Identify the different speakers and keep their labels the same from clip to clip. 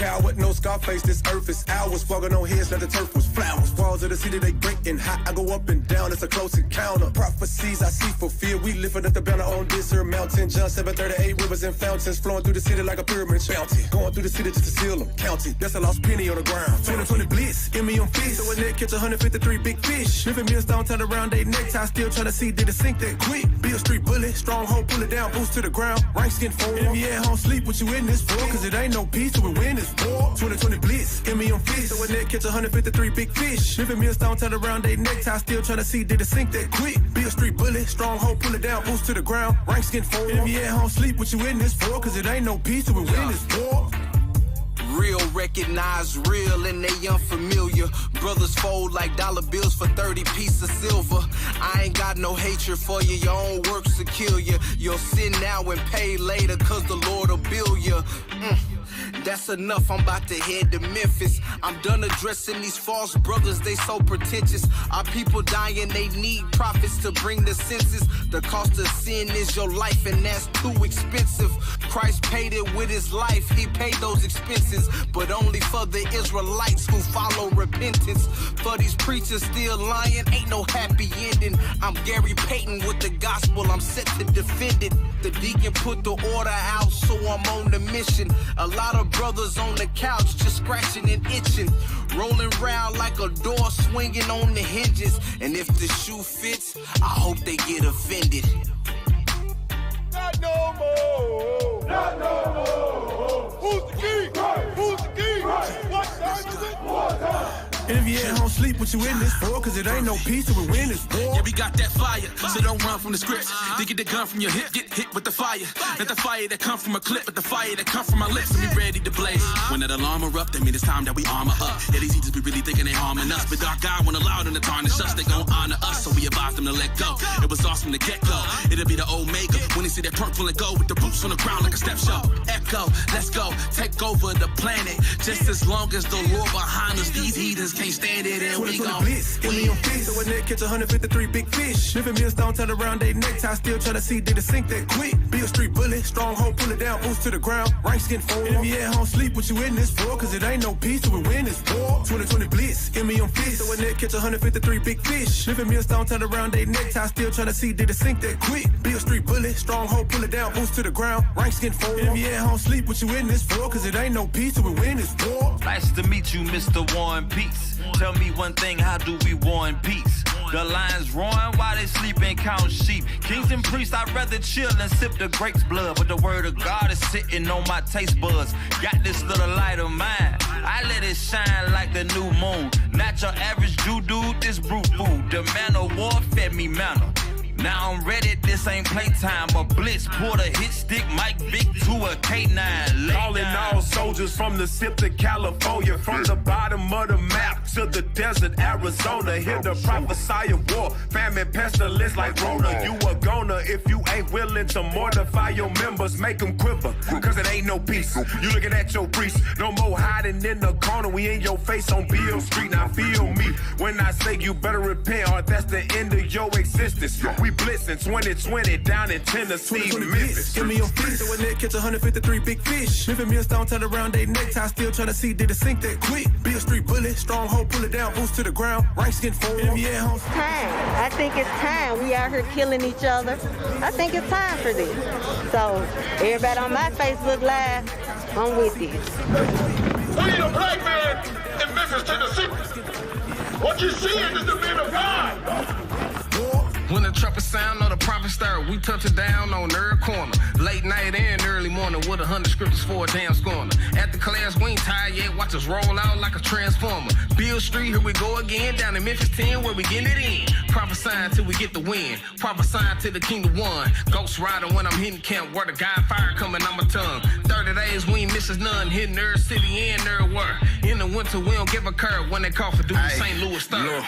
Speaker 1: coward, no Scarface, this earth is ours. Flogging on heads, like the turf was flowers. Walls of the city, they breaking hot. I go up and down, it's a close encounter. Prophecies I see fulfilled. We lifting up the banner on this here mountain. John 7:38, rivers and fountains flowing through the city like a pyramid bounty. Going through the city just to seal them, count it. That's a lost penny on the ground. 2020 blitz, give me on fish. So a net catch 153 big fish. Living millstone, turn around they necktie. Still trying to see, did it sink that quick? Be a street bullet, stronghold, pull it down, boost to the ground. Rank skin forward. And if you at home, sleep what you in this for. Cause it ain't no peace till we win this war. 2020 blitz, give me on fish. So a net catch 153 big fish. Living millstone, turn around they necktie. Still trying to see, did it sink that quick? Be a street bullet, stronghold, pull it down, boost to the ground. Rank skin forward. And if you at home, sleep what you in this for. Cause it ain't no peace till we win this war.
Speaker 2: Real recognize real and they unfamiliar. Brothers fold like dollar bills for 30 pieces of silver. I ain't got no hatred for you, your own works will kill you. You'll sin now and pay later cause the Lord will bill you. That's enough, I'm about to head to Memphis. I'm done addressing these false brothers, they so pretentious. Our people dying, they need prophets to bring the census. The cost of sin is your life and that's too expensive. Christ paid it with his life, he paid those expenses. But only for the Israelites who follow repentance. For these preachers still lying, ain't no happy ending. I'm Gary Payton with the gospel, I'm set to defend it. The deacon put the order out, so I'm on the mission. A lot of brothers on the couch just scratching and itching. Rolling round like a door swinging on the hinges. And if the shoe fits, I hope they get offended.
Speaker 3: Not no more. Not no more. Who's the king? Right. Who's the king? Right. What time is it? What time?
Speaker 1: And if you at home, sleep what you in this for. Cause it ain't no peace till we win this war.
Speaker 4: Yeah, we got that fire, so don't run from the script. They get the gun from your hip, get hit with the fire. Not the fire that come from a clip, but the fire that come from my lips. And we ready to blaze. When that alarm erupt, that mean it's time that we armor up. Yeah, these heathens be really thinking they harming us. But our God won't allow them to tarnish us. They gon' honor us, so we advise them to let go. It was awesome from the get-go. It'll be the Omega when they see that purple and gold with the boots on the ground like a step show. Echo, let's go, take over the planet. Just as long as the Lord behind us, these heathens can't stand it. And we gon'
Speaker 1: blitz, give me on fish. So a net catch 153 big fish. Living millstone, turn around they necktie. Still trying to see, did it sink that quick? Be a street bullet, stronghold, pull it down, boost to the ground. Rank skin forward. And if you at home, sleep what you in this for. Cause it ain't no peace till we win this war. 2020 blitz, give me on fish. So a net catch 153 big fish. Living millstone, turn around they necktie. Still trying to see, did it sink that quick? Be a street bullet, stronghold, pull it down, boost to the ground. Rank skin forward. And if you at home, sleep what you in this for. Cause it ain't no peace till we win this war.
Speaker 5: Nice to meet you, Mr. War and Peace. Tell me one thing, how do we war and peace? The lions roaring while they sleep and count sheep. Kings and priests, I'd rather chill and sip the grape's blood. But the word of God is sitting on my taste buds. Got this little light of mine, I let it shine like the new moon. Not your average Jew dude, this brute food. The man of war fed me manna. Now I'm ready, this ain't playtime. A blitz, pulled a hit stick, Mike Vick to a K9.
Speaker 3: Calling all soldiers from the SIP to California. From the bottom of the map to the desert, Arizona. Hear the prophesy of war, famine, pestilence like Rona. You a goner if you ain't willing to mortify your members. Make them quiver, cause it ain't no peace. You looking at your priest, no more hiding in the corner. We in your face on Beale Street. Now feel me when I say you better repent, or that's the end of your existence. We blitzing 2020 down in Tennessee, Memphis.
Speaker 1: Give me your fish. So a net catch 153 big fish. Living millstone, turn around they necktie. Still trying to see, did it sink that quick? Be a street bullet, stronghold, pull it down, boost to the ground. Rank skin forward. And if you at home,
Speaker 6: time. I think it's time. We out here killing each other. I think it's time for this. So everybody on my Facebook Live, I'm with this.
Speaker 3: We the black man in Memphis, Tennessee. What you seeing is the men of God.
Speaker 7: When the trumpet sound or the prophet start, we touch it down on every corner. Late night and early morning with 100 scriptures for a damn scorner. At the class, we ain't tired yet, watch us roll out like a transformer. Beale Street, here we go again, down in Memphis 10 where we getting it in. Prophesying till we get the win, prophesying till the kingdom won. Ghost rider when I'm hitting camp, where the God fire coming on my tongue. 30 days, we ain't misses none, hitting every city and everywhere. In the winter, we don't give a curve when they call for duty, St. Louis start.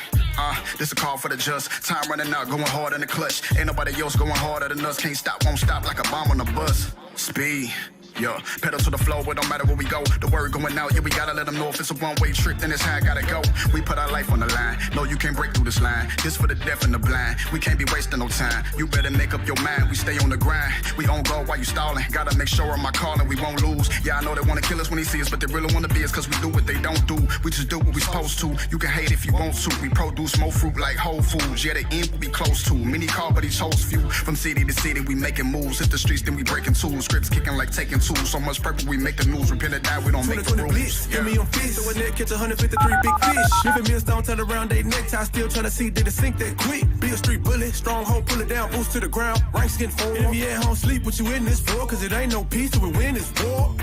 Speaker 8: This a call for the just. Time running out, going hard in the clutch. Ain't nobody else going harder than us. Can't stop, won't stop like a bomb on the bus. Speed, Yeah, pedal to the floor, it don't matter where we go. The word going out, yeah, we gotta let them know if it's a one-way trip, then it's how I gotta go. We put our life on the line. No, you can't break through this line. This for the deaf and the blind. We can't be wasting no time. You better make up your mind. We stay on the grind. We on go while you stalling. Gotta make sure I'm my calling. We won't lose. Yeah, I know they wanna kill us when they see us, but they really wanna be us cause we do what they don't do. We just do what we supposed to. You can hate if you want to. We produce more fruit like Whole Foods. Yeah, the end will be close to. Many call, but he chose few. From city to city, we making moves. Hit the streets, then we breaking tools. Scripts kicking like taking tools. So much purple, we make the news. Repent or die, we don't make the rules.
Speaker 1: Give me on fish, so a net catch 153 big fish. Living millstone, turn around, they necktie, still trying to see did it sink that quick. Be a street bully, stronghold, pull it down, boost to the ground, ranks getting full. If you at home, sleep what you in this for, cause it ain't no peace till we win this war.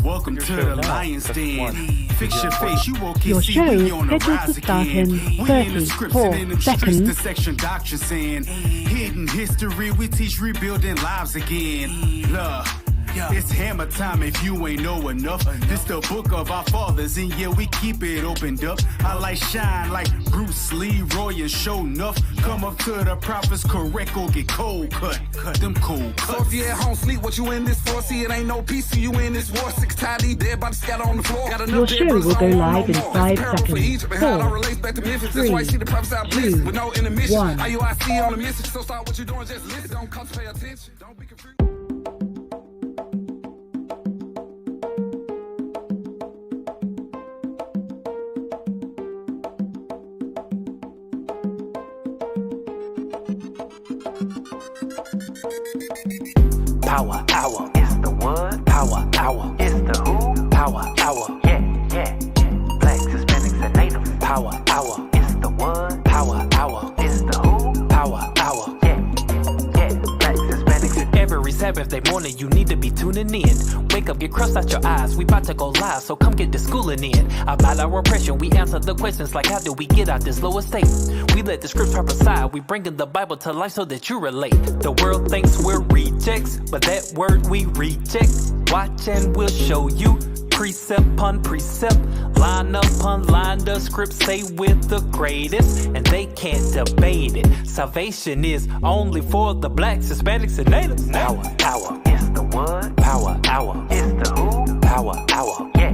Speaker 4: Welcome to the Lion's Den. Fix your face, you won't
Speaker 9: Your
Speaker 4: see
Speaker 9: show
Speaker 4: we on the
Speaker 9: scheduled
Speaker 4: rise
Speaker 9: to start
Speaker 4: again.
Speaker 9: in
Speaker 4: We in the scripts and in
Speaker 9: 34
Speaker 4: the streets, the
Speaker 9: seconds.
Speaker 4: section doctrine saying hidden history, we teach rebuilding lives again. Love. It's hammer time if you ain't know enough. This the book of our fathers, and yeah, we keep it opened up. I like shine like Bruce Lee, Roy, and show enough. Come up to the prophets correct or get cold cut. Cut them cold cuts.
Speaker 10: So if you at home sleep, what you in this for? See, it ain't no peace till you in this war. 6 tidy dead bodies scattered on the floor. Got
Speaker 9: Your show will go live in 5 seconds. 4, 3, 2, 1.
Speaker 10: IUIC on the message, so start what you're doing, just listen. Don't come to pay attention. Don't be confused.
Speaker 11: Power hour, it's the what? Power hour, it's the who? Power hour, yeah. Blacks, Hispanics, and Natives. Power hour, it's the what? Power hour, it's the who? Power hour, yeah. Blacks, Hispanics. Every Saturday morning, you need to be tuning in. Wake up, get crust out your eyes. We about to go live, so come get the schooling in. About our oppression, we answer the questions like how do we get out this lower state? We let the scripts prophesy. We bringing the Bible to life so that you relate. The world thinks we're rejects, but that word we reject. Watch and we'll show you. Precept upon precept, line upon line, the scripts say we're the greatest, and they can't debate it. Salvation is only for the blacks, Hispanics, and natives. Power hour, it's the what? Power hour, it's the who? Power hour, yeah.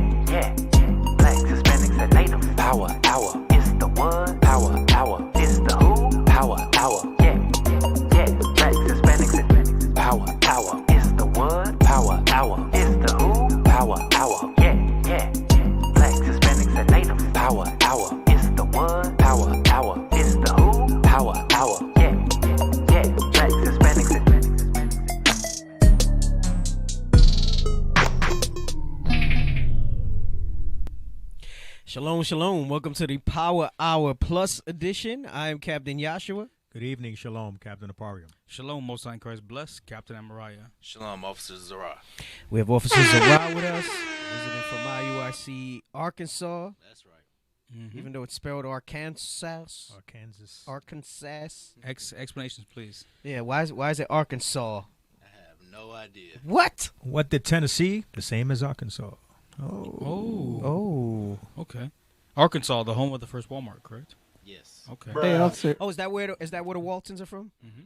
Speaker 11: Blacks, Hispanics, and natives. Power hour, it's the what? Power hour, it's the who? Power hour, yeah. Blacks, Hispanics, and power hour, it's the what? Power hour, it's the who? Power hour, yeah. Blacks, Hispanics, and natives. Power hour, it's the what? Power hour, it's the who? Power hour, yeah. Blacks, Hispanics, and
Speaker 12: Shalom, shalom. Welcome to the Power Hour Plus edition. I am Captain Yashua.
Speaker 13: Good evening, Shalom, Captain Aparium.
Speaker 14: Shalom, Most High in Christ bless, Captain Amariah.
Speaker 15: Shalom, Officer Zara.
Speaker 12: We have Officer Zara with us, visiting from IUIC, Arkansas.
Speaker 15: That's right.
Speaker 14: Mm-hmm.
Speaker 12: Even though it's spelled Arkansas.
Speaker 13: Arkansas.
Speaker 14: Explanations, please.
Speaker 12: Yeah, why is it Arkansas?
Speaker 15: I have no idea.
Speaker 12: What?
Speaker 13: What did Tennessee? The same as Arkansas.
Speaker 12: Oh.
Speaker 14: Okay. Arkansas, the home of the first Walmart, correct?
Speaker 15: Yes.
Speaker 14: Okay.
Speaker 16: Hey, officer.
Speaker 12: Oh, is that where the Waltons are from?
Speaker 14: Mm-hmm.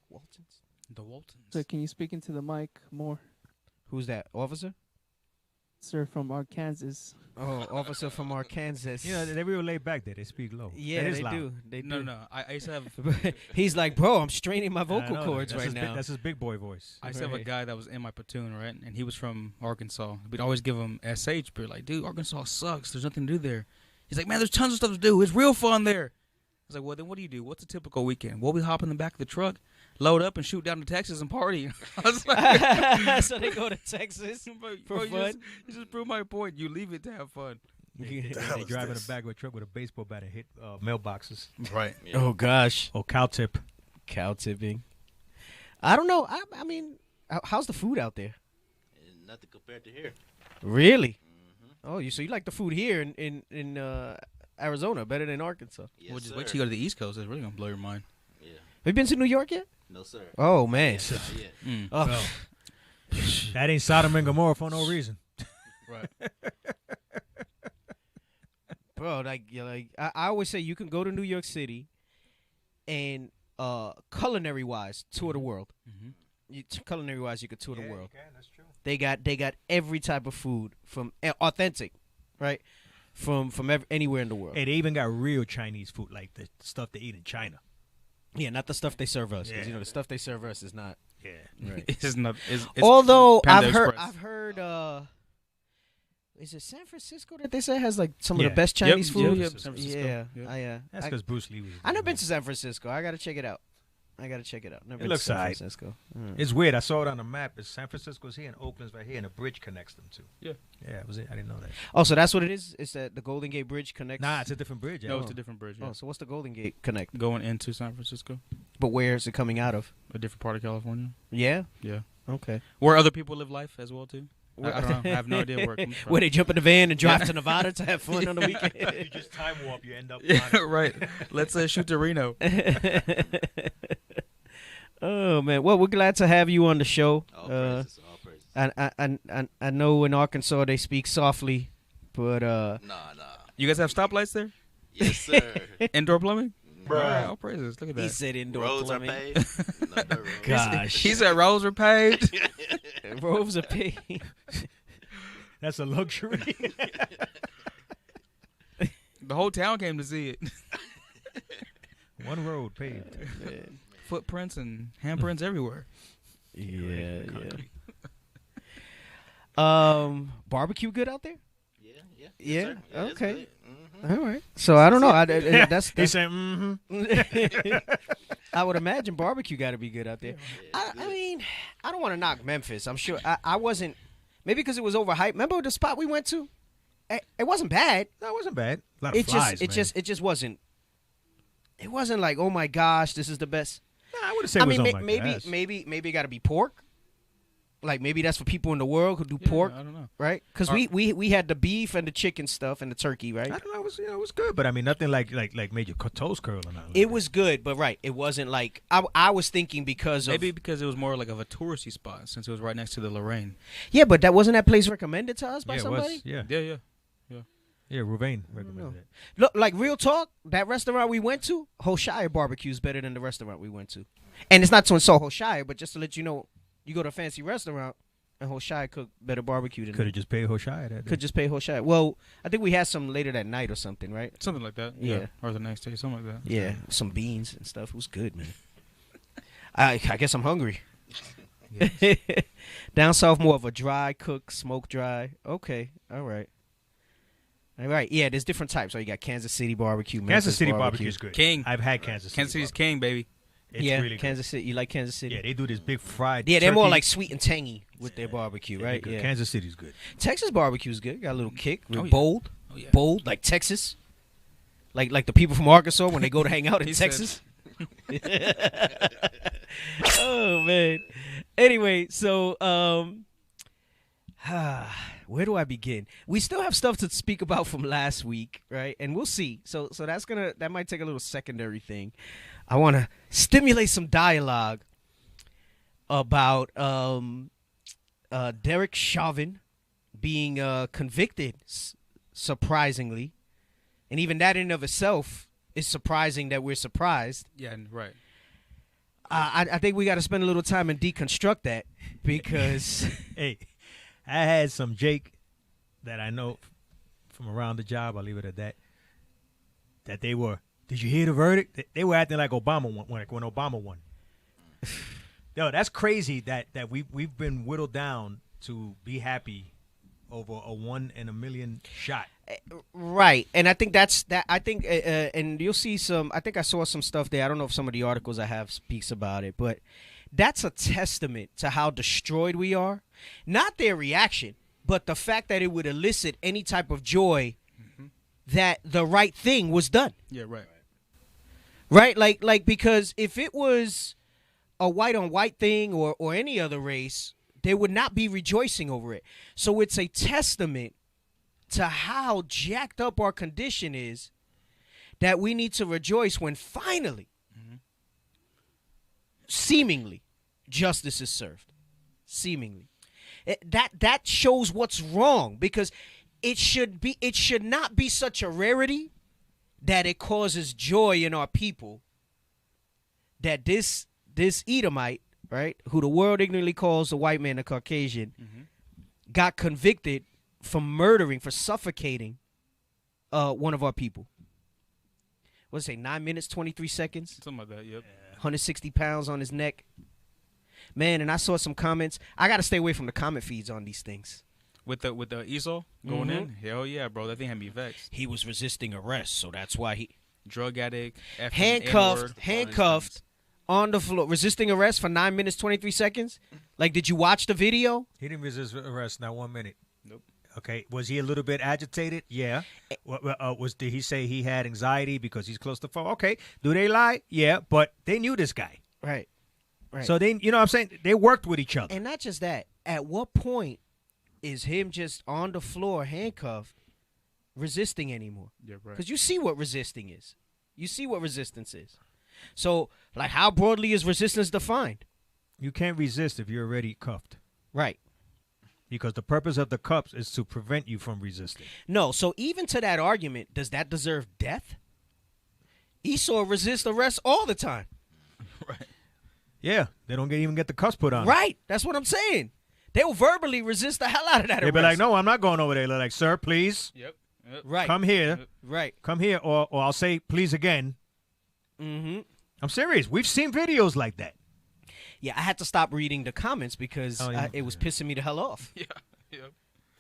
Speaker 12: Waltons.
Speaker 14: The Waltons.
Speaker 16: Sir, can you speak into the mic more?
Speaker 12: Who's that? Officer?
Speaker 16: Sir, from Arkansas.
Speaker 12: Oh, officer from Arkansas.
Speaker 13: You know, they really laid back there. They speak low.
Speaker 12: Yeah,
Speaker 13: That is
Speaker 12: they
Speaker 13: loud.
Speaker 12: do. They do.
Speaker 14: No. I used to have.
Speaker 12: He's like, bro, I'm straining my vocal
Speaker 13: I know
Speaker 12: cords
Speaker 13: that's
Speaker 12: right
Speaker 13: his
Speaker 12: now.
Speaker 13: That's his big boy voice.
Speaker 14: I used to have a guy that was in my platoon, right? And he was from Arkansas. We'd always give him SH, but like, dude, Arkansas sucks. There's nothing to do there. He's like, man, there's tons of stuff to do. It's real fun there. I was like, well, then what do you do? What's a typical weekend? Well, we hop in the back of the truck, load up, and shoot down to Texas and party. I was like,
Speaker 12: so they go to Texas for fun?
Speaker 14: You just prove my point. You leave it to have fun.
Speaker 13: They drive in the back of a truck with a baseball bat and hit mailboxes.
Speaker 14: Right.
Speaker 15: Yeah.
Speaker 12: Oh, gosh.
Speaker 13: Or cow tip.
Speaker 12: Cow tipping. I don't know. I mean, how's the food out there?
Speaker 15: Nothing compared to here.
Speaker 12: Really? Mm-hmm. Oh, so you like the food here in Arizona better than Arkansas?
Speaker 15: Yes,
Speaker 14: Well, just
Speaker 15: sir.
Speaker 14: wait till you go to the East Coast. It's really going to blow your mind.
Speaker 15: Yeah.
Speaker 12: Have you been to New York yet?
Speaker 15: No, sir.
Speaker 12: Oh, man.
Speaker 15: Yeah.
Speaker 12: Oh.
Speaker 13: That ain't Sodom and Gomorrah for no reason.
Speaker 14: Right.
Speaker 12: Bro, I always say you can go to New York City and culinary-wise tour the world.
Speaker 14: Mm-hmm.
Speaker 12: Culinary wise, you could tour the world.
Speaker 13: You can, that's true.
Speaker 12: They got every type of food from authentic, right? From anywhere in the world.
Speaker 13: Hey, they even got real Chinese food, like the stuff they eat in China.
Speaker 12: Yeah, not the stuff they serve us. Because
Speaker 13: Yeah.
Speaker 12: the stuff they serve us is not.
Speaker 13: Yeah,
Speaker 12: right.
Speaker 14: It's not. It's
Speaker 12: Although
Speaker 14: Panda
Speaker 12: I've
Speaker 14: Express.
Speaker 12: heard. Is it San Francisco that they say has like some of
Speaker 13: Yeah.
Speaker 12: the best Chinese
Speaker 14: Yep,
Speaker 12: food?
Speaker 14: yep, San Francisco.
Speaker 12: Yeah,
Speaker 14: Yep.
Speaker 13: That's because Bruce Lee was.
Speaker 12: I never been to San Francisco. I gotta check it out. Never
Speaker 13: It
Speaker 12: been to
Speaker 13: looks
Speaker 12: San
Speaker 13: alright.
Speaker 12: Francisco.
Speaker 13: It's weird. I saw it on the map. It's San Francisco's here and Oakland's right here, and a bridge connects them too.
Speaker 14: Yeah.
Speaker 13: Yeah, it was it. I didn't know that.
Speaker 12: Oh, so that's what it is? It's that the Golden Gate Bridge connects?
Speaker 13: Nah, it's a different bridge.
Speaker 14: No,
Speaker 13: Yeah.
Speaker 14: it's a different bridge. Yeah.
Speaker 12: Oh, so what's the Golden Gate connect?
Speaker 14: Going into San Francisco,
Speaker 12: But where is it coming out of?
Speaker 14: a different part of California.
Speaker 12: Yeah?
Speaker 14: Yeah.
Speaker 12: Okay.
Speaker 14: Where other people live life as well too. I don't know. I have no idea where it comes from.
Speaker 12: Where they jump in the van and drive to Nevada to have fun on the weekend?
Speaker 13: You just time warp. You end up.
Speaker 14: Yeah, right. Let's shoot to Reno.
Speaker 12: Oh man, well, we're glad to have you on the show.
Speaker 15: All praises, all praises.
Speaker 12: I know in Arkansas they speak softly, but
Speaker 15: Nah.
Speaker 14: You guys have stoplights there?
Speaker 15: Yes, sir.
Speaker 14: Indoor plumbing?
Speaker 15: Bruh.
Speaker 14: All right, all praises. Look at that.
Speaker 12: he said indoor
Speaker 15: Roads
Speaker 12: plumbing.
Speaker 15: are paved. No dirt roads.
Speaker 12: Gosh,
Speaker 14: He said roads are paved.
Speaker 12: roads are paved.
Speaker 13: That's a luxury.
Speaker 14: The whole town came to see it.
Speaker 13: One road paved.
Speaker 14: Footprints and handprints everywhere.
Speaker 12: Yeah. Barbecue good out there?
Speaker 15: Yeah.
Speaker 12: Yeah.
Speaker 15: Sir. Yeah, it's
Speaker 12: Okay.
Speaker 15: good. Mhm.
Speaker 12: All right. So I don't know. That's
Speaker 13: He said, mm-hmm.
Speaker 12: I would imagine barbecue got to be good out there. I mean, I don't want to knock Memphis. I'm sure I wasn't. Maybe because it was overhyped. Remember the spot we went to? It wasn't bad.
Speaker 13: No, it wasn't bad. A lot of flies, man.
Speaker 12: It just wasn't. It wasn't like, oh my gosh, this is the best.
Speaker 13: Nah, I wouldn't say it was on my gas.
Speaker 12: maybe it got to be pork. Like maybe that's for people in the world who do pork.
Speaker 14: I don't know.
Speaker 12: Right? Because we had the beef and the chicken stuff and the turkey, right?
Speaker 13: I don't know. It was good, but I mean nothing like made your toes curl or nothing.
Speaker 12: It was good, but right, it wasn't like I was thinking because of
Speaker 14: Maybe because it was more like of a touristy spot since it was right next to the Lorraine.
Speaker 12: Yeah, but that wasn't that place recommended to us by
Speaker 13: Yeah, it
Speaker 12: somebody?
Speaker 13: was. Yeah.
Speaker 14: Yeah.
Speaker 13: Yeah, Rouvain recommended it.
Speaker 12: Look, like real talk, that restaurant we went to, Hoshire barbecue is better than the restaurant we went to. And it's not to insult Hoshire, but just to let you know, you go to a fancy restaurant and Hoshire cook better barbecue than
Speaker 13: Could have just paid Hoshire that day.
Speaker 12: Could just pay Hoshire. Well, I think we had some later that night or something, right?
Speaker 14: Something like that.
Speaker 12: Yeah.
Speaker 14: Or the next day, something like that.
Speaker 12: Yeah, some beans and stuff. It was good, man. I guess I'm hungry. Down south, more of a dry cook, smoke dry. Okay, all right. All right, yeah, there's different types. So you got Kansas City barbecue,
Speaker 13: Kansas
Speaker 12: Memphis
Speaker 13: City
Speaker 12: barbecue.
Speaker 13: barbecue is good.
Speaker 14: King.
Speaker 13: I've had Kansas City.
Speaker 14: Kansas City's king, baby.
Speaker 13: It's
Speaker 12: yeah,
Speaker 13: really good.
Speaker 12: Kansas City. You like Kansas City?
Speaker 13: Yeah, they do this big fried.
Speaker 12: Yeah, they're more
Speaker 13: turkey.
Speaker 12: like sweet and tangy with their barbecue, right?
Speaker 13: Good.
Speaker 12: Yeah.
Speaker 13: Kansas City's good.
Speaker 12: Texas barbecue's good. Got a little kick.
Speaker 14: Oh, yeah.
Speaker 12: Bold.
Speaker 14: Oh, yeah.
Speaker 12: Bold, like Texas. Like the people from Arkansas when they go to hang out in
Speaker 14: He said-
Speaker 12: Texas. Oh man. Anyway, so where do I begin? We still have stuff to speak about from last week, right? And we'll see. So that might take a little secondary thing. I want to stimulate some dialogue about Derek Chauvin being convicted, surprisingly, and even that in and of itself is surprising that we're surprised.
Speaker 14: Yeah, right.
Speaker 12: I think we got to spend a little time and deconstruct that because
Speaker 13: Hey, I had some Jake that I know from around the job. I'll leave it at that. That they were. Did you hear the verdict? They were acting like Obama won, when Obama won. Yo, that's crazy that we've been whittled down to be happy over a 1 in a million shot.
Speaker 12: right, and I think that's that. I think and you'll see some. I think I saw some stuff there. I don't know if some of the articles I have speaks about it, but that's a testament to how destroyed we are. Not their reaction, but the fact that it would elicit any type of joy that the right thing was done.
Speaker 14: Yeah, right.
Speaker 12: Right? Like because if it was a white on white thing or any other race, they would not be rejoicing over it. So it's a testament to how jacked up our condition is that we need to rejoice when finally, seemingly, justice is served. Seemingly. That shows what's wrong because it should not be such a rarity that it causes joy in our people that this Edomite right, who the world ignorantly calls the white man a Caucasian, got convicted for murdering, for suffocating one of our people. What's it say, 9 minutes, 23 seconds?
Speaker 14: Something like that, yep.
Speaker 12: 160 pounds on his neck. Man, and I saw some comments. I got to stay away from the comment feeds on these things.
Speaker 14: With the Esau going in? Hell yeah, bro. That thing had me vexed.
Speaker 12: He was resisting arrest, so that's why he...
Speaker 14: Drug addict,
Speaker 12: handcuffed on the floor, resisting arrest for 9 minutes, 23 seconds. Like, did you watch the video?
Speaker 13: He didn't resist arrest, not 1 minute.
Speaker 14: Nope.
Speaker 13: Okay, was he a little bit agitated? Yeah. Did he say he had anxiety because he's close to fall? Okay. Do they lie? Yeah, but they knew this guy.
Speaker 12: Right.
Speaker 13: So they, you know what I'm saying? They worked with each other.
Speaker 12: And not just that. At what point is him just on the floor, handcuffed, resisting anymore?
Speaker 14: Yeah, right.
Speaker 12: Because you see what resisting is. You see what resistance is. So, like, how broadly is resistance defined?
Speaker 13: You can't resist if you're already cuffed.
Speaker 12: Right.
Speaker 13: Because the purpose of the cuffs is to prevent you from resisting.
Speaker 12: No, so even to that argument, does that deserve death? Esau resists arrest all the time.
Speaker 14: Right.
Speaker 13: Yeah, they don't even get the cuffs put on.
Speaker 12: Right. That's what I'm saying. They will verbally resist the hell out of that
Speaker 13: They'll
Speaker 12: arrest.
Speaker 13: be like, no, I'm not going over there. They're like, sir, please.
Speaker 14: Yep.
Speaker 12: Right.
Speaker 13: Come here.
Speaker 12: Yep. Right.
Speaker 13: Come here, or I'll say please again.
Speaker 12: Mm-hmm.
Speaker 13: I'm serious. We've seen videos like that.
Speaker 12: Yeah, I had to stop reading the comments because it was pissing me the hell off.
Speaker 14: Yeah. Yep.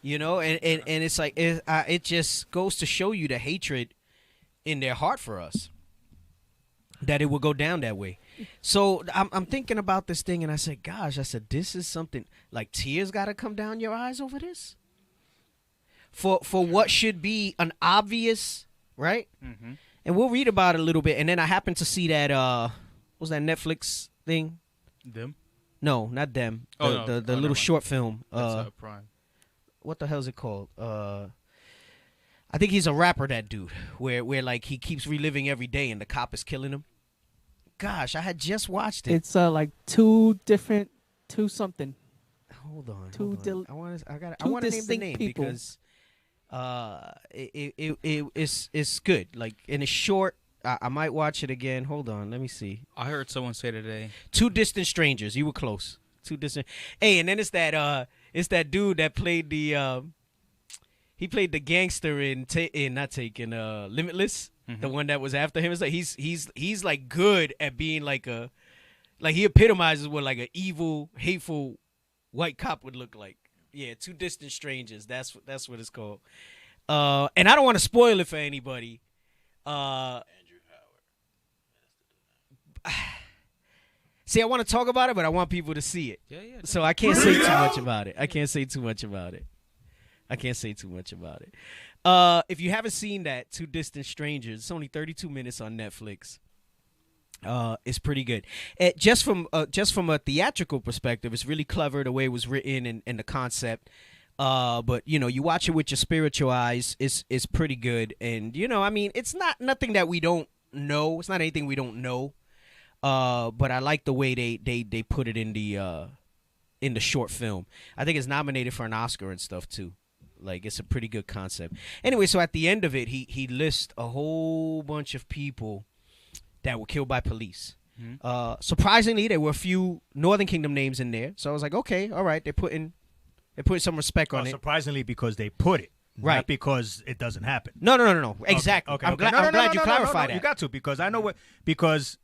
Speaker 12: You know, and it's like it just goes to show you the hatred in their heart for us, that it will go down that way. So I'm thinking about this thing, and I said, gosh, this is something like tears got to come down your eyes over this for what should be an obvious, right?
Speaker 14: Mm-hmm.
Speaker 12: And we'll read about it a little bit. And then I happened to see that what was that Netflix thing?
Speaker 14: Them?
Speaker 12: No, not them. The
Speaker 14: never
Speaker 12: little
Speaker 14: mind.
Speaker 12: short film.
Speaker 14: That's Prime.
Speaker 12: What the hell is it called? I think he's a rapper, that dude, where like he keeps reliving every day and the cop is killing him. Gosh, I had just watched it.
Speaker 16: It's like two something.
Speaker 12: Hold on.
Speaker 16: Two
Speaker 12: I want to name the name
Speaker 16: people.
Speaker 12: because it's good. Like, and it's short. I might watch it again. Hold on, let me see.
Speaker 14: I heard someone say today.
Speaker 12: Two Distant Strangers. You were close. Two Distant. Hey, and then it's that dude that played the he played the gangster in Limitless.
Speaker 14: Mm-hmm.
Speaker 12: The one that was after him. It's like he's like good at being like he epitomizes what like an evil, hateful white cop would look like. Yeah, Two Distant Strangers. That's what it's called. And I don't want to spoil it for anybody. See, I want to talk about it, but I want people to see it.
Speaker 14: Yeah.
Speaker 12: So I can't say too much about it. If you haven't seen that, Two Distant Strangers, it's only 32 minutes on Netflix. It's pretty good. Just from a theatrical perspective, it's really clever the way it was written and the concept. But you watch it with your spiritual eyes, it's pretty good. And I mean, it's not nothing that we don't know. It's not anything we don't know. But I like the way they put it in the short film. I think it's nominated for an Oscar and stuff too. Like, it's a pretty good concept. Anyway, so at the end of it, he lists a whole bunch of people that were killed by police. Mm-hmm. Surprisingly, there were a few Northern Kingdom names in there. So I was like, okay, all right, they're putting some respect on it.
Speaker 13: Surprisingly, because they put it.
Speaker 12: Right.
Speaker 13: Not because it doesn't happen.
Speaker 12: No. Exactly.
Speaker 13: Okay.
Speaker 12: I'm glad you clarified that.
Speaker 13: You got to, because I know there's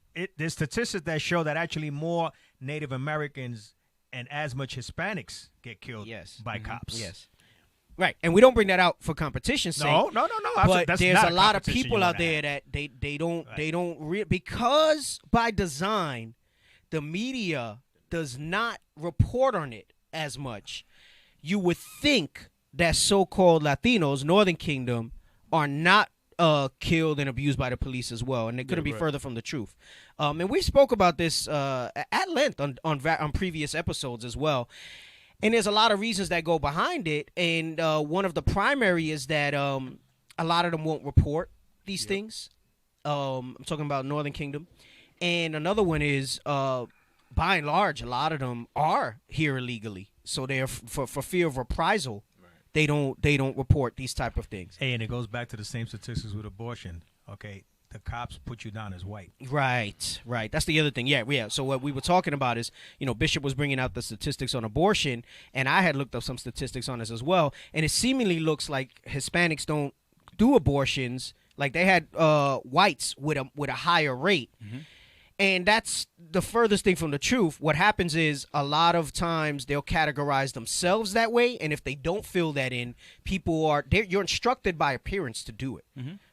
Speaker 13: statistics that show that actually more Native Americans and as much Hispanics get killed by cops.
Speaker 12: Yes. Right. And we don't bring that out for competition's sake.
Speaker 13: No.
Speaker 12: But
Speaker 13: That's
Speaker 12: there's
Speaker 13: not
Speaker 12: a lot of
Speaker 13: competition
Speaker 12: people
Speaker 13: you
Speaker 12: out
Speaker 13: wanna
Speaker 12: there
Speaker 13: have.
Speaker 12: that they don't because by design the media does not report on it as much. You would think that so-called Latinos, Northern Kingdom, are not killed and abused by the police as well, and it couldn't be further from the truth. And we spoke about this at length on previous episodes as well. And there's a lot of reasons that go behind it, and one of the primary is that a lot of them won't report these things. I'm talking about Northern Kingdom, and another one is by and large, a lot of them are here illegally, so they're for fear of reprisal. They don't report these type of things.
Speaker 13: Hey, and it goes back to the same statistics with abortion. Okay, the cops put you down as white.
Speaker 12: Right. That's the other thing. Yeah. So what we were talking about is, Bishop was bringing out the statistics on abortion, and I had looked up some statistics on this as well, and it seemingly looks like Hispanics don't do abortions. Like they had whites with a higher rate. Mm-hmm. And that's the furthest thing from the truth. What happens is a lot of times they'll categorize themselves that way, and if they don't fill that in, you're instructed by appearance to do it,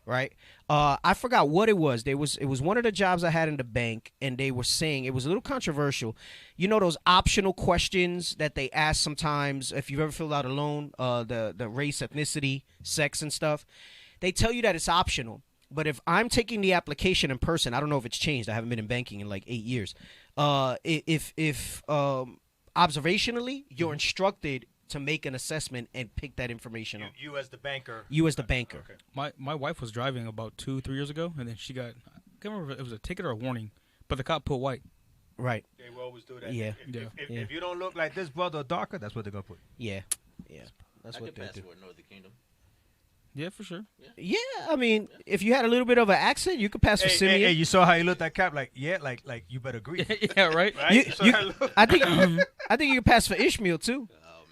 Speaker 12: right? I forgot what it was. It was one of the jobs I had in the bank, and they were saying it was a little controversial. You know those optional questions that they ask sometimes if you've ever filled out a loan, the race, ethnicity, sex, and stuff. They tell you that it's optional. But if I'm taking the application in person, I don't know if it's changed. I haven't been in banking in like 8 years. If observationally, you're instructed to make an assessment and pick that information up.
Speaker 13: You as the banker.
Speaker 12: You as the banker.
Speaker 14: Okay. My wife was driving about 2-3 years ago, and then she got, I can't remember if it was a ticket or a warning, but the cop put white.
Speaker 12: Right.
Speaker 13: They will always do that.
Speaker 12: Yeah.
Speaker 13: If you don't look like this brother or darker, that's what they're going to put.
Speaker 12: Yeah. That's what they do.
Speaker 15: Northern Kingdom.
Speaker 14: Yeah, for sure.
Speaker 12: Yeah, I mean, if you had a little bit of an accent, you could pass for Simeon.
Speaker 13: Hey, you saw how he looked at Cap? Like you better agree.
Speaker 14: Yeah, right.
Speaker 12: I think you could pass for Ishmael too.
Speaker 15: Oh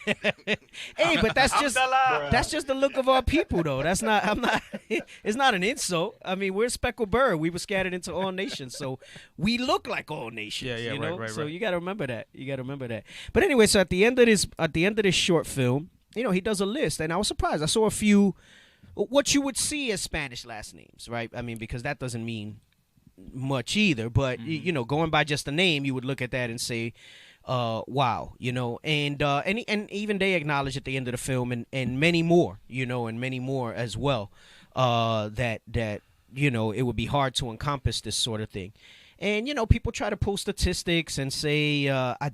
Speaker 15: man.
Speaker 12: Hey, but that's just the look of our people, though. It's not an insult. I mean, we're a speckled bird. We were scattered into all nations, so we look like all nations.
Speaker 14: Yeah, right.
Speaker 12: So you got to remember that. But anyway, so at the end of this short film, he does a list, and I was surprised. I saw a few, what you would see as Spanish last names, right? I mean, because that doesn't mean much either. But going by just the name, you would look at that and say, wow, and even they acknowledge at the end of the film, and many more, and many more as well, that it would be hard to encompass this sort of thing. And, people try to post statistics and say, I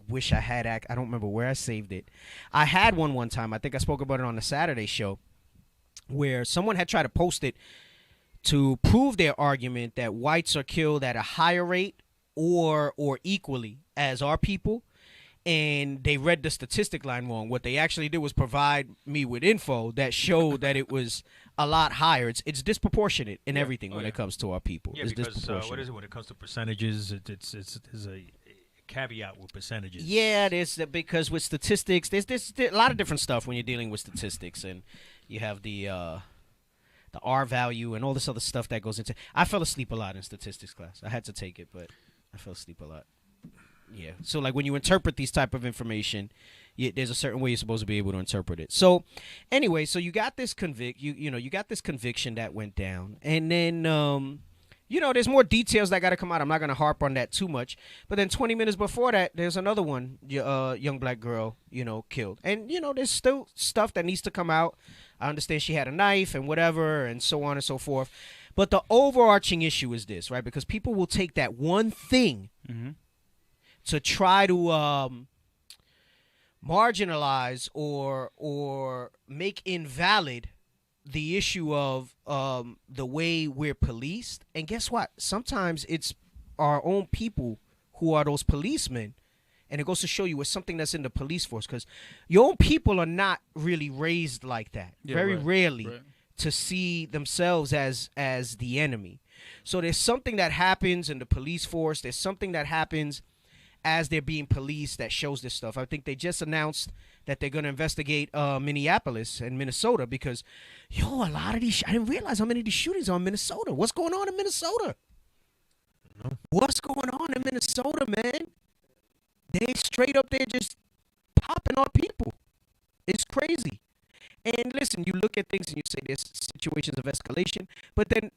Speaker 12: wish I had, I don't remember where I saved it. I had one time, I think I spoke about it on the Saturday show, where someone had tried to post it to prove their argument that whites are killed at a higher rate or equally as our people. And they read the statistic line wrong. What they actually did was provide me with info that showed that it was a lot higher. It's disproportionate in everything when it comes to our people.
Speaker 13: Yeah,
Speaker 12: it's
Speaker 13: because
Speaker 12: disproportionate.
Speaker 13: what is it when it comes to percentages? There's a caveat with percentages.
Speaker 12: Yeah, because with statistics, there's a lot of different stuff when you're dealing with statistics, and you have the R value and all this other stuff that goes into. I fell asleep a lot in statistics class. I had to take it, but I fell asleep a lot. Yeah. So like when you interpret these type of information, there's a certain way you're supposed to be able to interpret it. So anyway, so you got this you got this conviction that went down, and then there's more details that got to come out. I'm not going to harp on that too much. But then 20 minutes before that, there's another one, young black girl, killed. And there's still stuff that needs to come out. I understand she had a knife and whatever, and so on and so forth. But the overarching issue is this, right? Because people will take that one thing to try to marginalize or make invalid the issue of the way we're policed. And guess what? Sometimes it's our own people who are those policemen. And it goes to show you it's something that's in the police force, because your own people are not really raised like that.
Speaker 14: Yeah,
Speaker 12: Very
Speaker 14: right,
Speaker 12: rarely
Speaker 14: right.
Speaker 12: to see themselves as the enemy. So there's something that happens in the police force. There's something that happens as they're being policed that shows this stuff. I think they just announced that they're going to investigate Minneapolis and Minnesota, because, a lot of these, I didn't realize how many of these shootings are in Minnesota. What's going on in Minnesota? What's going on in Minnesota, man? They straight up there just popping on people. It's crazy. And listen, you look at things and you say there's situations of escalation, but then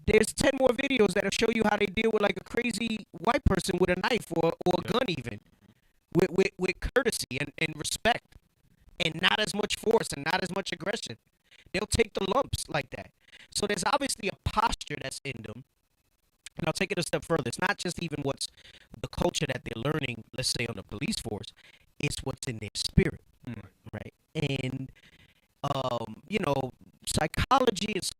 Speaker 12: there's 10 more videos that'll show you how they deal with like a crazy white person with a knife or a gun even, with courtesy and respect, and not as much force and not as much aggression. They'll take the lumps like that. So there's obviously a posture that's in them. And I'll take it a step further. It's not just even what's the culture that they're learning, let's say, on the police force. It's what's in their spirit, right? And, psychology is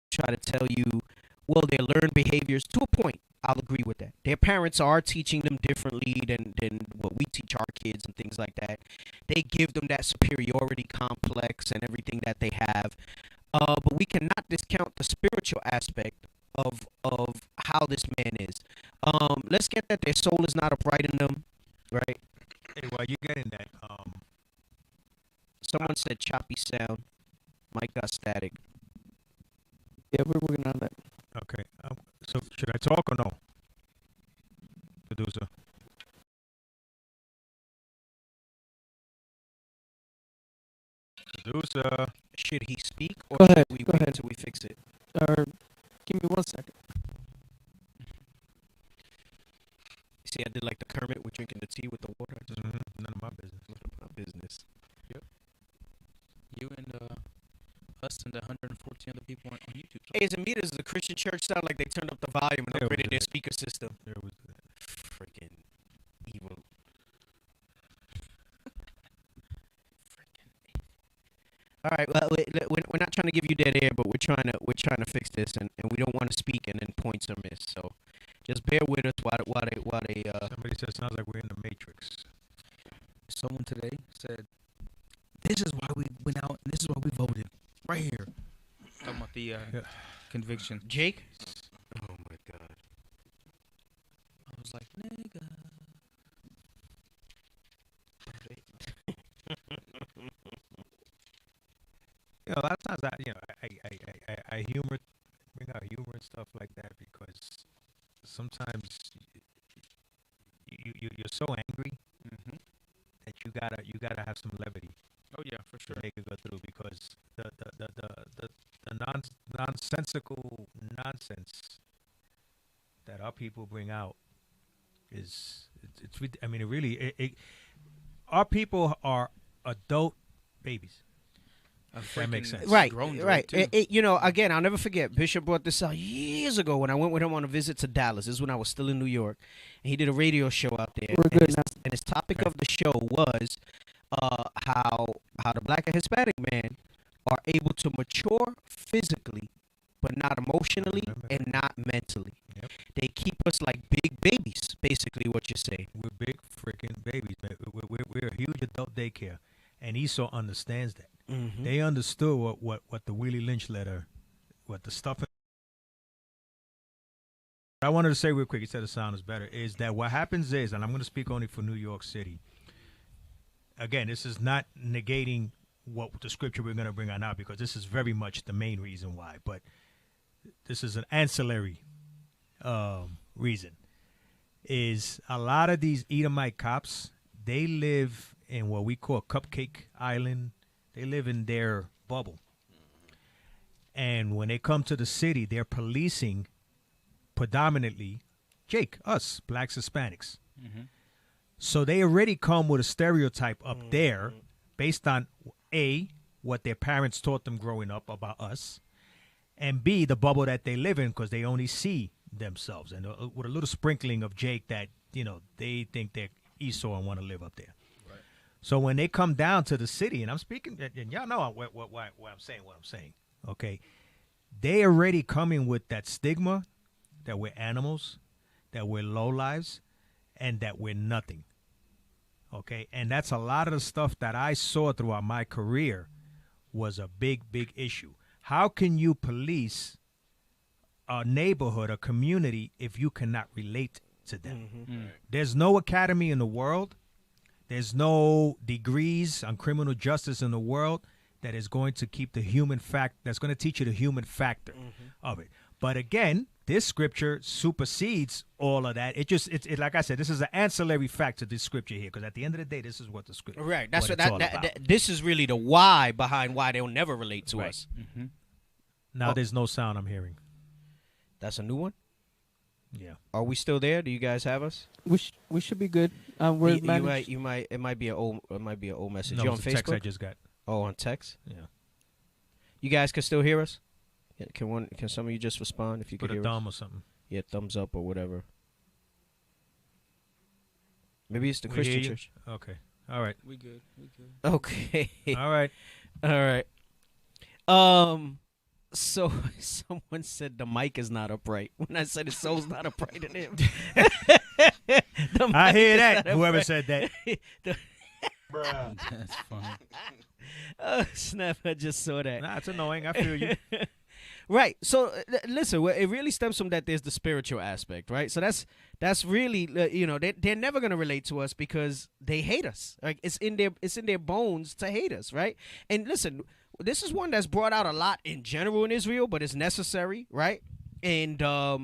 Speaker 12: try to tell you, well, they learn behaviors to a point. I'll agree with that. Their parents are teaching them differently than what we teach our kids and things like that. They give them that superiority complex and everything that they have. but we cannot discount the spiritual aspect of how this man is. Let's get that their soul is not upright in them, right?
Speaker 13: Hey, while you're getting that,
Speaker 12: someone said choppy sound. Mike got static.
Speaker 16: Yeah, we're working on that.
Speaker 13: Okay. So should I talk or no? Producer. Producer.
Speaker 12: Should he speak or
Speaker 16: Go
Speaker 12: should
Speaker 16: ahead.
Speaker 12: we
Speaker 16: Go
Speaker 12: wait
Speaker 16: ahead.
Speaker 12: until we fix it?
Speaker 16: Give me 1 second.
Speaker 12: See, I did like the Kermit with drinking the tea with the water.
Speaker 13: None of my business.
Speaker 12: None of my business.
Speaker 14: Yep. You and us and 114 other people on YouTube.
Speaker 12: Hey, is it me? Does the Christian church sound like they turned up the volume and upgraded their speaker system?
Speaker 13: There was
Speaker 12: Freaking evil. All right, well, we're not trying to give you dead air, but we're trying to fix this, and we don't want to speak and then points are missed. So just bear with us while they
Speaker 13: Somebody said it sounds like we're in the Matrix.
Speaker 14: Someone today said, "This is why we went out, and this is why we voted right here." Talking about the conviction.
Speaker 12: Jake. Oh my God.
Speaker 14: I was like, nigga.
Speaker 13: You know, a lot of times I bring out humor and stuff like that because sometimes you're so angry that you gotta have some levity.
Speaker 14: Oh yeah, for sure.
Speaker 13: To make it go through because the nonsensical nonsense that our people bring out is I mean it really our people are adult babies. If that makes sense.
Speaker 12: Right, right. You know, again, I'll never forget. Bishop brought this out years ago when I went with him on a visit to Dallas. This is when I was still in New York, and he did a radio show out there. And his topic of the show was how the Black and Hispanic man are able to mature physically, but not emotionally and not mentally.
Speaker 13: Yep.
Speaker 12: They keep us like big babies, basically. What you're saying.
Speaker 13: We're big freaking babies, man. We're a huge adult daycare, and Esau understands that. They understood what the Willie Lynch letter, what the stuff. I wanted to say real quick, he said the sound is better, is that what happens is, and I'm going to speak only for New York City. Again, this is not negating what the scripture we're going to bring on now because this is very much the main reason why, but this is an ancillary reason. Is a lot of these Edomite cops, they live in what we call Cupcake Island. They live in their bubble. And when they come to the city, they're policing predominantly us, blacks, Hispanics. So they already come with a stereotype up there based on A, what their parents taught them growing up about us, and B, the bubble that they live in because they only see themselves. And with a little sprinkling of Jake that, they think they're Esau and want to live up there. So when they come down to the city, and I'm speaking, and y'all know what I'm saying, okay? They already coming with that stigma that we're animals, that we're lowlives, and that we're nothing, okay? And that's a lot of the stuff that I saw throughout my career was a big, big issue. How can you police a neighborhood, a community, if you cannot relate to them? There's no academy in the world. There's no degrees on criminal justice in the world that is going to keep the human fact, that's going to teach you the human factor of it. But again, this scripture supersedes all of that. It's like I said, this is an ancillary fact to this scripture here, because at the end of the day, this is what the scripture.
Speaker 12: Right. That's what
Speaker 13: it's all about.
Speaker 12: this is really the why behind why they'll never relate to us.
Speaker 13: Now there's no sound I'm hearing.
Speaker 12: That's a new one.
Speaker 13: Yeah.
Speaker 12: Are we still there? Do you guys have us?
Speaker 16: We should be good. We're managed.
Speaker 12: You might. It might be an old message.
Speaker 13: No,
Speaker 12: You on
Speaker 13: it's a
Speaker 12: Facebook?
Speaker 13: text I just got.
Speaker 12: Oh, on text.
Speaker 13: Yeah.
Speaker 12: You guys can still hear us? Yeah, can some of you just respond if you
Speaker 13: Put
Speaker 12: can
Speaker 13: a
Speaker 12: hear
Speaker 13: thumb
Speaker 12: us?
Speaker 13: or something.
Speaker 12: Yeah, thumbs up or whatever. Maybe it's the
Speaker 13: We
Speaker 12: Christian
Speaker 13: hear you?
Speaker 12: church.
Speaker 13: Okay. All right.
Speaker 14: We good.
Speaker 12: Okay.
Speaker 13: All right.
Speaker 12: All right. So someone said the mic is not upright. When I said his soul's not upright in him.
Speaker 13: I hear that. Whoever said that.
Speaker 14: That's funny.
Speaker 12: Snap! I just saw that.
Speaker 13: Nah, it's annoying. I feel you.
Speaker 12: Right. So listen, it really stems from that. There's the spiritual aspect, right? So that's really they're never gonna relate to us because they hate us. Like it's in their bones to hate us, right? And listen, this is one that's brought out a lot in general in Israel, but it's necessary, right? And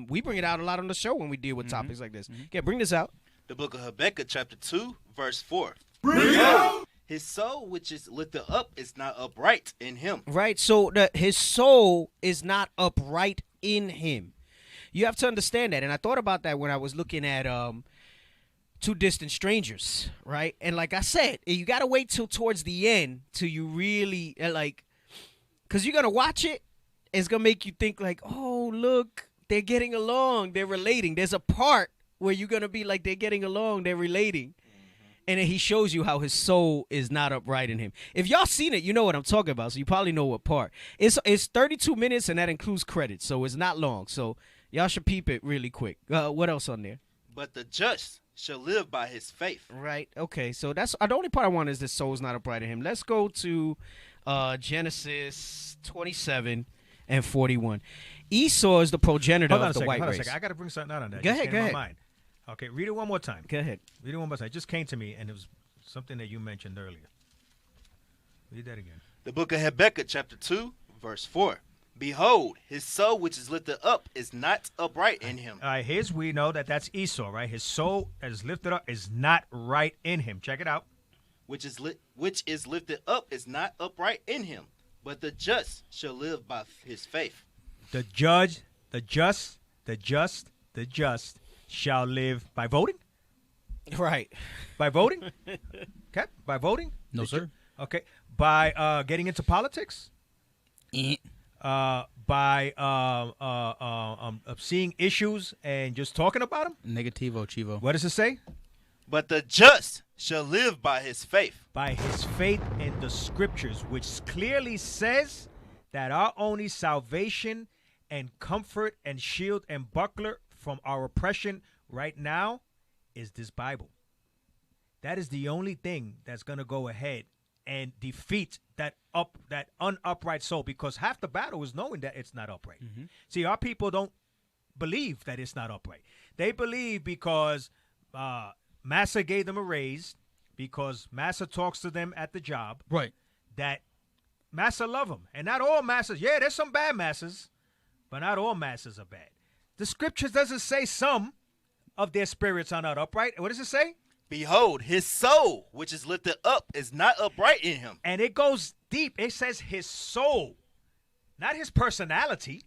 Speaker 12: we bring it out a lot on the show when we deal with topics like this. Yeah, bring this out.
Speaker 15: The book of Habakkuk, chapter 2, verse 4. His soul, which is lifted up, is not upright in him.
Speaker 12: Right. So his soul is not upright in him. You have to understand that. And I thought about that when I was looking at Two Distant Strangers, right? And like I said, you got to wait till towards the end till you really because you're going to watch it. It's going to make you think like, oh, look, they're getting along. They're relating. There's a part where you're going to be like, they're getting along. They're relating. And then he shows you how his soul is not upright in him. If y'all seen it, you know what I'm talking about. So you probably know what part. It's 32 minutes, and that includes credits. So it's not long. So y'all should peep it really quick. What else on there?
Speaker 15: But the just shall live by his faith.
Speaker 12: Right. Okay. So that's the only part I want is the soul is not upright in him. Let's go to Genesis 27 and 41. Esau is the progenitor of the white race.
Speaker 13: I got to bring something out on that.
Speaker 12: Go ahead.
Speaker 13: My mind. Okay, read it one more time.
Speaker 12: Go ahead.
Speaker 13: Read it one more time. It just came to me, and it was something that you mentioned earlier. Read that again.
Speaker 15: The book of Habakkuk, chapter 2, verse 4. Behold, his soul which is lifted up is not upright in him.
Speaker 13: All right, here's we know that's Esau, right? His soul that is lifted up is not right in him. Check it out.
Speaker 15: Which is lifted up is not upright in him, but the just shall live by his faith.
Speaker 13: The just shall live by voting?
Speaker 12: Right.
Speaker 13: By voting? Okay. By voting?
Speaker 14: No, sir.
Speaker 13: Okay. By getting into politics? By seeing issues and just talking about them?
Speaker 14: Negativo, Chivo.
Speaker 13: What does it say?
Speaker 15: But the just shall live by his faith.
Speaker 13: By his faith in the scriptures, which clearly says that our only salvation and comfort and shield and buckler from our oppression right now is this Bible. That is the only thing that's going to go ahead and defeat that unupright soul, because half the battle is knowing that it's not upright. See, our people don't believe that it's not upright. They believe because Massa gave them a raise, because Massa talks to them at the job,
Speaker 14: right?
Speaker 13: That Massa love them. And not all Massas. Yeah, there's some bad Massas, but not all Massas are bad. The scriptures doesn't say some of their spirits are not upright. What does it say?
Speaker 15: Behold, his soul, which is lifted up, is not upright in him.
Speaker 13: And it goes deep. It says his soul, not his personality.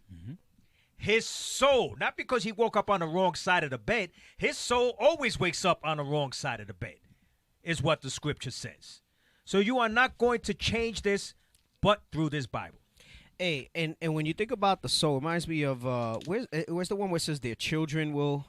Speaker 13: His soul, not because he woke up on the wrong side of the bed. His soul always wakes up on the wrong side of the bed, is what the scripture says. So you are not going to change this but through this Bible.
Speaker 12: Hey, and when you think about the soul, it reminds me of where's the one where it says their children will,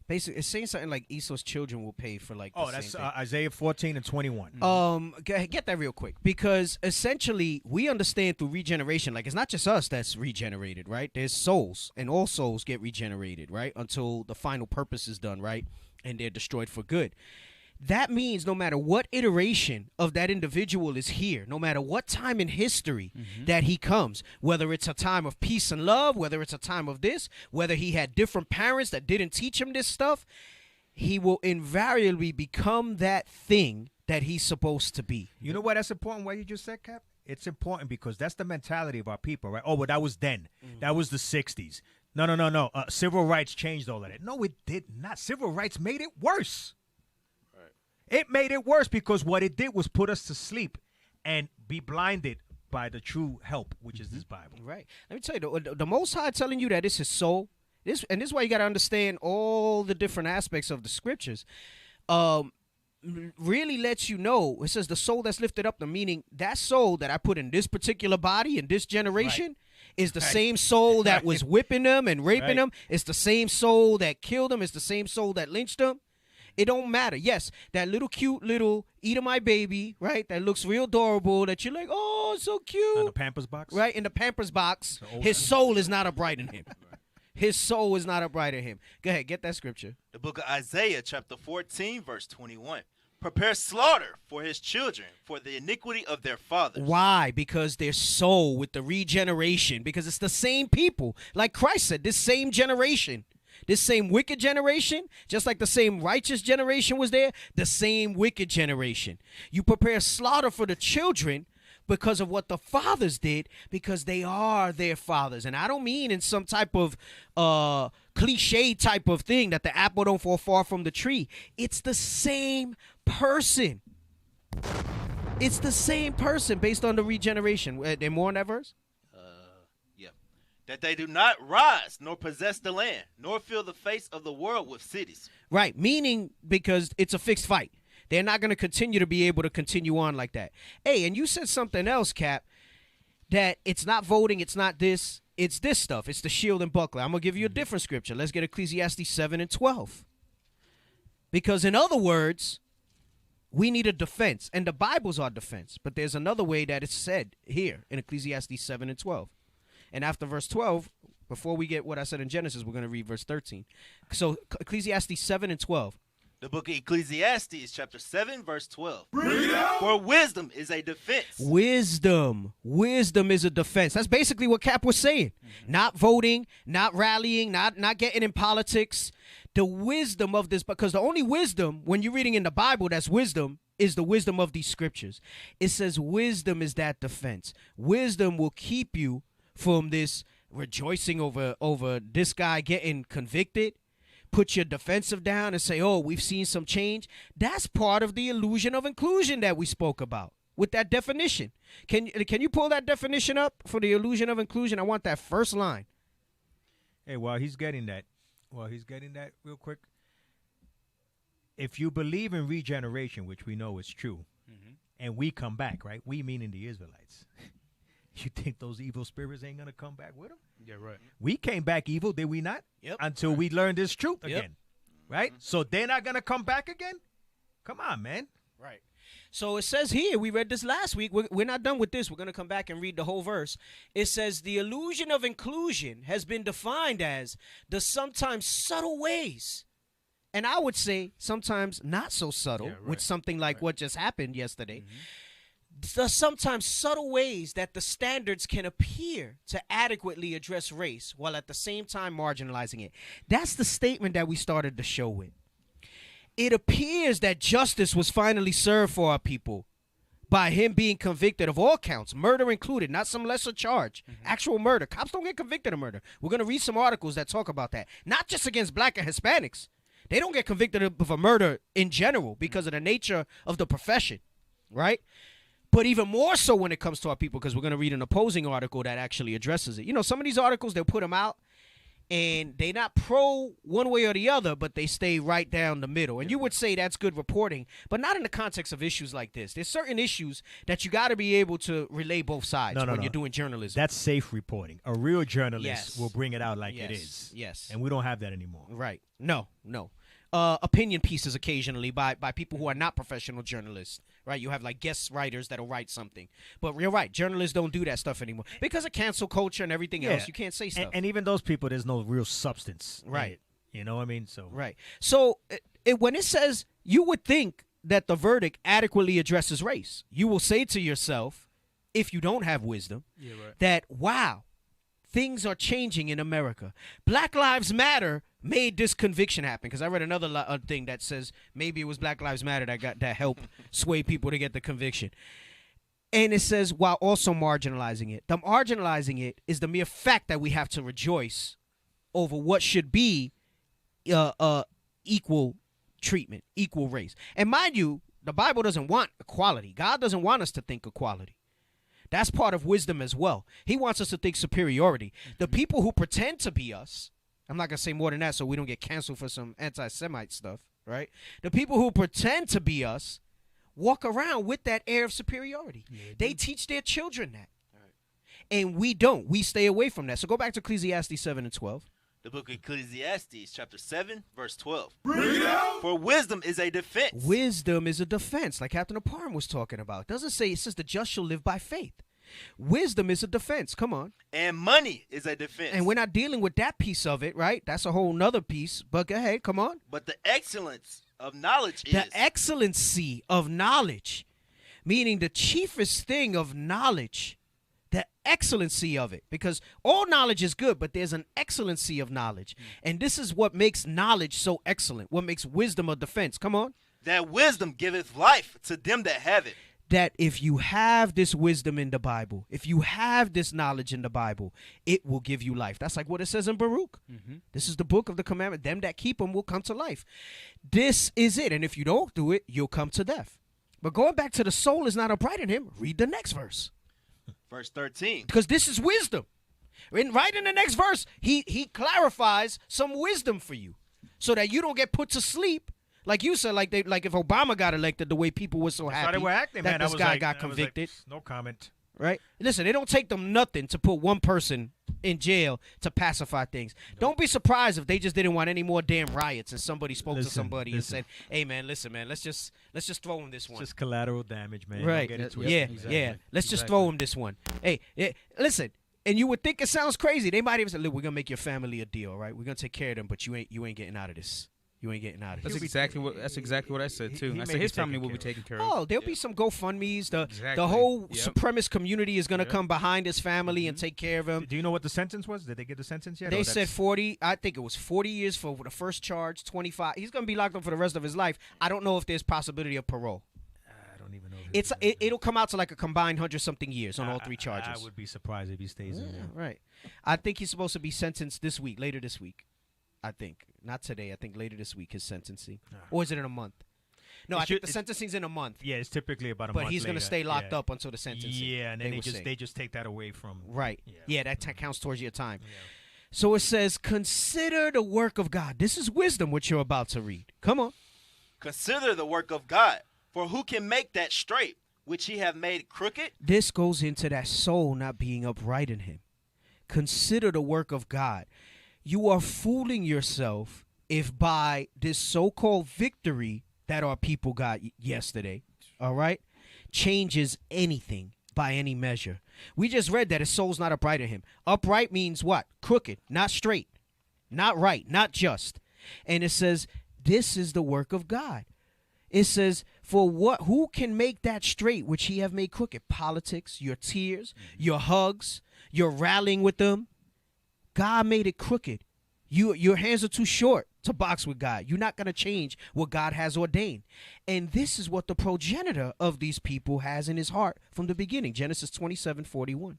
Speaker 12: basically it's saying something like Esau's children will pay for like.
Speaker 13: That's Isaiah 14 and 21.
Speaker 12: Get that real quick, because essentially we understand through regeneration, like it's not just us that's regenerated, right? There's souls, and all souls get regenerated, right, until the final purpose is done, right, and they're destroyed for good. That means no matter what iteration of that individual is here, no matter what time in history that he comes, whether it's a time of peace and love, whether it's a time of this, whether he had different parents that didn't teach him this stuff, he will invariably become that thing that he's supposed to be.
Speaker 13: You know why that's important, what you just said, Cap? It's important because that's the mentality of our people, right? Oh, but that was then. That was the 60s. No. Civil rights changed all of that. No, it did not. Civil rights made it worse. It made it worse because what it did was put us to sleep and be blinded by the true help, which is this Bible.
Speaker 12: Right. Let me tell you, the Most High telling you that it's his soul. This is why you got to understand all the different aspects of the scriptures. Really lets you know. It says the soul that's lifted up, the meaning that soul that I put in this particular body in this generation is the same soul that was whipping them and raping them. It's the same soul that killed them. It's the same soul that lynched them. It don't matter. Yes, that little cute little Edomite baby, right? That looks real adorable. That you're like, oh, so cute.
Speaker 13: In the Pampers box?
Speaker 12: Right, in the Pampers box. His soul is not upright in him. His soul is not upright in him. Go ahead, get that scripture.
Speaker 15: The book of Isaiah, chapter 14, verse 21. prepare slaughter for his children, for the iniquity of their fathers.
Speaker 12: Why? Because their soul with the regeneration, because it's the same people. Like Christ said, this same generation, this same wicked generation, just like the same righteous generation was there, the same wicked generation. You prepare slaughter for the children because of what the fathers did, because they are their fathers. And I don't mean in some type of cliche type of thing that the apple don't fall far from the tree. It's the same person. It's the same person based on the regeneration. There more in that verse?
Speaker 15: That they do not rise, nor possess the land, nor fill the face of the world with cities.
Speaker 12: Right, meaning because it's a fixed fight. They're not going to continue to be able to continue on like that. Hey, and you said something else, Cap, that it's not voting, it's not this, it's this stuff. It's the shield and buckler. I'm going to give you a different scripture. Let's get Ecclesiastes 7 and 12. Because in other words, we need a defense, and the Bible's our defense. But there's another way that it's said here in Ecclesiastes 7 and 12. And after verse 12, before we get what I said in Genesis, we're going to read verse 13. So Ecclesiastes 7 and 12.
Speaker 15: The book of Ecclesiastes, chapter 7, verse 12. For wisdom is a defense.
Speaker 12: Wisdom is a defense. That's basically what Cap was saying. Not voting, not rallying, not getting in politics. The wisdom of this, because the only wisdom, when you're reading in the Bible, that's wisdom, is the wisdom of these scriptures. It says wisdom is that defense. Wisdom will keep you from this rejoicing over this guy getting convicted. Put your defensive down and say, oh, we've seen some change. That's part of the illusion of inclusion that we spoke about with that definition. Can you pull that definition up for the illusion of inclusion? I want that first line.
Speaker 13: Hey, while he's getting that real quick, if you believe in regeneration, which we know is true, and we come back, right? We meaning the Israelites. You think those evil spirits ain't going to come back with them?
Speaker 14: Yeah, right.
Speaker 13: We came back evil, did we not?
Speaker 12: Yep.
Speaker 13: Until we learned this truth again, right? So they're not going to come back again? Come on, man.
Speaker 12: Right. So it says here, we read this last week. We're not done with this. We're going to come back and read the whole verse. It says, the illusion of inclusion has been defined as the sometimes subtle ways. And I would say sometimes not so subtle, with something like what just happened yesterday. The sometimes subtle ways that the standards can appear to adequately address race while at the same time marginalizing it. That's the statement that we started the show with. It appears that justice was finally served for our people by him being convicted of all counts, murder included, not some lesser charge, actual murder. Cops don't get convicted of murder. We're going to read some articles that talk about that. Not just against black and Hispanics. They don't get convicted of a murder in general because of the nature of the profession, right? But even more so when it comes to our people, because we're going to read an opposing article that actually addresses it. You know, some of these articles, they'll put them out, and they're not pro one way or the other, but they stay right down the middle. And you would say that's good reporting, but not in the context of issues like this. There's certain issues that you got to be able to relay both sides when you're doing journalism.
Speaker 13: That's safe reporting. A real journalist will bring it out like it is.
Speaker 12: Yes.
Speaker 13: And we don't have that anymore.
Speaker 12: Right. No. Opinion pieces occasionally by people who are not professional journalists. Right, you have like guest writers that'll write something. But you're right, journalists don't do that stuff anymore. Because of cancel culture and everything else, you can't say stuff.
Speaker 13: And even those people, there's no real substance.
Speaker 12: Right.
Speaker 13: You know what I mean? So
Speaker 12: right. So when it says, you would think that the verdict adequately addresses race. You will say to yourself, if you don't have wisdom, that, wow, things are changing in America. Black Lives Matter made this conviction happen, because I read another thing that says maybe it was Black Lives Matter that helped sway people to get the conviction. And it says, while also marginalizing it. The marginalizing it is the mere fact that we have to rejoice over what should be equal treatment, equal race. And mind you, the Bible doesn't want equality. God doesn't want us to think equality. That's part of wisdom as well. He wants us to think superiority. The people who pretend to be us, I'm not going to say more than that so we don't get canceled for some anti-Semite stuff, right? The people who pretend to be us walk around with that air of superiority. They teach their children that. And we don't. We stay away from that. So go back to Ecclesiastes 7 and 12.
Speaker 15: The book of Ecclesiastes, chapter 7, verse 12. For wisdom is a defense.
Speaker 12: Wisdom is a defense, like Captain Aparm was talking about. It doesn't say, it says the just shall live by faith. Wisdom is a defense. Come on.
Speaker 15: And money is a defense.
Speaker 12: And we're not dealing with that piece of it, right? That's a whole nother piece. But go ahead. Come on.
Speaker 15: But the excellence of knowledge
Speaker 12: The
Speaker 15: is.
Speaker 12: excellency of knowledge, meaning the chiefest thing of knowledge, the excellency of it. Because all knowledge is good, but there's an excellency of knowledge. And this is what makes knowledge so excellent, what makes wisdom a defense. Come on.
Speaker 15: That wisdom giveth life to them that have it.
Speaker 12: That if you have this wisdom in the Bible, if you have this knowledge in the Bible, it will give you life. That's like what it says in Baruch. This is the book of the commandment. Them that keep them will come to life. This is it. And if you don't do it, you'll come to death. But going back to the soul is not upright in him, read the next verse.
Speaker 15: Verse 13.
Speaker 12: Because this is wisdom. Right in the next verse, he clarifies some wisdom for you so that you don't get put to sleep. Like you said, like if Obama got elected, the way people were so happy
Speaker 13: how they were acting,
Speaker 12: that
Speaker 13: man.
Speaker 12: this guy got convicted.
Speaker 13: No comment.
Speaker 12: Right? Listen, it don't take them nothing to put one person in jail to pacify things. Don't be surprised if they just didn't want any more damn riots and somebody spoke to somebody and said, "Hey, man, listen, man, let's just throw him this one."
Speaker 13: Just collateral damage, man.
Speaker 12: Right?
Speaker 13: Don't get it
Speaker 12: Yeah,
Speaker 13: twisted.
Speaker 12: yeah. Let's just throw him this one. Hey, listen. And you would think it sounds crazy. They might even say, "Look, we're gonna make your family a deal, right? We're gonna take care of them, but you ain't getting out of this. You ain't getting out of
Speaker 14: That's
Speaker 12: this."
Speaker 14: exactly what I said too. I said his family will be taken care of.
Speaker 12: Oh, there'll be some GoFundMes. The
Speaker 14: Exactly.
Speaker 12: whole
Speaker 14: Yep.
Speaker 12: supremacist community is gonna come behind his family and take care of him.
Speaker 13: Do you know what the sentence was? Did they get the sentence yet?
Speaker 12: They said 40. I think it was 40 years for the first charge. 25. He's gonna be locked up for the rest of his life. I don't know if there's possibility of parole.
Speaker 13: I don't even know.
Speaker 12: It'll come out to like a combined 100-something years on all three charges.
Speaker 13: I would be surprised if he stays in there.
Speaker 12: Right. I think he's supposed to be sentenced this week, later this week. I think. Not today. I think later this week, his sentencing. Or is it in a month? No, I think the sentencing's in a month.
Speaker 13: Yeah, it's typically about a month.
Speaker 12: But he's going to
Speaker 13: later.
Speaker 12: stay locked up until the sentencing.
Speaker 13: Yeah, and then they just take that away from.
Speaker 12: Right. Yeah, that counts towards your time. Yeah. So it says, consider the work of God. This is wisdom, what you're about to read. Come on.
Speaker 15: Consider the work of God. For who can make that straight, which he have made crooked?
Speaker 12: This goes into that soul not being upright in him. Consider the work of God. You are fooling yourself if by this so-called victory that our people got yesterday, all right, changes anything by any measure. We just read that his soul's not upright in him. Upright means what? Crooked, not straight, not right, not just. And it says, this is the work of God. It says, who can make that straight which he have made crooked? Politics, your tears, your hugs, your rallying with them. God made it crooked. Your hands are too short to box with God. You're not going to change what God has ordained. And this is what the progenitor of these people has in his heart from the beginning. Genesis 27:41.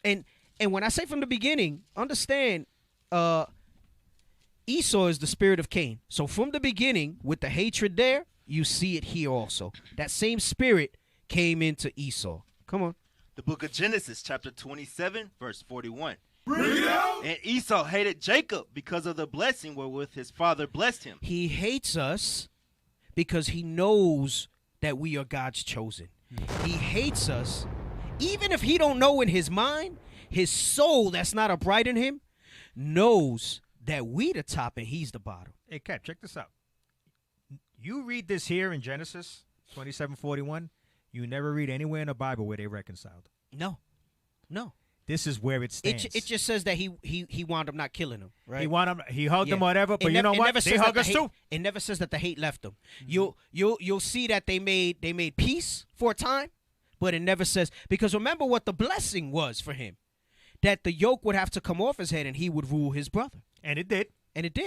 Speaker 12: And when I say from the beginning, understand Esau is the spirit of Cain. So from the beginning, with the hatred there, you see it here also. That same spirit came into Esau. Come on.
Speaker 15: The book of Genesis, chapter 27, verse 41. And Esau hated Jacob because of the blessing wherewith his father blessed him.
Speaker 12: He hates us because he knows that we are God's chosen. He hates us even if he don't know in his mind, his soul that's not upright in him knows that we the top and he's the bottom.
Speaker 13: Hey, Cap, check this out. You read this here in Genesis 27:41. You never read anywhere in the Bible where they reconciled.
Speaker 12: No.
Speaker 13: This is where it stands.
Speaker 12: It just says that he wound up not killing him, right?
Speaker 13: He hugged him, whatever. But you know what? They hug us too.
Speaker 12: It never says that the hate left them. You'll see that they made peace for a time, but it never says, because remember what the blessing was for him, that the yoke would have to come off his head and he would rule his brother.
Speaker 13: And it did.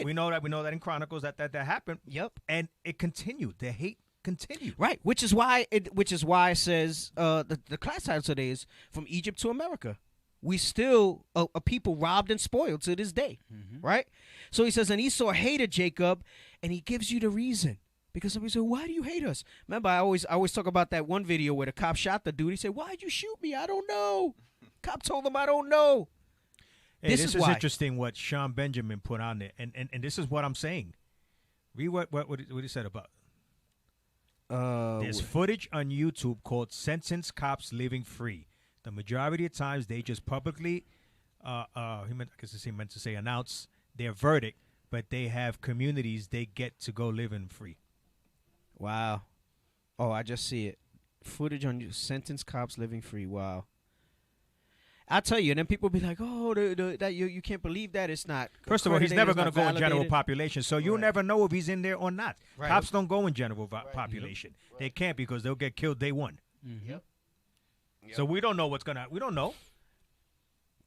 Speaker 12: We
Speaker 13: know that in Chronicles that happened.
Speaker 12: Yep.
Speaker 13: And it continued. The hate continued.
Speaker 12: Right. Which is why it says the class title today is From Egypt to America. We still a people robbed and spoiled to this day, right? So he says, and Esau hated Jacob, and he gives you the reason. Because somebody said, why do you hate us? Remember, I always talk about that one video where the cop shot the dude. He said, why'd you shoot me? I don't know. Cop told him, I don't know.
Speaker 13: Hey, this is interesting what Sean Benjamin put on there, and this is what I'm saying. Read what he said about. There's footage on YouTube called "Sentenced Cops Living Free." The majority of times they just publicly, he meant to say announce their verdict, but they have communities they get to go live in free.
Speaker 12: Wow. Oh, I just see it. Footage on you. Sentenced cops living free. Wow. I tell you, and then people be like, "Oh, that you can't believe that it's not."
Speaker 13: First of all, he's never going to go in general
Speaker 12: validated.
Speaker 13: population, so you'll never know if he's in there or not.
Speaker 12: Right.
Speaker 13: Cops don't go in general population. They can't because they'll get killed day one.
Speaker 12: Yep.
Speaker 13: So we don't know what's gonna. We don't know.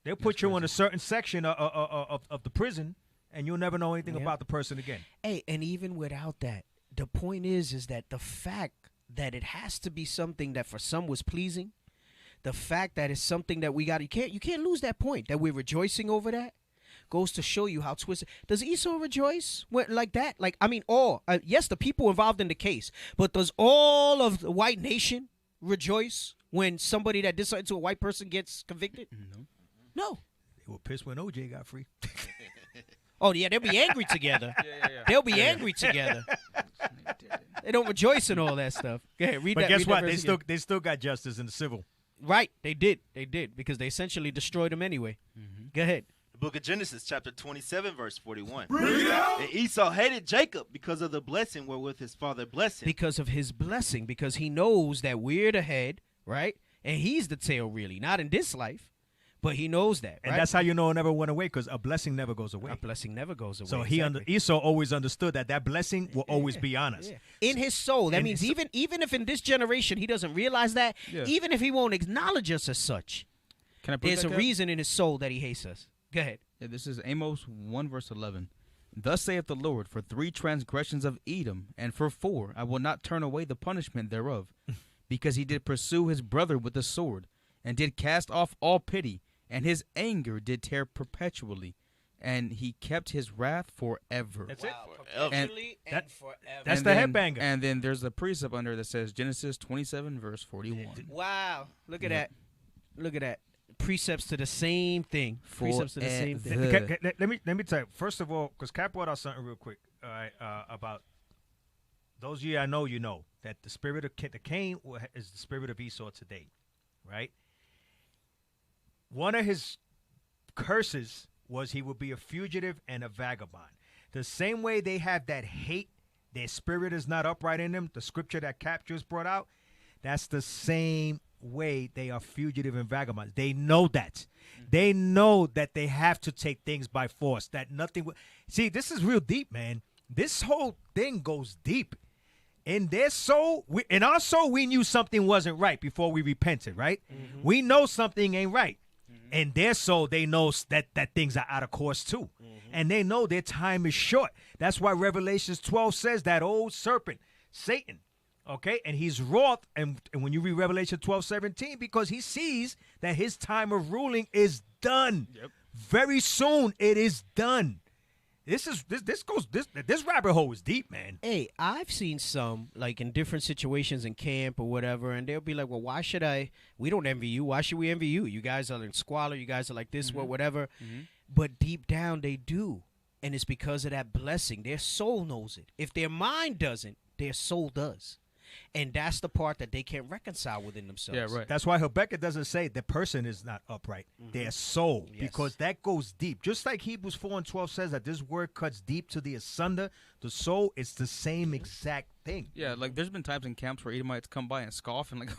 Speaker 13: They'll put you in a certain section of the prison, and you'll never know anything about the person again.
Speaker 12: Hey, and even without that, the point is that the fact that it has to be something that for some was pleasing, the fact that it's something that we got, you can't lose that point that we're rejoicing over that. Goes to show you how twisted. Does Esau rejoice like that? Like, I mean, yes, the people involved in the case, but does all of the white nation rejoice when somebody that did something to a white person gets convicted? No.
Speaker 13: They were pissed when OJ got free.
Speaker 12: Oh, yeah, they'll be angry together. They'll be angry together. They don't rejoice in all that stuff. Go ahead, read
Speaker 13: but
Speaker 12: that.
Speaker 13: guess
Speaker 12: read
Speaker 13: what?
Speaker 12: that verse
Speaker 13: They still got justice in the civil.
Speaker 12: Right, they did, because they essentially destroyed him anyway. Go ahead.
Speaker 15: The book of Genesis, chapter 27, verse 41. And Esau hated Jacob because of the blessing wherewith his father blessed him.
Speaker 12: Because of his blessing, because he knows that we're the head, right? And he's the tail, really, not in this life, but he knows that.
Speaker 13: And
Speaker 12: right?
Speaker 13: that's how you know it never went away, because a blessing never goes away.
Speaker 12: A blessing never goes away.
Speaker 13: So
Speaker 12: exactly.
Speaker 13: Esau always understood that blessing will always be on us.
Speaker 12: In his soul. That means even if in this generation he doesn't realize that, even if he won't acknowledge us as such,
Speaker 14: Can I put
Speaker 12: there's
Speaker 14: that,
Speaker 12: a reason in his soul that he hates us. Go ahead.
Speaker 14: Yeah, this is Amos 1 verse 11. Thus saith the Lord, for 3 transgressions of Edom, and for 4 I will not turn away the punishment thereof, because he did pursue his brother with the sword, and did cast off all pity, and his anger did tear perpetually, and he kept his wrath forever.
Speaker 13: That's it.
Speaker 12: Perpetually and forever.
Speaker 13: That's
Speaker 14: And
Speaker 13: the
Speaker 14: then-
Speaker 13: headbanger.
Speaker 14: And then there's a precept under that says Genesis 27 verse 41.
Speaker 12: Wow. Look at that. Look at that. Precepts to the same thing. Precepts to the same thing.
Speaker 13: Let me tell you. First of all, because Cap brought out something real quick about those of you I know, you know that the spirit of the Cain is the spirit of Esau today, right? One of his curses was he would be a fugitive and a vagabond. The same way they have that hate, their spirit is not upright in them. The scripture that Cap just brought out, that's the same way they are fugitive and vagabonds. They know that. They know that they have to take things by force. That nothing. See, this is real deep, man. This whole thing goes deep. In their soul, in our soul, we knew something wasn't right before we repented, right? We know something ain't right. In their soul, they know that things are out of course too. And they know their time is short. That's why Revelations 12 says that old serpent, Satan, okay? And he's wroth, and when you read Revelation 12:17, because he sees that his time of ruling is done. Very soon, it is done. This rabbit hole is deep, man.
Speaker 12: Hey, I've seen some, like, in different situations in camp or whatever, and they'll be like, well, why should we don't envy you. Why should we envy you? You guys are in squalor. You guys are like this, whatever. But deep down, they do. And it's because of that blessing. Their soul knows it. If their mind doesn't, their soul does. And that's the part that they can't reconcile within themselves.
Speaker 14: Yeah, right.
Speaker 13: That's why Habakkuk doesn't say the person is not upright, their soul, because that goes deep. Just like Hebrews 4:12 says that this word cuts deep to the asunder, the soul, it's the same exact thing.
Speaker 14: Yeah, like there's been times in camps where Edomites come by and scoff and like,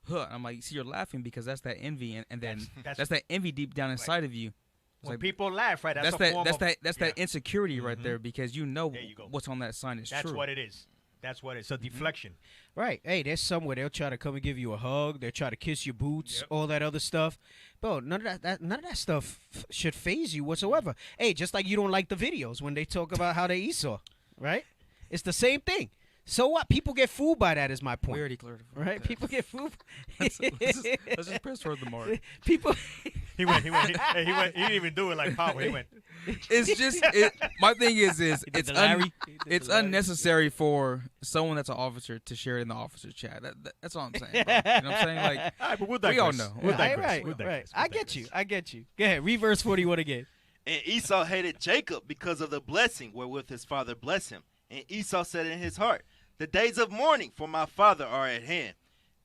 Speaker 14: huh. I'm like, see, you're laughing because that's that envy, and then that's that envy deep down inside of you. It's
Speaker 13: When
Speaker 14: like,
Speaker 13: people laugh, right?
Speaker 14: that's
Speaker 13: That's
Speaker 14: that insecurity right there, because you know what's on that sign is
Speaker 13: That's
Speaker 14: true.
Speaker 13: what it is. That's what it's a deflection.
Speaker 12: Right. Hey, there's somewhere they'll try to come and give you a hug. They'll try to kiss your boots, all that other stuff. Bro, none of that stuff should faze you whatsoever. Hey, just like you don't like the videos when they talk about how they Esau, right? It's the same thing. So what? People get fooled by that is my point.
Speaker 14: We already cleared it.
Speaker 12: Right? People get fooled.
Speaker 14: Let's just press toward the mark.
Speaker 12: People.
Speaker 13: He went. He didn't even do it like Power. He went.
Speaker 14: It's just my thing is it's unnecessary for someone that's an officer to share it in the officer chat. That's all I'm saying. Bro. You know what I'm saying? Like,
Speaker 13: all right, but we'll
Speaker 14: we all
Speaker 13: digress.
Speaker 14: know.
Speaker 13: We'll digress.
Speaker 12: Right.
Speaker 13: We'll digress.
Speaker 12: I get you. Go ahead. Read verse 41 again.
Speaker 15: And Esau hated Jacob because of the blessing wherewith his father blessed him. And Esau said in his heart, the days of mourning for my father are at hand.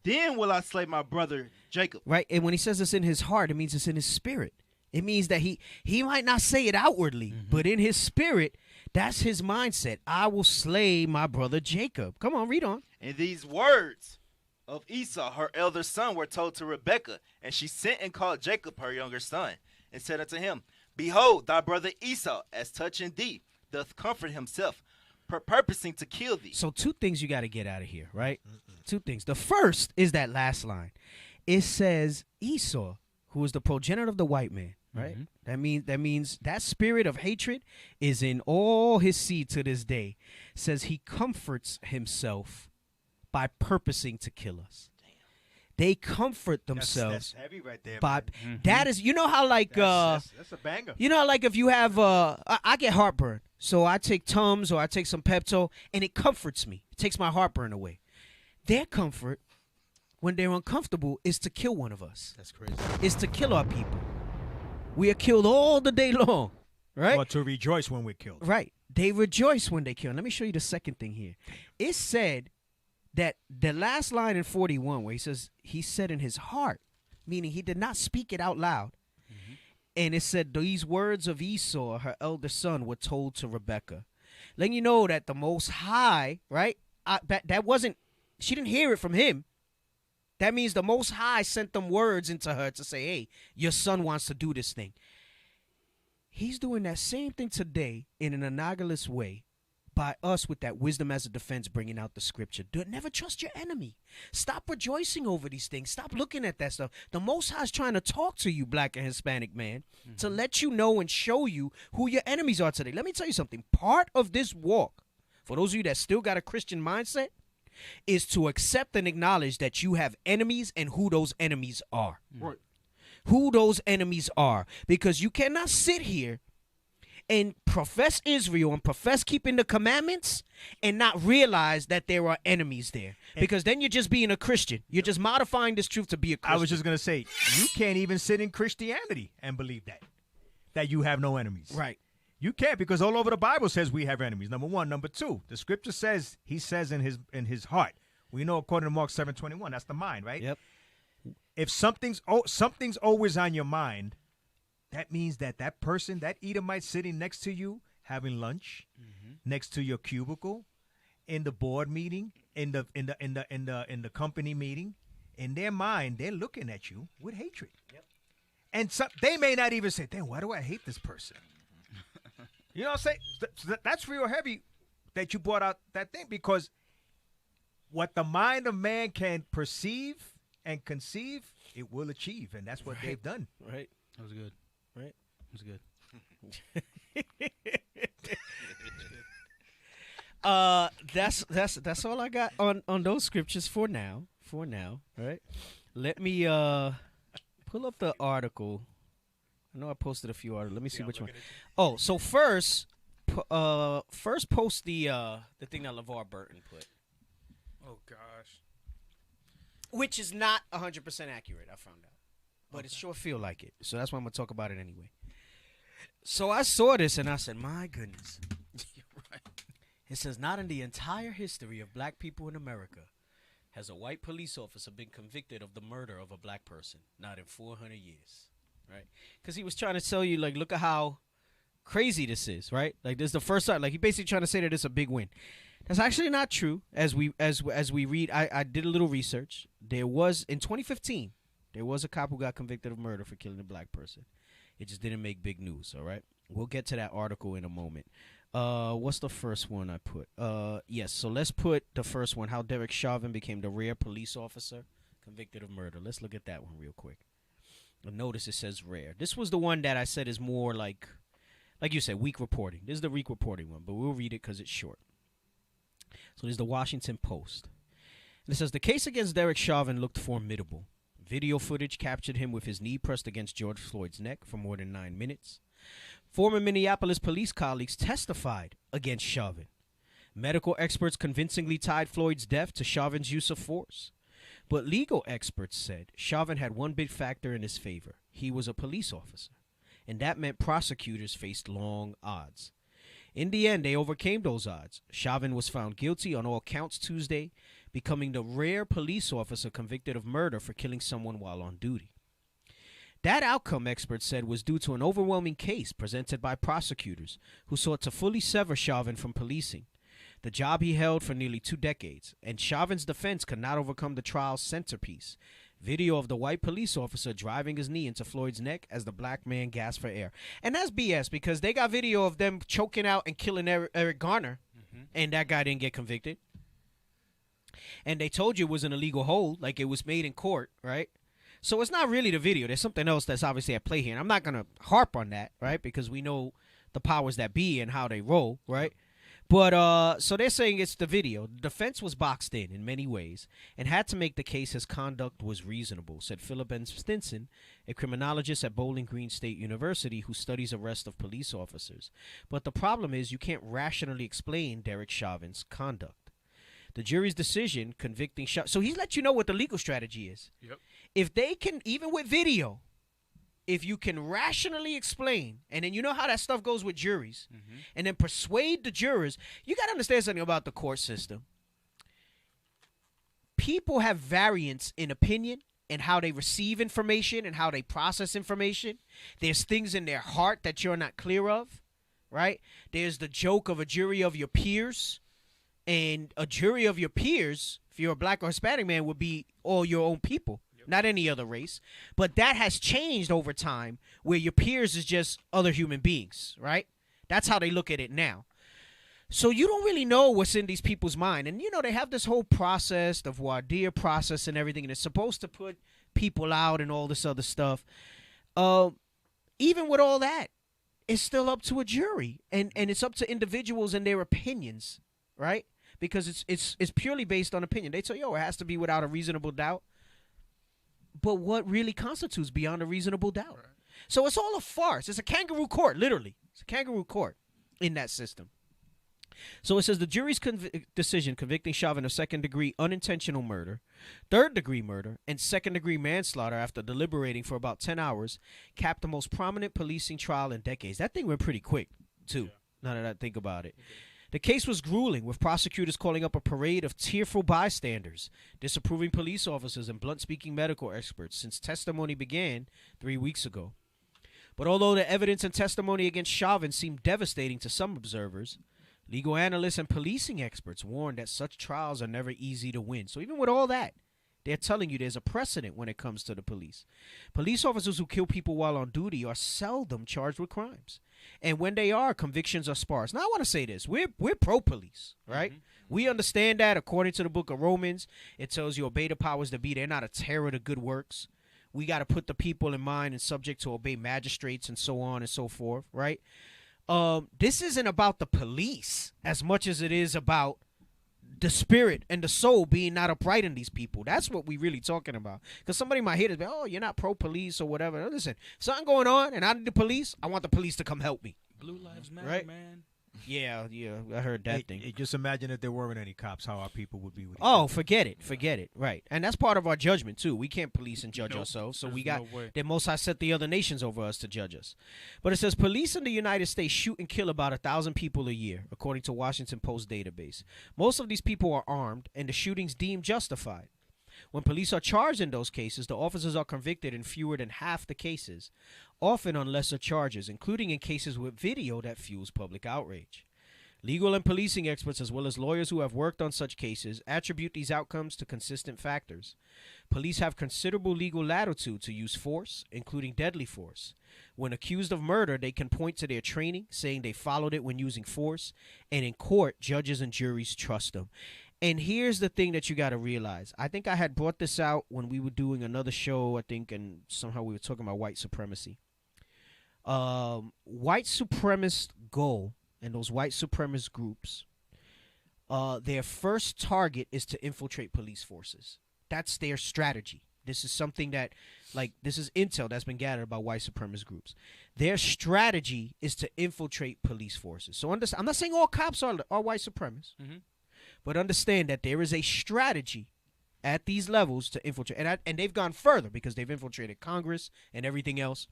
Speaker 15: Then will I slay my brother Jacob.
Speaker 12: Right. And when he says it's in his heart, it means it's in his spirit. It means that he might not say it outwardly, but in his spirit, that's his mindset. I will slay my brother Jacob. Come on, read on.
Speaker 15: And these words of Esau, her elder son, were told to Rebekah, and she sent and called Jacob, her younger son, and said unto him, Behold, thy brother Esau, as touching thee, doth comfort himself, purposing to kill thee.
Speaker 12: So 2 things you got to get out of here, right? 2 things. The first is that last line. It says Esau, who is the progenitor of the white man, right? That means that spirit of hatred is in all his seed to this day. Says he comforts himself by purposing to kill us. They comfort themselves.
Speaker 13: That's heavy right there.
Speaker 12: By that is, you know how like
Speaker 13: that's a banger.
Speaker 12: You know, like if you have I get heartburn, so I take Tums or I take some Pepto, and it comforts me. It takes my heartburn away. Their comfort when they're uncomfortable is to kill one of us.
Speaker 13: That's crazy.
Speaker 12: Is to kill our people. We are killed all the day long, right?
Speaker 13: Or to rejoice when we're killed.
Speaker 12: Right. They rejoice when they kill. Let me show you the second thing here. It said that the last line in 41 where he says he said in his heart, meaning he did not speak it out loud. And it said these words of Esau, her elder son, were told to Rebekah. Letting you know that the Most High, right? That wasn't, she didn't hear it from him. That means the Most High sent them words into her to say, hey, your son wants to do this thing. He's doing that same thing today in an analogous way by us with that wisdom as a defense, bringing out the scripture. Never trust your enemy. Stop rejoicing over these things. Stop looking at that stuff. The Most High is trying to talk to you, black and Hispanic man, to let you know and show you who your enemies are today. Let me tell you something. Part of this walk, for those of you that still got a Christian mindset, is to accept and acknowledge that you have enemies and who those enemies are.
Speaker 13: Right.
Speaker 12: Who those enemies are. Because you cannot sit here and profess Israel and profess keeping the commandments and not realize that there are enemies there. Because then you're just being a Christian. You're just modifying this truth to be a Christian.
Speaker 13: I was just going to say, you can't even sit in Christianity and believe that you have no enemies.
Speaker 12: Right.
Speaker 13: You can't, because all over the Bible says we have enemies. Number one. Number two, the scripture says he says in his heart. We know according to Mark 7:21, that's the mind, right?
Speaker 12: Yep.
Speaker 13: If something's always on your mind, that means that person, that Edomite sitting next to you, having lunch, next to your cubicle, in the board meeting, in the company meeting, in their mind, they're looking at you with hatred.
Speaker 12: Yep.
Speaker 13: And they may not even say, damn, why do I hate this person? You know what I'm saying? That's real heavy that you brought out that thing, because what the mind of man can perceive and conceive, it will achieve, and that's what they've done.
Speaker 12: Right.
Speaker 14: That was good.
Speaker 12: Right.
Speaker 14: That was good.
Speaker 12: That's all I got on those scriptures for now. Right. Let me pull up the article. I know I posted a few articles. Let me see which one. Oh, so first post the thing that LeVar Burton put.
Speaker 14: Oh gosh.
Speaker 12: Which is not 100% accurate, I found out. But it sure feel like it. So that's why I'm going to talk about it anyway. So I saw this and I said, my goodness.
Speaker 14: You're right.
Speaker 12: It says, not in the entire history of black people in America has a white police officer been convicted of the murder of a black person. Not in 400 years. Right? Because he was trying to tell you, like, look at how crazy this is, right? Like, this is the first time. Like, he basically trying to say that it's a big win. That's actually not true. As we read, I did a little research. There was, in 2015, there was a cop who got convicted of murder for killing a black person. It just didn't make big news, all right? We'll get to that article in a moment. What's the first one I put? Yes, so let's put the first one, how Derek Chauvin became the rare police officer convicted of murder. Let's look at that one real quick. Notice it says rare. This was the one that I said is more like you said, weak reporting. This is the weak reporting one, but we'll read it because it's short. So there's the Washington Post. And it says, the case against Derek Chauvin looked formidable. Video footage captured him with his knee pressed against George Floyd's neck for more than 9 minutes. Former Minneapolis police colleagues testified against Chauvin. Medical experts convincingly tied Floyd's death to Chauvin's use of force. But legal experts said Chauvin had one big factor in his favor. He was a police officer, and that meant prosecutors faced long odds. In the end, they overcame those odds. Chauvin was found guilty on all counts Tuesday, becoming the rare police officer convicted of murder for killing someone while on duty. That outcome, experts said, was due to an overwhelming case presented by prosecutors who sought to fully sever Chauvin from policing. the job he held for nearly 2 decades, and Chauvin's defense could not overcome the trial's centerpiece, video of the white police officer driving his knee into Floyd's neck as the black man gasped for air. And that's BS, because they got video of them choking out and killing Eric Garner, and that guy didn't get convicted. And they told you it was an illegal hold, like it was made in court, right? So it's not really the video. There's something else that's obviously at play here. And I'm not going to harp on that, right? Because we know the powers that be and how they roll, right? But so they're saying it's the video. The defense was boxed in many ways and had to make the case his conduct was reasonable, said Philip N. Stinson, a criminologist at Bowling Green State University who studies arrest of police officers. But the problem is you can't rationally explain Derek Chauvin's conduct. The jury's decision convicting Chauvin. So he's let you know what the legal strategy is.
Speaker 14: Yep.
Speaker 12: If they can, even with video, if you can rationally explain, and then you know how that stuff goes with juries, and then persuade the jurors, you got to understand something about the court system. People have variance in opinion and how they receive information and how they process information. There's things in their heart that you're not clear of, right? There's the joke of a jury of your peers. And a jury of your peers, if you're a black or Hispanic man, would be all your own people, not any other race. But that has changed over time, where your peers is just other human beings, right? That's how they look at it now. So you don't really know what's in these people's mind. And, you know, they have this whole process, the voir dire process and everything, and it's supposed to put people out and all this other stuff. Even with all that, it's still up to a jury. And it's up to individuals and their opinions, right? Because it's purely based on opinion. They say, it has to be without a reasonable doubt. But what really constitutes beyond a reasonable doubt? Right. So it's all a farce. It's a kangaroo court, literally. It's a kangaroo court in that system. So it says the jury's decision convicting Chauvin of second-degree unintentional murder, third-degree murder, and second-degree manslaughter after deliberating for about 10 hours capped the most prominent policing trial in decades. That thing went pretty quick, too, now that I think about it. Okay. The case was grueling, with prosecutors calling up a parade of tearful bystanders, disapproving police officers, and blunt-speaking medical experts since testimony began 3 weeks ago. But although the evidence and testimony against Chauvin seemed devastating to some observers, legal analysts and policing experts warned that such trials are never easy to win. So even with all that, they're telling you there's a precedent when it comes to the police. Police officers who kill people while on duty are seldom charged with crimes. And when they are, convictions are sparse. Now, I want to say this. We're pro-police, right? We understand that. According to the book of Romans, it tells you obey the powers that be. They're not a terror to good works. We got to put the people in mind and subject to obey magistrates and so on and so forth, right? This isn't about the police as much as it is about the spirit and the soul being not upright in these people. That's what we really talking about. Because somebody might hear this, you're not pro-police or whatever. Now, listen, something going on and I need the police, I want the police to come help me.
Speaker 14: Blue lives matter,
Speaker 12: right?
Speaker 14: man.
Speaker 12: Yeah, I heard that thing.
Speaker 13: Just imagine if there weren't any cops, how our people would be with each
Speaker 12: other. Forget it, right. And that's part of our judgment, too. We can't police and judge ourselves, so we got the Most High set the other nations over us to judge us. But it says police in the United States shoot and kill about 1,000 people a year, according to Washington Post database. Most of these people are armed, and the shootings deemed justified. When police are charged in those cases, the officers are convicted in fewer than half the cases, often on lesser charges, including in cases with video that fuels public outrage. Legal and policing experts, as well as lawyers who have worked on such cases, attribute these outcomes to consistent factors. Police have considerable legal latitude to use force, including deadly force. When accused of murder, they can point to their training, saying they followed it when using force, and in court, judges and juries trust them. And here's the thing that you got to realize. I think I had brought this out when we were doing another show, I think, and somehow we were talking about white supremacy. White supremacist goal and those white supremacist groups, their first target is to infiltrate police forces. That's their strategy. This is something that, this is intel that's been gathered about white supremacist groups. Their strategy is to infiltrate police forces. So I'm not saying all cops are white supremacists. But understand that there is a strategy at these levels to infiltrate. And they've gone further because they've infiltrated Congress and everything else.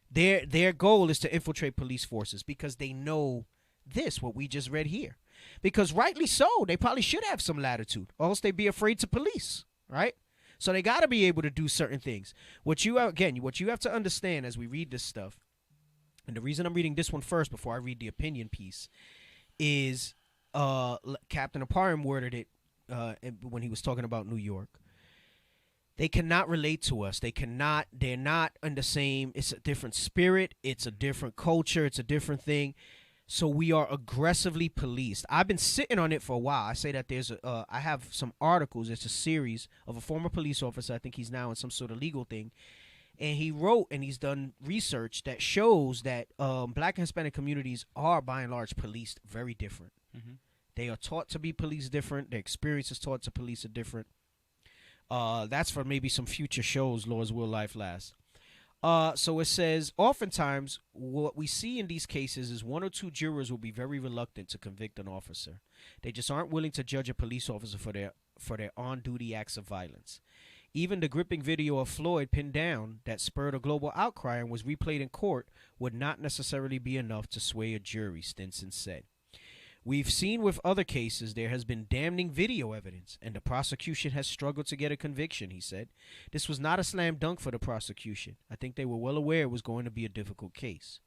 Speaker 12: Their goal is to infiltrate police forces because they know this, what we just read here. Because rightly so, they probably should have some latitude, or else they'd be afraid to police, right? So they got to be able to do certain things. What you have to understand as we read this stuff, and the reason I'm reading this one first before I read the opinion piece, is Captain Aparim worded it when he was talking about New York. They cannot relate to us. They're not in the same. It's a different spirit. It's a different culture. It's a different thing. So we are aggressively policed. I've been sitting on it for a while. I say that I have some articles. It's a series of a former police officer. I think he's now in some sort of legal thing. And he wrote and he's done research that shows that black and Hispanic communities are, by and large, policed very different.
Speaker 14: Mm-hmm.
Speaker 12: They are taught to be policed different. Their experience is taught to police it different. That's for maybe some future shows, Lord's Will Life Lasts. So it says, oftentimes what we see in these cases is one or two jurors will be very reluctant to convict an officer. They just aren't willing to judge a police officer for their on-duty acts of violence. Even the gripping video of Floyd pinned down that spurred a global outcry and was replayed in court would not necessarily be enough to sway a jury, Stinson said. We've seen with other cases there has been damning video evidence, and the prosecution has struggled to get a conviction, he said. This was not a slam dunk for the prosecution. I think they were well aware it was going to be a difficult case.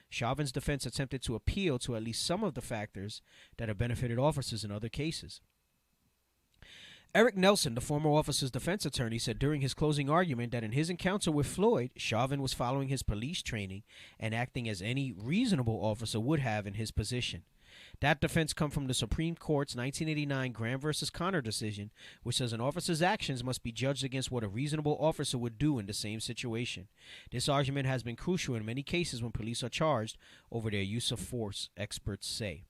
Speaker 12: Chauvin's defense attempted to appeal to at least some of the factors that have benefited officers in other cases. Eric Nelson, the former officer's defense attorney, said during his closing argument that in his encounter with Floyd, Chauvin was following his police training and acting as any reasonable officer would have in his position. That defense comes from the Supreme Court's 1989 Graham v. Connor decision, which says an officer's actions must be judged against what a reasonable officer would do in the same situation. This argument has been crucial in many cases when police are charged over their use of force, experts say.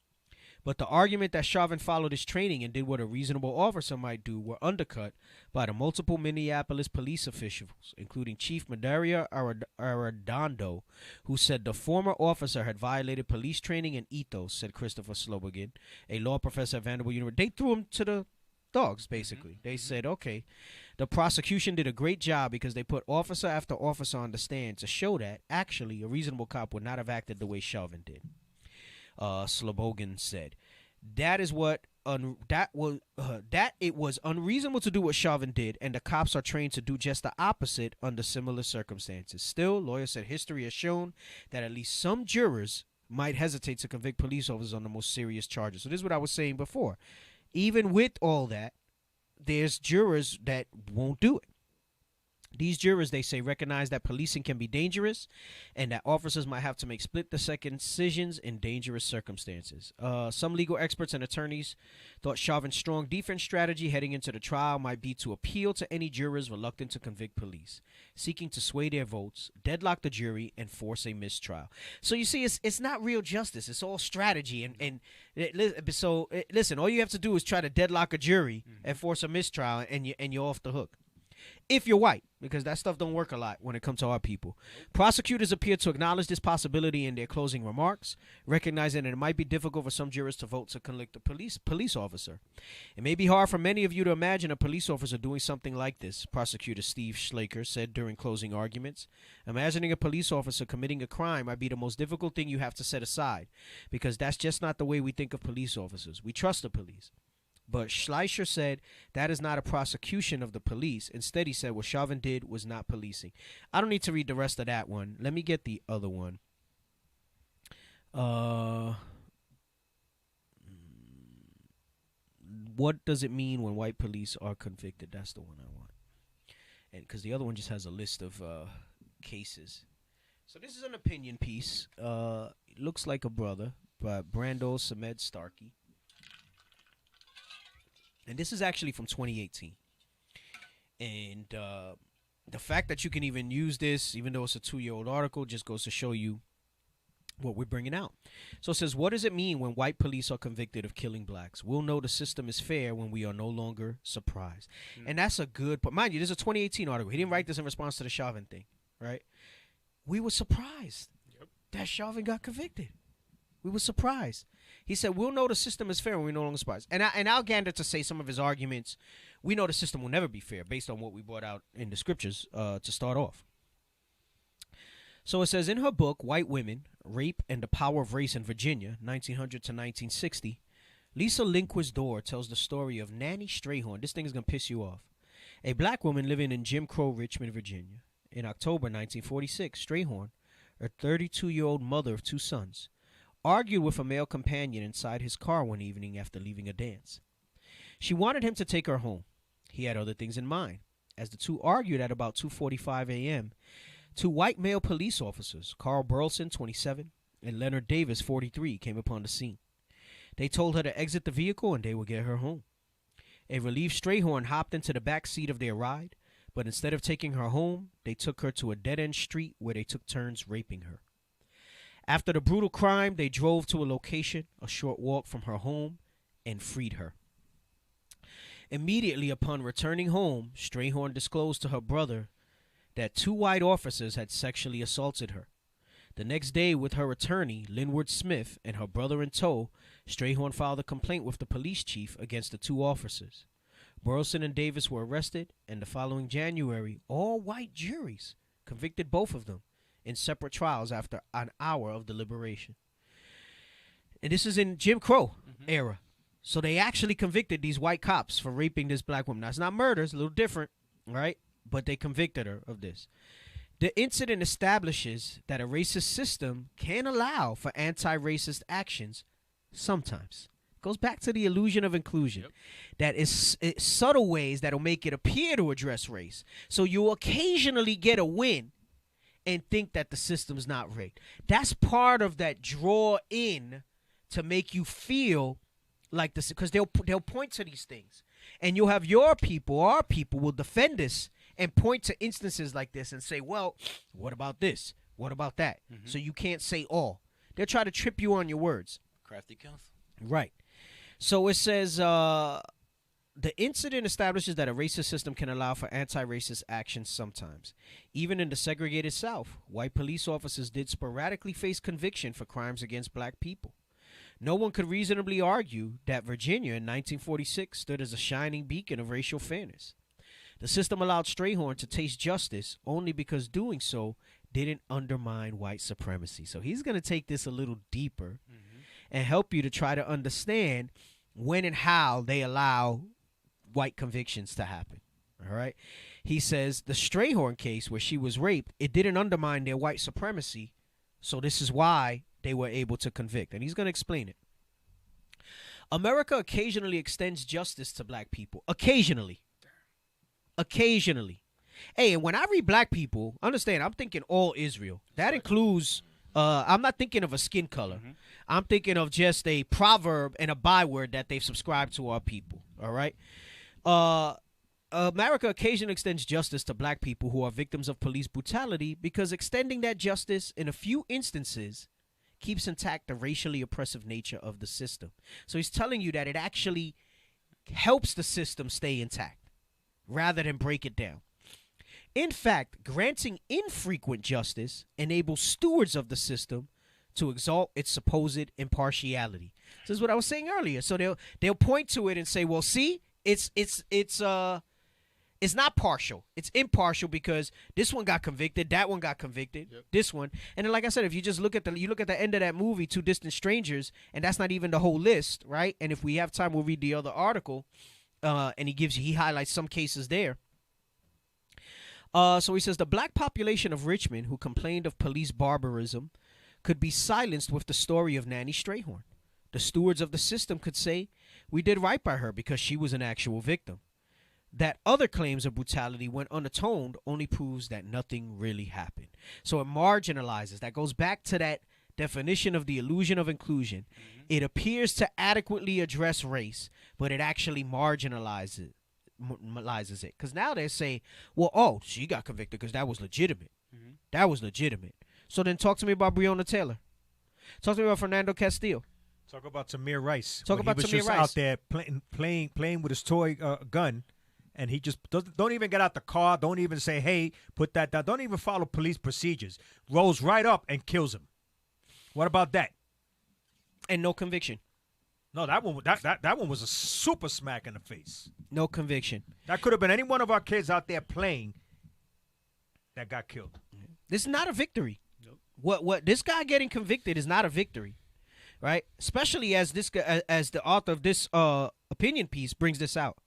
Speaker 12: But the argument that Chauvin followed his training and did what a reasonable officer might do were undercut by the multiple Minneapolis police officials, including Chief Medaria Arredondo, who said the former officer had violated police training and ethos, said Christopher Slobogan, a law professor at Vanderbilt University. They threw him to the dogs, basically. Mm-hmm. They said, okay, the prosecution did a great job because they put officer after officer on the stand to show that, actually, a reasonable cop would not have acted the way Chauvin did. Slobogan said that it was unreasonable to do what Chauvin did, and the cops are trained to do just the opposite under similar circumstances. Still, lawyers said history has shown that at least some jurors might hesitate to convict police officers on the most serious charges. So this is what I was saying before. Even with all that, there's jurors that won't do it. These jurors, they say, recognize that policing can be dangerous and that officers might have to make split-second decisions in dangerous circumstances. Some legal experts and attorneys thought Chauvin's strong defense strategy heading into the trial might be to appeal to any jurors reluctant to convict police, seeking to sway their votes, deadlock the jury, and force a mistrial. So you see, it's not real justice. It's all strategy. Listen, all you have to do is try to deadlock a jury and force a mistrial, and you're off the hook. If you're white, because that stuff don't work a lot when it comes to our people. Prosecutors appear to acknowledge this possibility in their closing remarks, recognizing that it might be difficult for some jurors to vote to convict a police officer. It may be hard for many of you to imagine a police officer doing something like this, Prosecutor Steve Schlaker said during closing arguments. Imagining a police officer committing a crime might be the most difficult thing you have to set aside, because that's just not the way we think of police officers. We trust the police. But Schleicher said that is not a prosecution of the police. Instead, he said what Chauvin did was not policing. I don't need to read the rest of that one. Let me get the other one. What does it mean when white police are convicted? That's the one I want. And because the other one just has a list of cases. So this is an opinion piece. It looks like a brother by Brando Samed Starkey. And this is actually from 2018. And the fact that you can even use this, even though it's a 2-year-old article, just goes to show you what we're bringing out. So it says, what does it mean when white police are convicted of killing blacks? We'll know the system is fair when we are no longer surprised. And that's a good point. Mind you, this is a 2018 article. He didn't write this in response to the Chauvin thing, right? We were surprised that Chauvin got convicted. We were surprised. He said, we'll know the system is fair when we're no longer surprised. And I'll gander to say some of his arguments. We know the system will never be fair based on what we brought out in the scriptures to start off. So it says, in her book, White Women, Rape and the Power of Race in Virginia, 1900 to 1960, Lisa Lindquist Dorr tells the story of Nanny Strayhorn. This thing is going to piss you off. A black woman living in Jim Crow Richmond, Virginia. In October 1946, Strayhorn, a 32-year-old mother of 2 sons, argued with a male companion inside his car one evening after leaving a dance. She wanted him to take her home. He had other things in mind. As the two argued at about 2:45 a.m., two white male police officers, Carl Burleson, 27, and Leonard Davis, 43, came upon the scene. They told her to exit the vehicle and they would get her home. A relieved Strayhorn hopped into the back seat of their ride, but instead of taking her home, they took her to a dead-end street where they took turns raping her. After the brutal crime, they drove to a location a short walk from her home and freed her. Immediately upon returning home, Strayhorn disclosed to her brother that two white officers had sexually assaulted her. The next day, with her attorney, Linwood Smith, and her brother in tow, Strayhorn filed a complaint with the police chief against the two officers. Burleson and Davis were arrested, and the following January, all white juries convicted both of them in separate trials after an hour of deliberation. And this is in Jim Crow era. So they actually convicted these white cops for raping this black woman. Now, it's not murder. It's a little different, right? But they convicted her of this. The incident establishes that a racist system can allow for anti-racist actions sometimes. Goes back to the illusion of inclusion. Yep. That is subtle ways that will make it appear to address race. So you occasionally get a win and think that the system's not rigged. That's part of that draw in to make you feel like this, because they'll point to these things. And you'll have your people, our people will defend this and point to instances like this and say, well, what about this? What about that? So you can't say all. They'll try to trip you on your words.
Speaker 17: Crafty counsel.
Speaker 12: Right. So it says, the incident establishes that a racist system can allow for anti-racist actions sometimes. Even in the segregated South, white police officers did sporadically face conviction for crimes against black people. No one could reasonably argue that Virginia in 1946 stood as a shining beacon of racial fairness. The system allowed Strayhorn to taste justice only because doing so didn't undermine white supremacy. So he's going to take this a little deeper and help you to try to understand when and how they allow white convictions to happen. All right. He says the Strayhorn case where she was raped, it didn't undermine their white supremacy. So this is why they were able to convict. And he's going to explain it. America occasionally extends justice to black people. Occasionally. Occasionally. Hey, and when I read black people, understand, I'm thinking all Israel. That includes, I'm not thinking of a skin color. I'm thinking of just a proverb and a byword that they've subscribed to our people. All right? America occasionally extends justice to black people who are victims of police brutality because extending that justice in a few instances keeps intact the racially oppressive nature of the system. So he's telling you that it actually helps the system stay intact rather than break it down. In fact, granting infrequent justice enables stewards of the system to exalt its supposed impartiality. This is what I was saying earlier. So they'll point to it and say, "Well, see, it's not partial. It's impartial because this one got convicted, that one got convicted, this one." And then, like I said, if you just look at the end of that movie, Two Distant Strangers, and that's not even the whole list, right? And if we have time, we'll read the other article, and he highlights some cases there. So he says the black population of Richmond who complained of police barbarism could be silenced with the story of Nanny Strayhorn. The stewards of the system could say, "We did right by her because she was an actual victim." That other claims of brutality went unatoned only proves that nothing really happened. So it marginalizes. That goes back to that definition of the illusion of inclusion. It appears to adequately address race, but it actually marginalizes it. Because now they say, well, oh, she got convicted because that was legitimate. That was legitimate. So then talk to me about Breonna Taylor. Talk to me about Fernando Castillo.
Speaker 13: Talk about Tamir Rice.
Speaker 12: Talk about
Speaker 13: Tamir Rice. He was just out there playing with his toy gun. And he just don't even get out the car. Don't even say, hey, put that down. Don't even follow police procedures. Rolls right up and kills him. What about that?
Speaker 12: And no conviction.
Speaker 13: No, that one was a super smack in the face.
Speaker 12: No conviction.
Speaker 13: That could have been any one of our kids out there playing that got killed.
Speaker 12: This is not a victory. Nope. What this guy getting convicted is not a victory, right? Especially as the author of this opinion piece brings this out.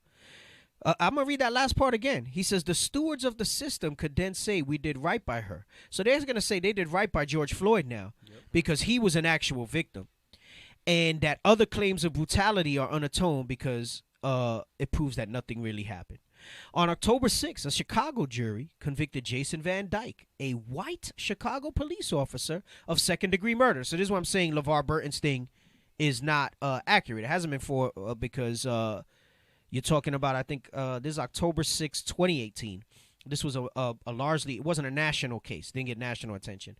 Speaker 12: I'm going to read that last part again. He says, the stewards of the system could then say we did right by her. So they're going to say they did right by George Floyd now because he was an actual victim. And that other claims of brutality are unatoned because it proves that nothing really happened. On October 6th, a Chicago jury convicted Jason Van Dyke, a white Chicago police officer, of second-degree murder. So this is why I'm saying LeVar Burton's thing is not accurate. It hasn't been because you're talking about, I think, this is October 6, 2018. This was a largely, it wasn't a national case. Didn't get national attention.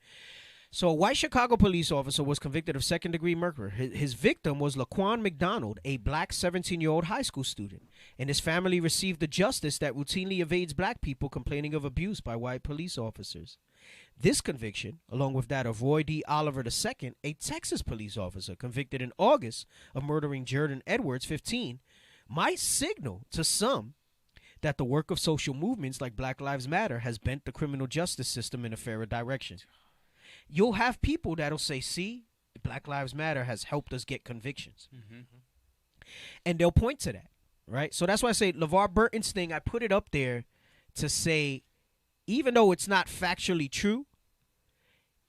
Speaker 12: So a white Chicago police officer was convicted of second-degree murder. His victim was Laquan McDonald, a black 17-year-old high school student. And his family received the justice that routinely evades black people complaining of abuse by white police officers. This conviction, along with that of Roy D. Oliver II, a Texas police officer convicted in August of murdering Jordan Edwards, 15, might signal to some that the work of social movements like Black Lives Matter has bent the criminal justice system in a fairer direction. You'll have people that'll say, see, Black Lives Matter has helped us get convictions. Mm-hmm. And they'll point to that, right? So that's why I say LeVar Burton's thing, I put it up there to say, even though it's not factually true,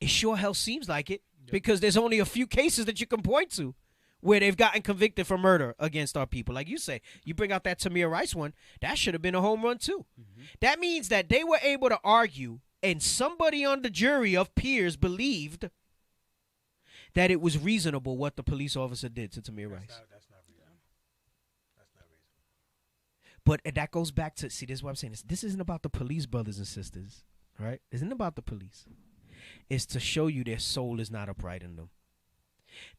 Speaker 12: it sure hell seems like it because there's only a few cases that you can point to where they've gotten convicted for murder against our people. Like you say, you bring out that Tamir Rice one, that should have been a home run too. Mm-hmm. That means that they were able to argue and somebody on the jury of peers believed that it was reasonable what the police officer did to Tamir Rice.
Speaker 13: That's not reasonable. That's not reasonable.
Speaker 12: But that goes back to, see, this is what I'm saying. This isn't about the police, brothers and sisters, right? It isn't about the police. It's to show you their soul is not upright in them.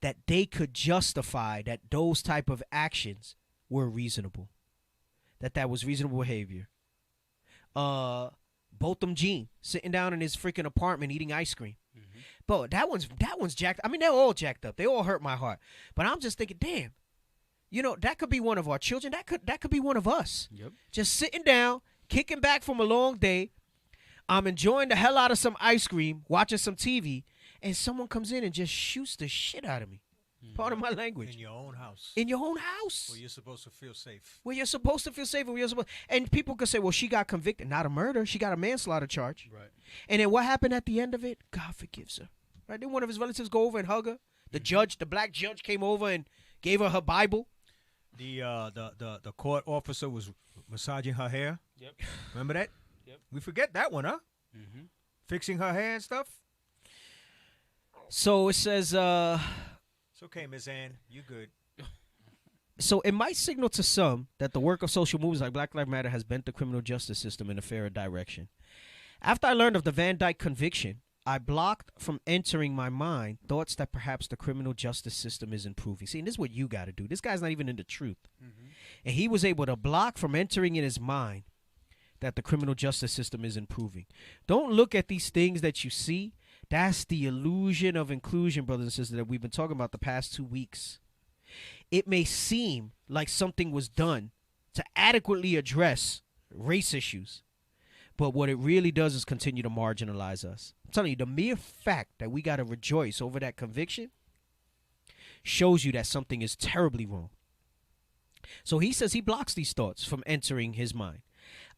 Speaker 12: That they could justify that those type of actions were reasonable. That was reasonable behavior. Botham Jean sitting down in his freaking apartment eating ice cream. Mm-hmm. But that one's jacked. I mean, they're all jacked up. They all hurt my heart. But I'm just thinking, damn, that could be one of our children. That could be one of us. Yep. Just sitting down, kicking back from a long day. I'm enjoying the hell out of some ice cream, watching some TV, and someone comes in and just shoots the shit out of me. Mm-hmm. Part of my language.
Speaker 13: In your own house.
Speaker 12: In your own house.
Speaker 13: Where you're supposed to feel safe.
Speaker 12: Where you're supposed to feel safe. And people could say, well, she got convicted. Not a murder. She got a manslaughter charge. Right. And then what happened at the end of it? God forgives her. Right. Then one of his relatives go over and hug her. The black judge came over and gave her Bible.
Speaker 13: The court officer was massaging her hair.
Speaker 14: Yep.
Speaker 13: Remember that?
Speaker 14: Yep.
Speaker 13: We forget that one, huh?
Speaker 14: Mm-hmm.
Speaker 13: Fixing her hair and stuff.
Speaker 12: So it says,
Speaker 13: it's okay, Miss Ann. You good.
Speaker 12: So it might signal to some that the work of social movements like Black Lives Matter has bent the criminal justice system in a fairer direction. After I learned of the Van Dyke conviction, I blocked from entering my mind thoughts that perhaps the criminal justice system is improving. See, and this is what you got to do. This guy's not even in the truth. Mm-hmm. And he was able to block from entering in his mind that the criminal justice system is improving. Don't look at these things that you see. That's the illusion of inclusion, brothers and sisters, that we've been talking about the past 2 weeks. It may seem like something was done to adequately address race issues, but what it really does is continue to marginalize us. I'm telling you, the mere fact that we got to rejoice over that conviction shows you that something is terribly wrong. So he says he blocks these thoughts from entering his mind.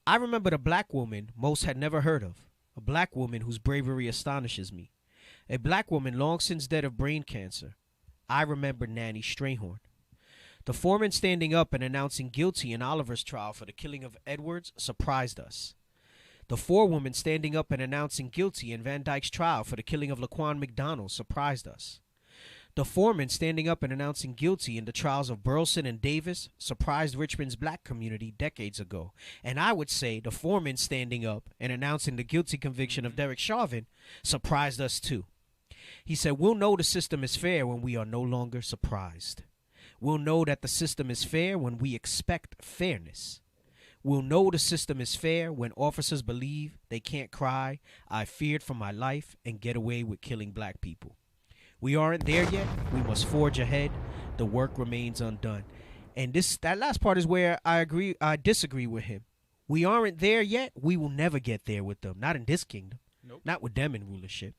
Speaker 12: I remembered a black woman most had never heard of, a black woman whose bravery astonishes me, a black woman long since dead of brain cancer. I remember Nanny Strayhorn. The foreman standing up and announcing guilty in Oliver's trial for the killing of Edwards surprised us. The forewoman standing up and announcing guilty in Van Dyke's trial for the killing of Laquan McDonald surprised us. The foreman standing up and announcing guilty in the trials of Burleson and Davis surprised Richmond's black community decades ago. And I would say the foreman standing up and announcing the guilty conviction of Derek Chauvin surprised us too. He said, we'll know the system is fair when we are no longer surprised. We'll know that the system is fair when we expect fairness. We'll know the system is fair when officers believe they can't cry, I feared for my life, and get away with killing black people. We aren't there yet. We must forge ahead. The work remains undone. And that last part is where I disagree with him. We aren't there yet. We will never get there with them. Not in this kingdom. Nope. Not with them in rulership.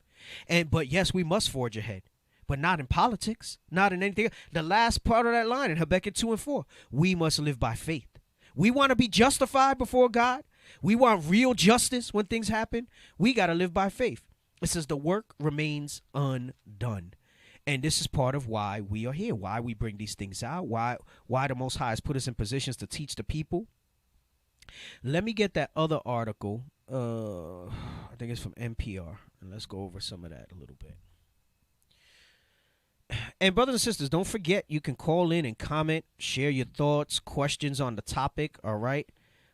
Speaker 12: But yes, we must forge ahead. But not in politics. Not in anything. The last part of that line in Habakkuk 2 and 4. We must live by faith. We want to be justified before God. We want real justice when things happen. We got to live by faith. It says the work remains undone. And this is part of why we are here, why we bring these things out, why the Most High has put us in positions to teach the people. Let me get that other article. I think it's from NPR. And let's go over some of that a little bit. And brothers and sisters, don't forget, you can call in and comment, share your thoughts, questions on the topic, all right?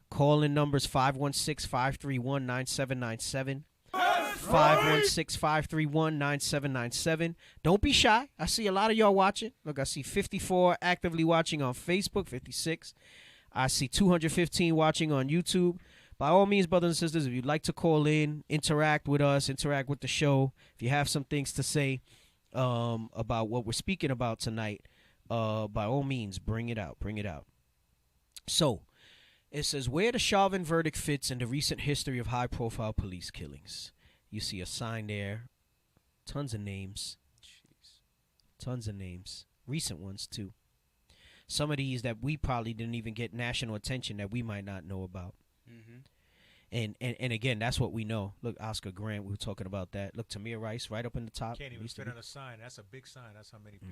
Speaker 12: Call in numbers 516-531-9797. 516-531-9797. Don't be shy. I see a lot of y'all watching. Look, I see 54 actively watching on Facebook, 56. I see 215 watching on YouTube. By all means, brothers and sisters, if you'd like to call in, interact with us, interact with the show, if you have some things to say about what we're speaking about tonight, by all means, bring it out. Bring it out. So, it says, where the Chauvin verdict fits in the recent history of high-profile police killings. You see a sign there. Tons of names. Jeez. Tons of names. Recent ones, too. Some of these that we probably didn't even get national attention that we might not know about. Mm-hmm. And again, that's what we know. Look, Oscar Grant, we were talking about that. Look, Tamir Rice right up in the top.
Speaker 13: Can't even fit on a sign. That's a big sign. That's how many of us.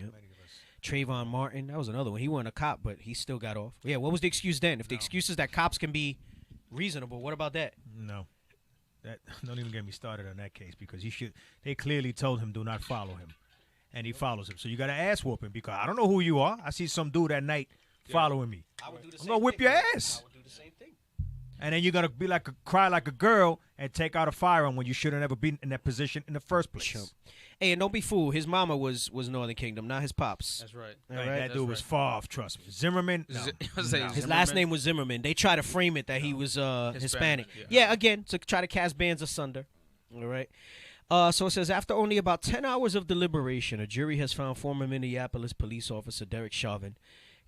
Speaker 12: Trayvon Martin, that was another one. He wasn't a cop, but he still got off. Yeah, what was the excuse then? If the excuse is that cops can be reasonable, what about that?
Speaker 13: No. Don't even get me started on that case because they clearly told him do not follow him. And he follows him. So you got to ass whoop him because I don't know who you are. I see some dude at night following me.
Speaker 12: I would do the
Speaker 13: I'm going to whip your ass.
Speaker 12: I would do the same thing.
Speaker 13: And then you're going to be cry like a girl and take out a firearm when you should have never been in that position in the first place.
Speaker 12: Sure. Hey, and don't be fooled. His mama was Northern Kingdom, not his pops.
Speaker 14: That's right.
Speaker 12: All right?
Speaker 13: That dude was far off, trust me. Zimmerman? No.
Speaker 12: His last name was Zimmerman. They try to frame it that he was Hispanic. Yeah, again, to try to cast bands asunder. All right. So it says, after only about 10 hours of deliberation, a jury has found former Minneapolis police officer Derek Chauvin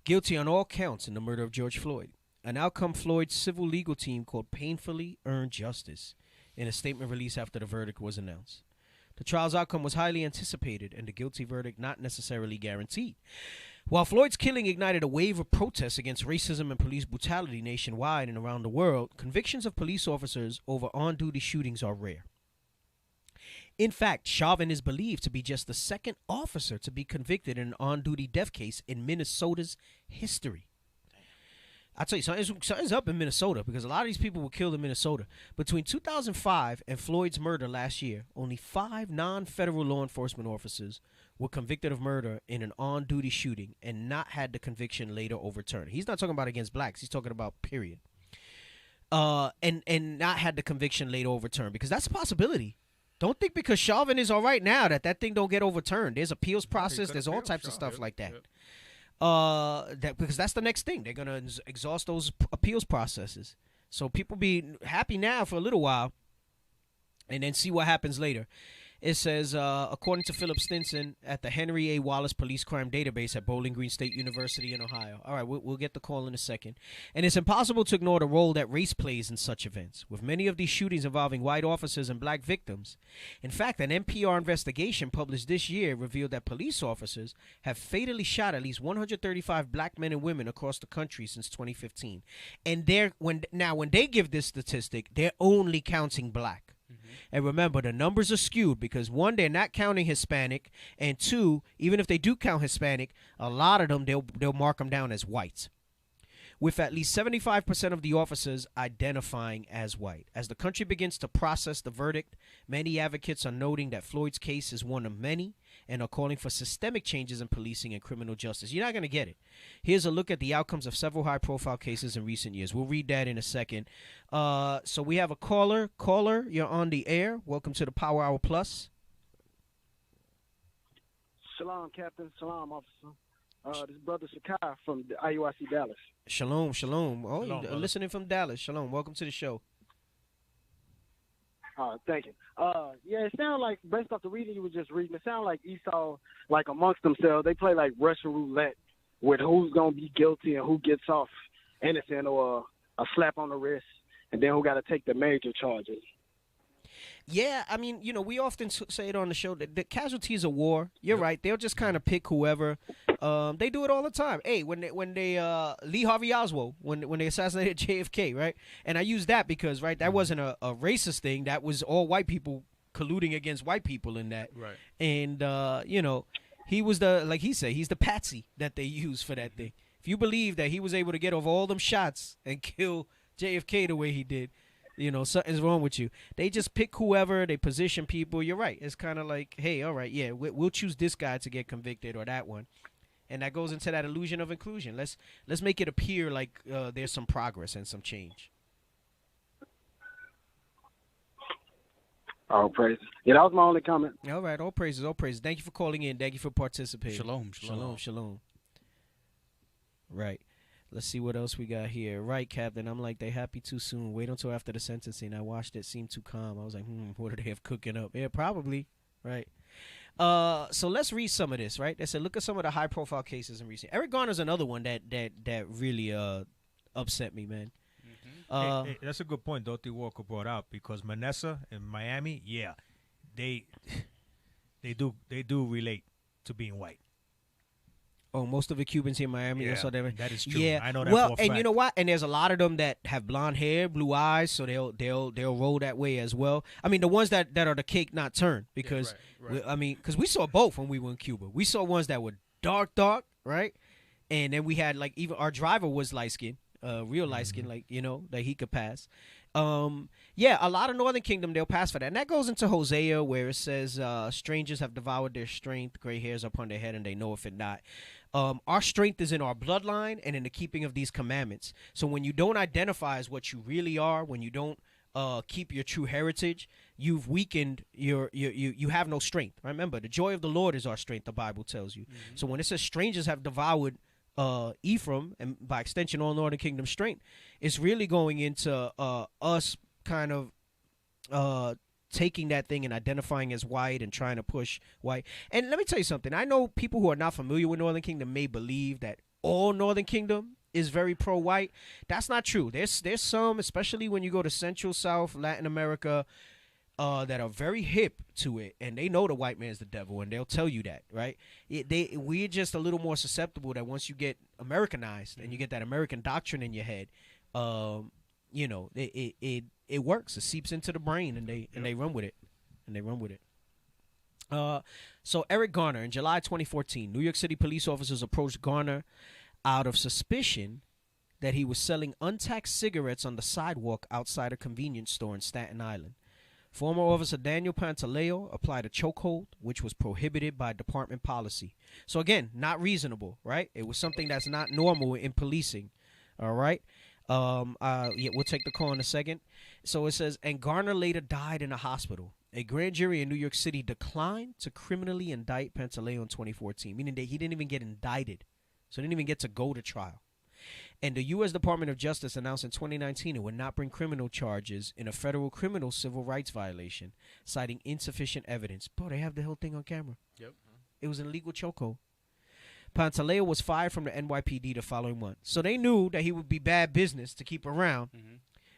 Speaker 12: guilty on all counts in the murder of George Floyd. An outcome Floyd's civil legal team called painfully earned justice in a statement released after the verdict was announced. The trial's outcome was highly anticipated and the guilty verdict not necessarily guaranteed. While Floyd's killing ignited a wave of protests against racism and police brutality nationwide and around the world, convictions of police officers over on-duty shootings are rare. In fact, Chauvin is believed to be just the second officer to be convicted in an on-duty death case in Minnesota's history. I'll tell you, something's up in Minnesota because a lot of these people were killed in Minnesota. Between 2005 and Floyd's murder last year, only 5 non-federal law enforcement officers were convicted of murder in an on-duty shooting and not had the conviction later overturned. He's not talking about against blacks. He's talking about period. And not had the conviction later overturned because that's a possibility. Don't think because Chauvin is all right now that thing don't get overturned. There's appeals process. There's all types of stuff like that. Because that's the next thing. They're gonna exhaust those appeals processes. So people be happy now for a little while, and then see what happens later. It says, according to Philip Stinson at the Henry A. Wallace Police Crime Database at Bowling Green State University in Ohio. All right, we'll get the call in a second. And it's impossible to ignore the role that race plays in such events, with many of these shootings involving white officers and black victims. In fact, an NPR investigation published this year revealed that police officers have fatally shot at least 135 black men and women across the country since 2015. And when they give this statistic, they're only counting black. And remember, the numbers are skewed because, one, they're not counting Hispanic, and two, even if they do count Hispanic, a lot of them, they'll mark them down as whites, with at least 75% of the officers identifying as white. As the country begins to process the verdict, many advocates are noting that Floyd's case is one of many and are calling for systemic changes in policing and criminal justice. You're not going to get it. Here's a look at the outcomes of several high-profile cases in recent years. We'll read that in a second. So we have a caller. Caller, you're on the air. Welcome to the Power Hour Plus.
Speaker 17: Shalom, Captain. Shalom, officer. This is Brother Issachar from the IUIC Dallas.
Speaker 12: Shalom, shalom. Oh,
Speaker 17: Shalom,
Speaker 12: you're listening from Dallas. Shalom. Welcome to the show.
Speaker 17: Thank you. Yeah, it sounds like, based off the reading you were just reading, it sounds like Esau, like amongst themselves, they play like Russian roulette with who's going to be guilty and who gets off innocent or a slap on the wrist, and then who got to take the major charges.
Speaker 12: Yeah, I mean, we often say it on the show that the casualties of war, you're right, they'll just kind of pick whoever They do it all the time. Hey, when they Lee Harvey Oswald, when they assassinated JFK, right? And I use that because, right, that wasn't a racist thing. That was all white people colluding against white people in that.
Speaker 14: Right.
Speaker 12: And you know, he was the, like he said, he's the patsy that they use for that thing. If you believe that he was able to get over all them shots and kill JFK the way he did, you know, something's wrong with you. They just pick whoever, they position people. You're right. It's kind of like, hey, all right, yeah, we'll choose this guy to get convicted or that one. And that goes into that illusion of inclusion. Let's make it appear like there's some progress and some change.
Speaker 17: All praises. Yeah, that was my only comment.
Speaker 12: All right, all praises, all praises. Thank you for calling in. Thank you for participating.
Speaker 14: Shalom.
Speaker 12: Shalom. Right. Let's see what else we got here. Right, Captain. I'm like, they happy too soon. Wait until after the sentencing. I watched it. Seemed too calm. I was like, what do they have cooking up? Yeah, probably. Right. So let's read some of this, right? They said, look at some of the high-profile cases in recent. Eric Garner's another one that really upset me, man.
Speaker 13: Hey, that's a good point Dorothy Walker brought out, because Manessa in Miami, yeah, they do relate to being white.
Speaker 12: Oh, most of the Cubans here in Miami.
Speaker 13: Yeah,
Speaker 12: that
Speaker 13: is true.
Speaker 12: Yeah,
Speaker 13: I know that.
Speaker 12: Well,
Speaker 13: for a
Speaker 12: and
Speaker 13: fact.
Speaker 12: you know what? And there's a lot of them that have blonde hair, blue eyes, so they'll roll that way as well. I mean, the ones that are the cake not turned, because because we saw both when we were in Cuba. We saw ones that were dark, right, and then we had like even our driver was light skinned, real light skinned, like that he could pass. Yeah, a lot of Northern Kingdom, they'll pass for that. And that goes into Hosea, where it says, strangers have devoured their strength, gray hairs upon their head, and they know if it not. Our strength is in our bloodline and in the keeping of these commandments. So when you don't identify as what you really are, when you don't keep your true heritage, you've weakened you have no strength. Remember, the joy of the Lord is our strength, the Bible tells you. So when it says strangers have devoured Ephraim, and by extension all Northern Kingdom strength, it's really going into us kind of taking that thing and identifying as white and trying to push white. And let me tell you something. I know people who are not familiar with Northern Kingdom may believe that all Northern Kingdom is very pro-white. That's not true. There's some, especially when you go to Central, South, Latin America, that are very hip to it, and they know the white man's the devil, and they'll tell you that, right? We're just a little more susceptible that once you get Americanized and you get that American doctrine in your head, it works. It seeps into the brain, and they run with it. So Eric Garner, in July 2014, New York City police officers approached Garner out of suspicion that he was selling untaxed cigarettes on the sidewalk outside a convenience store in Staten Island. Former Officer Daniel Pantaleo applied a chokehold, which was prohibited by department policy. So again, not reasonable, right? It was something that's not normal in policing, all right? We'll take the call in a second. So it says, and Garner later died in a hospital. A grand jury in New York City declined to criminally indict Pantaleo in 2014, meaning that he didn't even get indicted. So he didn't even get to go to trial. And the U.S. Department of Justice announced in 2019 it would not bring criminal charges in a federal criminal civil rights violation, citing insufficient evidence. Bro, they have the whole thing on camera.
Speaker 14: Yep.
Speaker 12: It was an illegal chokehold. Pantaleo was fired from the NYPD the following month. So they knew that he would be bad business to keep around.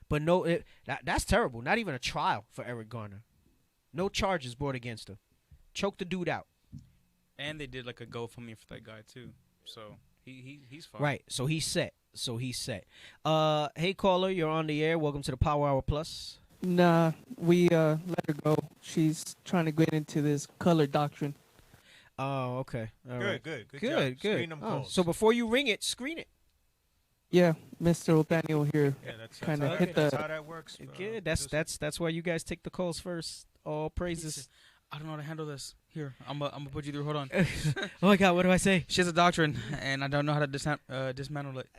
Speaker 12: But no, that's terrible. Not even a trial for Eric Garner. No charges brought against him. Choked the dude out.
Speaker 14: And they did like a GoFundMe for that guy too. So he's fine.
Speaker 12: Right. So he's set. Hey caller, you're on the air. Welcome to the Power Hour Plus.
Speaker 16: Nah, we let her go. She's trying to get into this color doctrine.
Speaker 12: Oh, okay. All right.
Speaker 13: Good.
Speaker 12: Good.
Speaker 13: Screen them calls.
Speaker 12: So before you ring it, screen it.
Speaker 16: Yeah, Mr. Nathaniel here.
Speaker 13: Yeah, that's how that works.
Speaker 12: Good. That's why you guys take the calls first. All praises.
Speaker 14: I don't know how to handle this. Here, I'm gonna put you through. Hold on.
Speaker 12: Oh my God, what do I say?
Speaker 14: She has a doctrine, and I don't know how to dismantle it.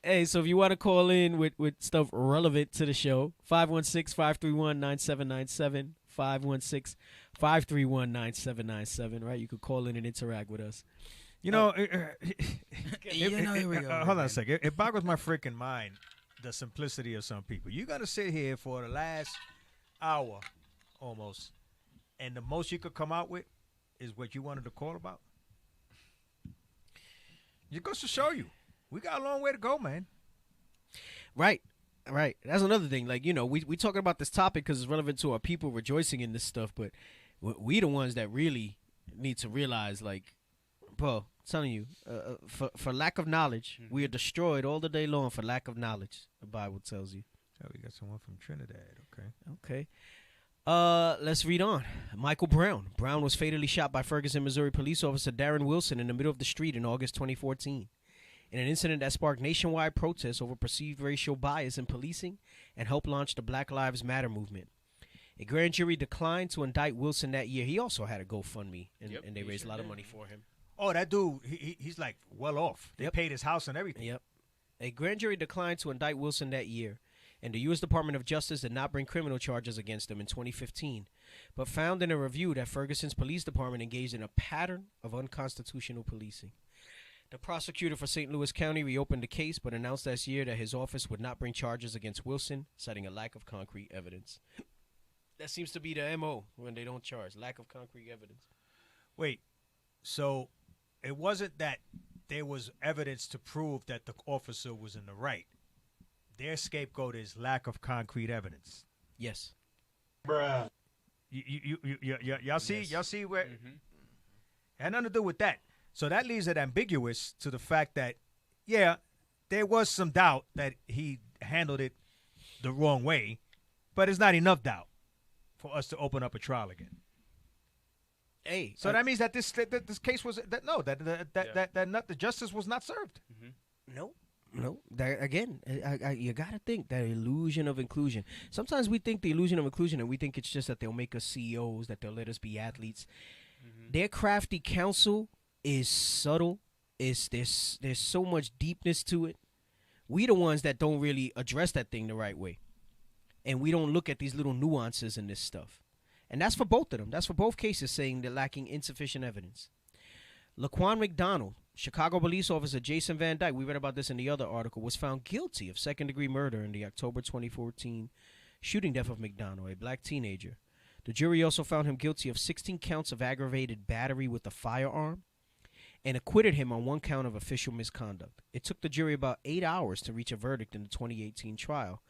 Speaker 12: Hey, so if you want to call in with stuff relevant to the show, 516-531-9797, 516-531-9797, right? You could call in and interact with us.
Speaker 13: You know,
Speaker 14: here we go.
Speaker 13: Hold on a second. It boggles my freaking mind, the simplicity of some people. You got to sit here for the last hour almost, and the most you could come out with is what you wanted to call about. It goes to show you, we got a long way to go, man.
Speaker 12: Right. That's another thing. Like, we talking about this topic because it's relevant to our people rejoicing in this stuff, but we the ones that really need to realize, like, bro, I'm telling you, for lack of knowledge, we are destroyed all the day long for lack of knowledge. The Bible tells you.
Speaker 13: Oh, we got someone from Trinidad. Okay.
Speaker 12: Okay. Let's read on. Michael Brown. Brown was fatally shot by Ferguson, Missouri police officer Darren Wilson in the middle of the street in August 2014. In an incident that sparked nationwide protests over perceived racial bias in policing and helped launch the Black Lives Matter movement. A grand jury declined to indict Wilson that year. He also had a GoFundMe, and they raised a lot of money for him.
Speaker 13: Oh, that dude, he's like well off. They paid his house and everything.
Speaker 12: Yep. A grand jury declined to indict Wilson that year, and the U.S. Department of Justice did not bring criminal charges against him in 2015, but found in a review that Ferguson's police department engaged in a pattern of unconstitutional policing. The prosecutor for St. Louis County reopened the case, but announced last year that his office would not bring charges against Wilson, citing a lack of concrete evidence. That seems to be the MO when they don't charge, lack of concrete evidence.
Speaker 13: Wait, so it wasn't that there was evidence to prove that the officer was in the right. Their scapegoat is lack of concrete evidence.
Speaker 12: Yes.
Speaker 13: Bruh. Y'all see?
Speaker 12: Yes.
Speaker 13: Y'all see where? Had nothing to do with that. So that leaves it ambiguous to the fact that, yeah, there was some doubt that he handled it the wrong way, but it's not enough doubt for us to open up a trial again.
Speaker 12: Hey,
Speaker 13: so that means that this case was that the justice was not served.
Speaker 12: No. Again, you got to think that illusion of inclusion. Sometimes we think the illusion of inclusion, and we think it's just that they'll make us CEOs, that they'll let us be athletes. Their crafty counsel is subtle. There's so much deepness to it. We the ones that don't really address that thing the right way, and we don't look at these little nuances in this stuff. And that's for both of them. That's for both cases, saying they're lacking insufficient evidence. Laquan McDonald, Chicago police officer Jason Van Dyke, we read about this in the other article, was found guilty of second-degree murder in the October 2014 shooting death of McDonald, a black teenager. The jury also found him guilty of 16 counts of aggravated battery with a firearm and acquitted him on 1 count of official misconduct. It took the jury about 8 hours to reach a verdict in the 2018 trial,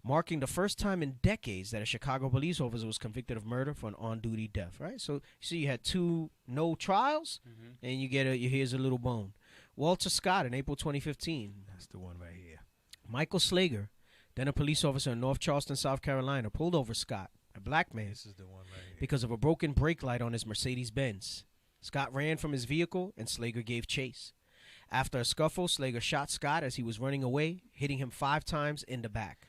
Speaker 12: marking the first time in decades that a Chicago police officer was convicted of murder for an on-duty death, right? So you had 2 no trials, and here's a little bone. Walter Scott in April 2015.
Speaker 13: That's the one right here.
Speaker 12: Michael Slager, then a police officer in North Charleston, South Carolina, pulled over Scott, a black man,
Speaker 13: This is the one right here.
Speaker 12: because of a broken brake light on his Mercedes-Benz. Scott ran from his vehicle, and Slager gave chase. After a scuffle, Slager shot Scott as he was running away, hitting him 5 times in the back.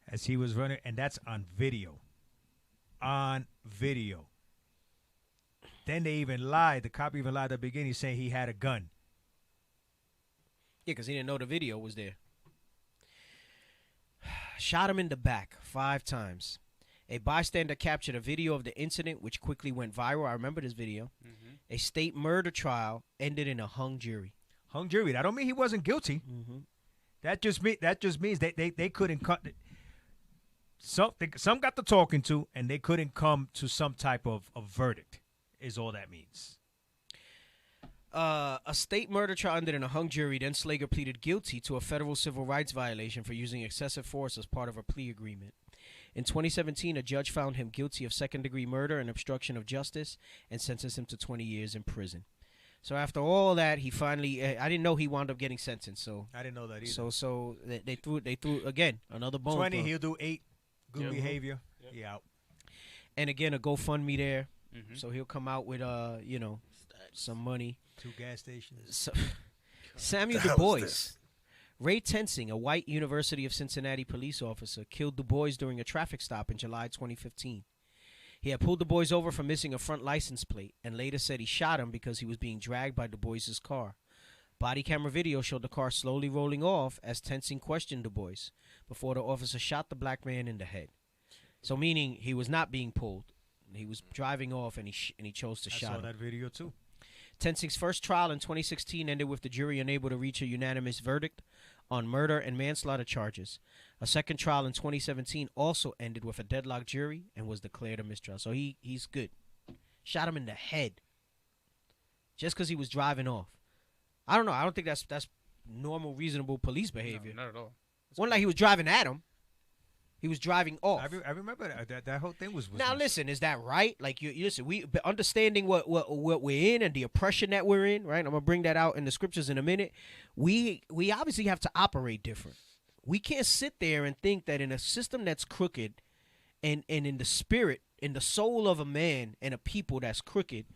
Speaker 13: As he was running, and that's on video. On video. Then they even lied. The cop even lied at the beginning, saying he had a gun.
Speaker 12: Yeah, because he didn't know the video was there. Shot him in the back 5 times. A bystander captured a video of the incident, which quickly went viral. I remember this video. A state murder trial ended in a hung jury.
Speaker 13: Hung jury. That don't mean he wasn't guilty. That just means they couldn't cut. Some got the talking to, and they couldn't come to some type of verdict, is all that means.
Speaker 12: A state murder trial ended in a hung jury. Then Slager pleaded guilty to a federal civil rights violation for using excessive force as part of a plea agreement. In 2017, a judge found him guilty of second-degree murder and obstruction of justice and sentenced him to 20 years in prison. So after all that, he finally, I didn't know he wound up getting sentenced. So
Speaker 13: I didn't know that either.
Speaker 12: So they threw again another bone.
Speaker 13: 20,
Speaker 12: throw.
Speaker 13: he'll do 8. Good behavior. He out.
Speaker 12: And again, a GoFundMe there. So he'll come out with some money.
Speaker 13: 2 gas stations.
Speaker 12: So, Samuel Du Bois. Ray Tensing, a white University of Cincinnati police officer, killed Du Bois during a traffic stop in July 2015. He had pulled Du Bois over for missing a front license plate and later said he shot him because he was being dragged by Du Bois' car. Body camera video showed the car slowly rolling off as Tensing questioned Du Bois before the officer shot the black man in the head. So meaning he was not being pulled. He was driving off and he chose to shot him.
Speaker 13: I saw that video too.
Speaker 12: Tensing's first trial in 2016 ended with the jury unable to reach a unanimous verdict on murder and manslaughter charges. A second trial in 2017 also ended with a deadlocked jury and was declared a mistrial. So he's good. Shot him in the head just because he was driving off. I don't know. I don't think that's normal, reasonable police behavior.
Speaker 14: No, not at all.
Speaker 12: Wasn't like he was driving at him. He was driving off.
Speaker 13: I remember that whole thing was
Speaker 12: now listen, is that right? Like you listen, we understanding what we're in and the oppression that we're in, right? I'm gonna bring that out in the scriptures in a minute. We obviously have to operate different. We can't sit there and think that in a system that's crooked, and in the spirit, in the soul of a man and a people that's crooked,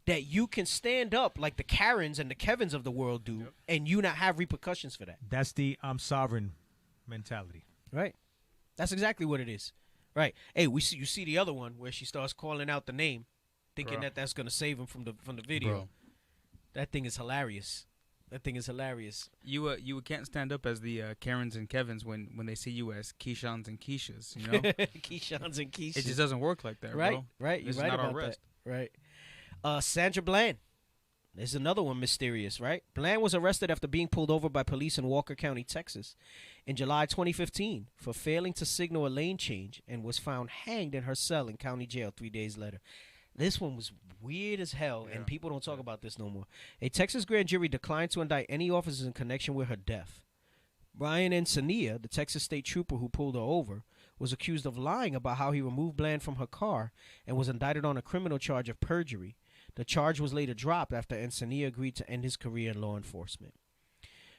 Speaker 12: that you can stand up like the Karens and the Kevins of the world do, and you not have repercussions for that.
Speaker 13: That's the I'm sovereign mentality.
Speaker 12: Right. That's exactly what it is. Right. Hey, you see the other one where she starts calling out the name, thinking that that's gonna save him from the video.
Speaker 14: Bro.
Speaker 12: That thing is hilarious. That thing is hilarious.
Speaker 14: You can't stand up as the Karens and Kevins when they see you as Keishans and Keishas, you know?
Speaker 12: Keishans and Keishas.
Speaker 14: It just doesn't work like that,
Speaker 12: right,
Speaker 14: bro.
Speaker 12: Right, you're
Speaker 14: This is
Speaker 12: right
Speaker 14: not our
Speaker 12: about
Speaker 14: rest.
Speaker 12: that. Right. Sandra Bland. There's another one mysterious, right? Bland was arrested after being pulled over by police in Walker County, Texas, in July 2015 for failing to signal a lane change and was found hanged in her cell in county jail 3 days later. This one was weird as hell, and people don't talk about this no more. A Texas grand jury declined to indict any officers in connection with her death. Brian Encenia, the Texas state trooper who pulled her over, was accused of lying about how he removed Bland from her car and was indicted on a criminal charge of perjury. The charge was later dropped after Encenia agreed to end his career in law enforcement.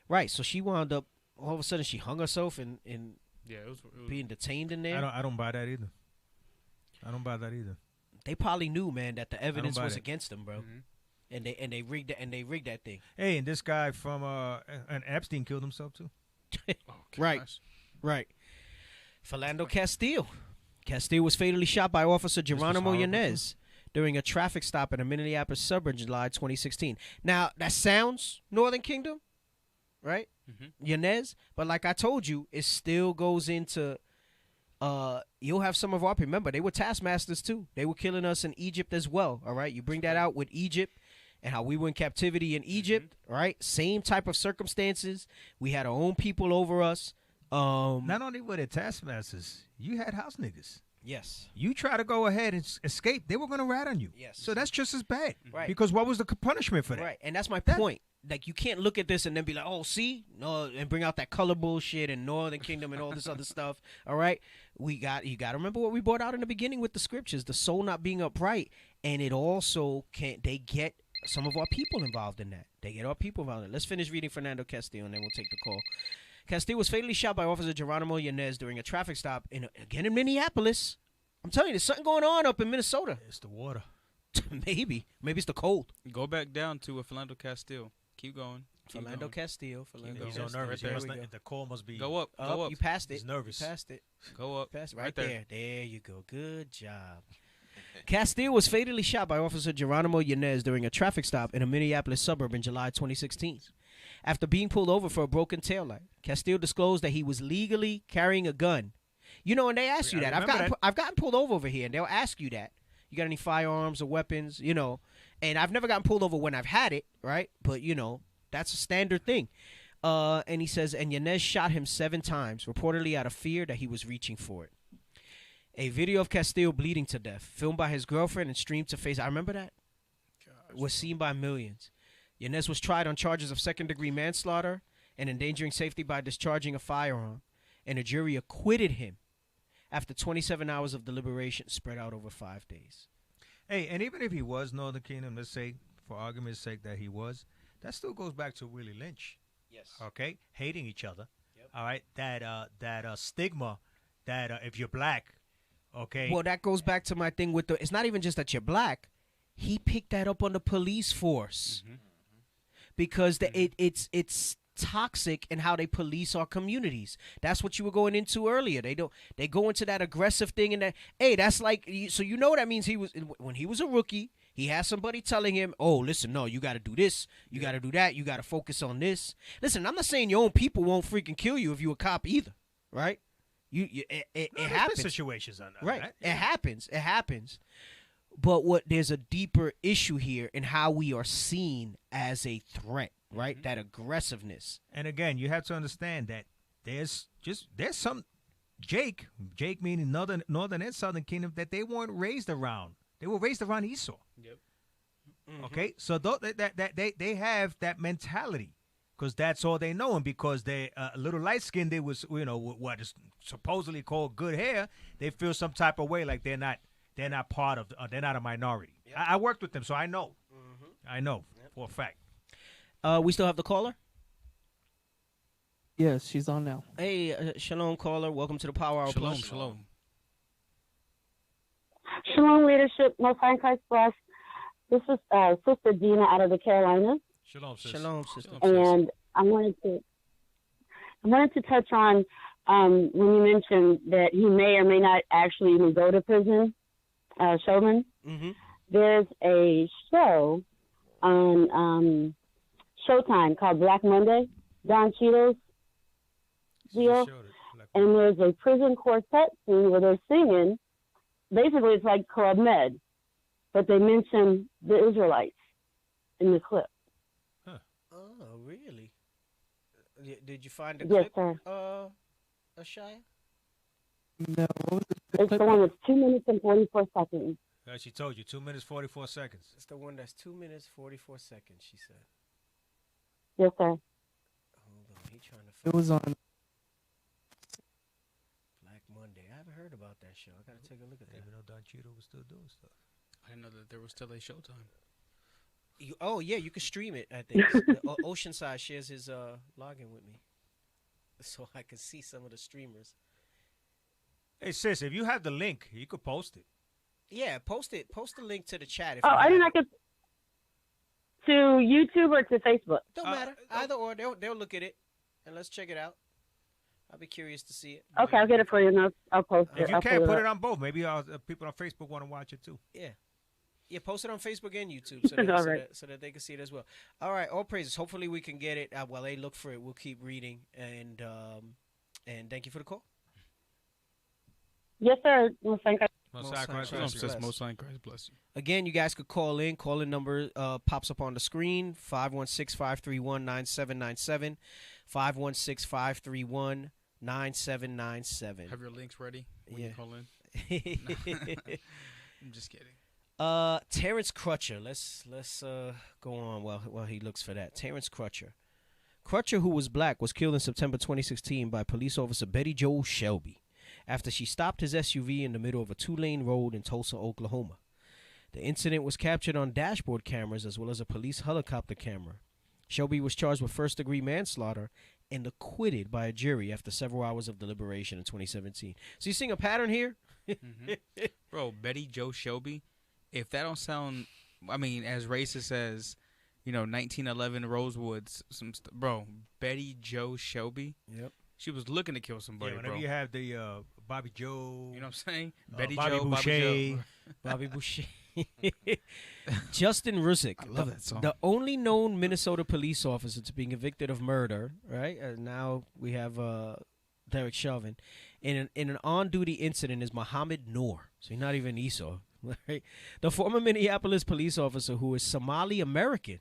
Speaker 12: Right, so she wound up, all of a sudden she hung herself in
Speaker 14: it was
Speaker 12: being detained in there.
Speaker 13: I don't buy that either. I don't buy that either.
Speaker 12: They probably knew, man, that the evidence was
Speaker 13: that.
Speaker 12: against them, bro.
Speaker 14: Mm-hmm.
Speaker 12: And they rigged that thing.
Speaker 13: Hey, and this guy from and Epstein killed himself too.
Speaker 12: Right. Philando Castile. Castile was fatally shot by Officer Geronimo Yanez during a traffic stop in a Minneapolis suburb in July 2016. Now, that sounds Northern Kingdom, right? Yanez. But like I told you, it still goes into, you'll have some of our, remember, they were taskmasters too. They were killing us in Egypt as well, all right? You bring that out with Egypt and how we were in captivity in Egypt, right? Same type of circumstances. We had our own people over us.
Speaker 13: Not only were they taskmasters, you had house niggas.
Speaker 12: Yes.
Speaker 13: You try to go ahead and escape, they were going to rat on you.
Speaker 12: Yes.
Speaker 13: So that's just as bad.
Speaker 12: Right.
Speaker 13: Because what was the punishment for that?
Speaker 12: Right. And that's my point. Like, you can't look at this and then be like, oh, see? No, and bring out that color bullshit and Northern Kingdom and all this other stuff. All right? You got to remember what we brought out in the beginning with the scriptures, the soul not being upright. And it also they get some of our people involved in that. They get our people involved in it. Let's finish reading Fernando Castillo and then we'll take the call. Castillo was fatally shot by Officer Geronimo Yanez during a traffic stop again in Minneapolis. I'm telling you, there's something going on up in Minnesota.
Speaker 13: It's the water.
Speaker 12: Maybe it's the cold.
Speaker 14: Go back down to Philando Castile. Keep going.
Speaker 12: Philando Castillo.
Speaker 13: He's so nervous. The call must be.
Speaker 14: Go up. Go up.
Speaker 12: You passed it.
Speaker 13: He's nervous.
Speaker 12: You passed it.
Speaker 14: Go up.
Speaker 12: Passed it. Right there. There you go. Good job. Castile was fatally shot by Officer Geronimo Yanez during a traffic stop in a Minneapolis suburb in July 2016. After being pulled over for a broken taillight, Castile disclosed that he was legally carrying a gun. You know, and they ask you that. I've gotten pulled over here, and they'll ask you that. You got any firearms or weapons, you know? And I've never gotten pulled over when I've had it, right? But, you know, that's a standard thing. And he says, and Yanez shot him 7 times, reportedly out of fear that he was reaching for it. A video of Castile bleeding to death, filmed by his girlfriend and streamed to Facebook. I remember that. Was seen by millions. Yanez was tried on charges of second-degree manslaughter and endangering safety by discharging a firearm, and a jury acquitted him after 27 hours of deliberation spread out over 5 days.
Speaker 13: Hey, and even if he was Northern Kingdom, let's say, for argument's sake, that he was, that still goes back to Willie Lynch.
Speaker 12: Yes.
Speaker 13: Okay? Hating each other. Yep. All right? That stigma that if you're black, okay?
Speaker 12: Well, that goes back to my thing with it's not even just that you're black. He picked that up on the police force. Because it's toxic in how they police our communities. That's what you were going into earlier. They go into that aggressive thing and that, hey, that's like, so you know that means when he was a rookie, he had somebody telling him, oh, listen, no, you got to do this, you got to do that, you got to focus on this. Listen, I'm not saying your own people won't freaking kill you if you a cop either, right? It happens.
Speaker 13: Situations on that,
Speaker 12: right?
Speaker 13: Yeah.
Speaker 12: It happens. But there's a deeper issue here in how we are seen as a threat, right? That aggressiveness.
Speaker 13: And again, you have to understand that there's some Jake meaning Northern and Southern Kingdom, that they weren't raised around. They were raised around Esau.
Speaker 14: Yep.
Speaker 13: Okay, so they have that mentality because that's all they know, and because they a little light skinned, they was what is supposedly called good hair, they feel some type of way like they're not part of they're not a minority. Yep. I worked with them, so I know. Mm-hmm. I know for a fact.
Speaker 12: We still have the caller?
Speaker 16: Yes, she's on now.
Speaker 12: Hey, shalom, caller. Welcome to the Power Hour.
Speaker 14: Shalom,
Speaker 12: Plus.
Speaker 14: shalom.
Speaker 18: Shalom, leadership. Most High Christ bless. This is Sister Dina out of the Carolinas.
Speaker 13: Shalom, sister.
Speaker 12: Shalom, sister.
Speaker 18: And I wanted to touch on when you mentioned that he may or may not actually even go to prison. Showman.
Speaker 12: Mm-hmm.
Speaker 18: There's a show on Showtime called Black Monday. Don Cheadle's deal, and there's a prison quartet scene where they're singing. Basically, it's like Club Med, but they mention the Israelites in the clip.
Speaker 12: Huh. Oh, really? Did you find the
Speaker 18: yes,
Speaker 12: clip,
Speaker 18: sir.
Speaker 12: Ashaya?
Speaker 16: No.
Speaker 18: It's the one that's 2 minutes and 44 seconds.
Speaker 13: She told you 2 minutes 44 seconds.
Speaker 12: It's the one that's 2 minutes 44 seconds. She said.
Speaker 18: Yes, sir.
Speaker 12: Hold on, he trying to.
Speaker 16: It was on
Speaker 12: Black Monday. I haven't heard about that show. I gotta take a look at that.
Speaker 13: Even though Don Cheadle was still doing stuff.
Speaker 14: I didn't know that there was still a Showtime.
Speaker 12: You can stream it. I think Oceanside shares his login with me, so I can see some of the streamers.
Speaker 13: Hey sis, if you have the link, you could post it.
Speaker 12: Yeah, post it. Post the link to the chat. If
Speaker 18: I didn't. I could to YouTube or to Facebook.
Speaker 12: Don't matter. Either or, they'll look at it and let's check it out. I'll be curious to see it.
Speaker 18: Okay, I'll get it for you and I'll post it.
Speaker 13: If you can't, put it on both. Maybe people on Facebook want to watch it too.
Speaker 12: Yeah, post it on Facebook and YouTube so that they can see it as well. All right, all praises. Hopefully we can get it. While they look for it, we'll keep reading. And thank you for the call.
Speaker 18: Yes, sir. Well, thank you.
Speaker 12: Most High
Speaker 14: Christ bless you.
Speaker 12: Again, you guys could call in. Call-in number pops up on the screen, 516-531-9797, 516-531-9797.
Speaker 14: Have your links ready when you call in? I'm just kidding.
Speaker 12: Terrence Crutcher. Let's go on while he looks for that. Terrence Crutcher. Crutcher, who was black, was killed in September 2016 by police officer Betty Jo Shelby after she stopped his SUV in the middle of a 2-lane road in Tulsa, Oklahoma. The incident was captured on dashboard cameras as well as a police helicopter camera. Shelby was charged with first-degree manslaughter and acquitted by a jury after several hours of deliberation in 2017. So you seeing a pattern here?
Speaker 14: Mm-hmm. Bro, Betty Jo Shelby, if that don't sound, as racist as, 1911 Rosewoods, bro, Betty Jo Shelby.
Speaker 12: Yep.
Speaker 14: She was looking to kill somebody,
Speaker 13: whenever
Speaker 14: bro.
Speaker 13: you have the Bobby Joe.
Speaker 14: You know what I'm saying? Betty
Speaker 13: Bobby
Speaker 14: Jo,
Speaker 13: Boucher.
Speaker 12: Bobby Boucher. Justin Rusick.
Speaker 14: I love that song.
Speaker 12: The only known Minnesota police officer to be convicted of murder, right? Now we have Derek Chauvin. In an on-duty incident is Muhammad Noor. So he's not even Esau. Right? The former Minneapolis police officer, who is Somali-American,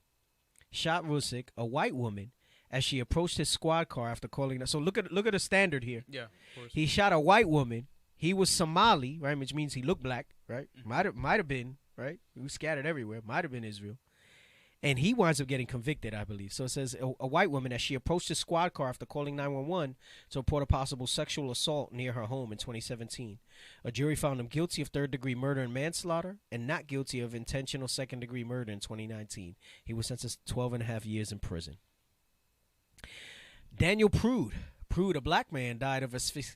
Speaker 12: shot Rusick, a white woman, as she approached his squad car after calling. So look at the standard here.
Speaker 14: Yeah, of course.
Speaker 12: He shot a white woman. He was Somali, right, which means he looked black, right?
Speaker 14: Mm-hmm.
Speaker 12: Might have been, right? He was scattered everywhere. Might have been Israel. And he winds up getting convicted, I believe. So it says a white woman, as she approached his squad car after calling 911 to report a possible sexual assault near her home in 2017. A jury found him guilty of third-degree murder and manslaughter and not guilty of intentional second-degree murder in 2019. He was sentenced to 12 and a half years in prison. Daniel Prude, a black man, died of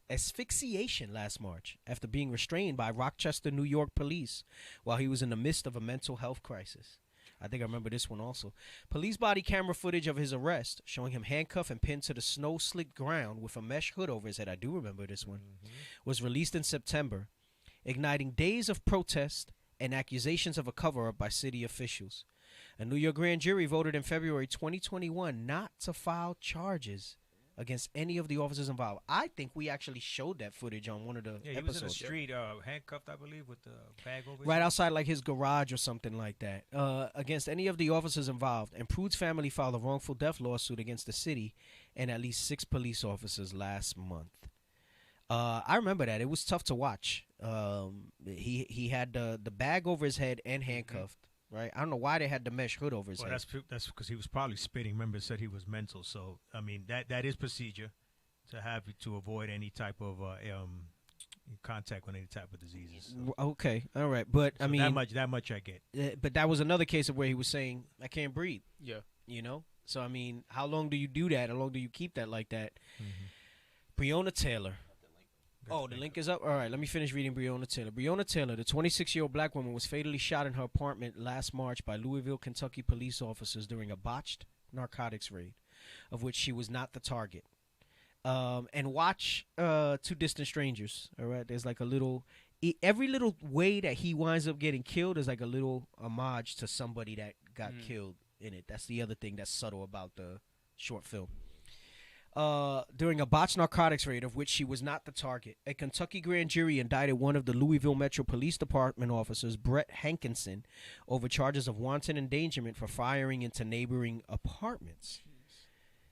Speaker 12: asphyxiation last March after being restrained by Rochester, New York police while he was in the midst of a mental health crisis. I think I remember this one also. Police body camera footage of his arrest showing him handcuffed and pinned to the snow-slicked ground with a mesh hood over his head, I do remember this one, was released in September, igniting days of protest and accusations of a cover-up by city officials. A New York grand jury voted in February 2021 not to file charges against any of the officers involved. I think we actually showed that footage on one of the episodes.
Speaker 13: He was in the street, handcuffed, I believe, with the bag over his
Speaker 12: right
Speaker 13: head.
Speaker 12: outside like his garage or something like that. Against any of the officers involved. And Prude's family filed a wrongful death lawsuit against the city and at least 6 police officers last month. I remember that. It was tough to watch. He had the bag over his head and handcuffed. Right, I don't know why they had the mesh hood over his head.
Speaker 13: That's because he was probably spitting. Remember, it said he was mental. So I mean, that is procedure to avoid any type of contact with any type of diseases. So.
Speaker 12: Okay, all right, but
Speaker 13: So
Speaker 12: I mean
Speaker 13: that much I get.
Speaker 12: But that was another case of where he was saying, "I can't breathe."
Speaker 14: Yeah.
Speaker 12: You know. So I mean, how long do you do that? How long do you keep that like that? Breonna Taylor. Oh, the link is up? All right, let me finish reading Breonna Taylor. Breonna Taylor, the 26-year-old black woman, was fatally shot in her apartment last March by Louisville, Kentucky police officers during a botched narcotics raid, of which she was not the target. And watch Two Distant Strangers, all right? There's like a little... Every little way that he winds up getting killed is like a little homage to somebody that got killed in it. That's the other thing that's subtle about the short film. During a botched narcotics raid of which she was not the target, a Kentucky grand jury indicted one of the Louisville Metro Police Department officers, Brett Hankinson, over charges of wanton endangerment for firing into neighboring apartments.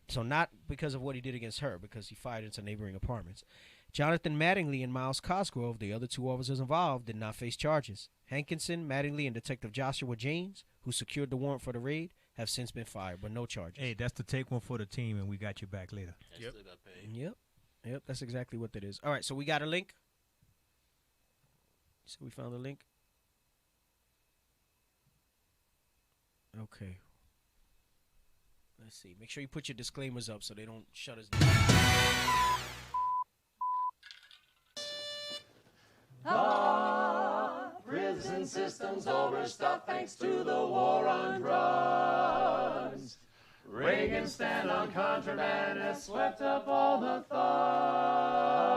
Speaker 12: So not because of what he did against her, because he fired into neighboring apartments. Jonathan Mattingly and Miles Cosgrove, the other two officers involved, did not face charges. Hankinson, Mattingly, and Detective Joshua James, who secured the warrant for the raid, have since been fired, but no charges.
Speaker 13: Hey, that's the take one for the team, and we got you back later.
Speaker 12: Yep, that's exactly what that is. All right, so we got a link. So we found a link. Okay. Let's see. Make sure you put your disclaimers up so they don't shut us down.
Speaker 19: Prison system's overstuffed thanks to the war on drugs. Reagan's stand on contraband has swept up all the thugs.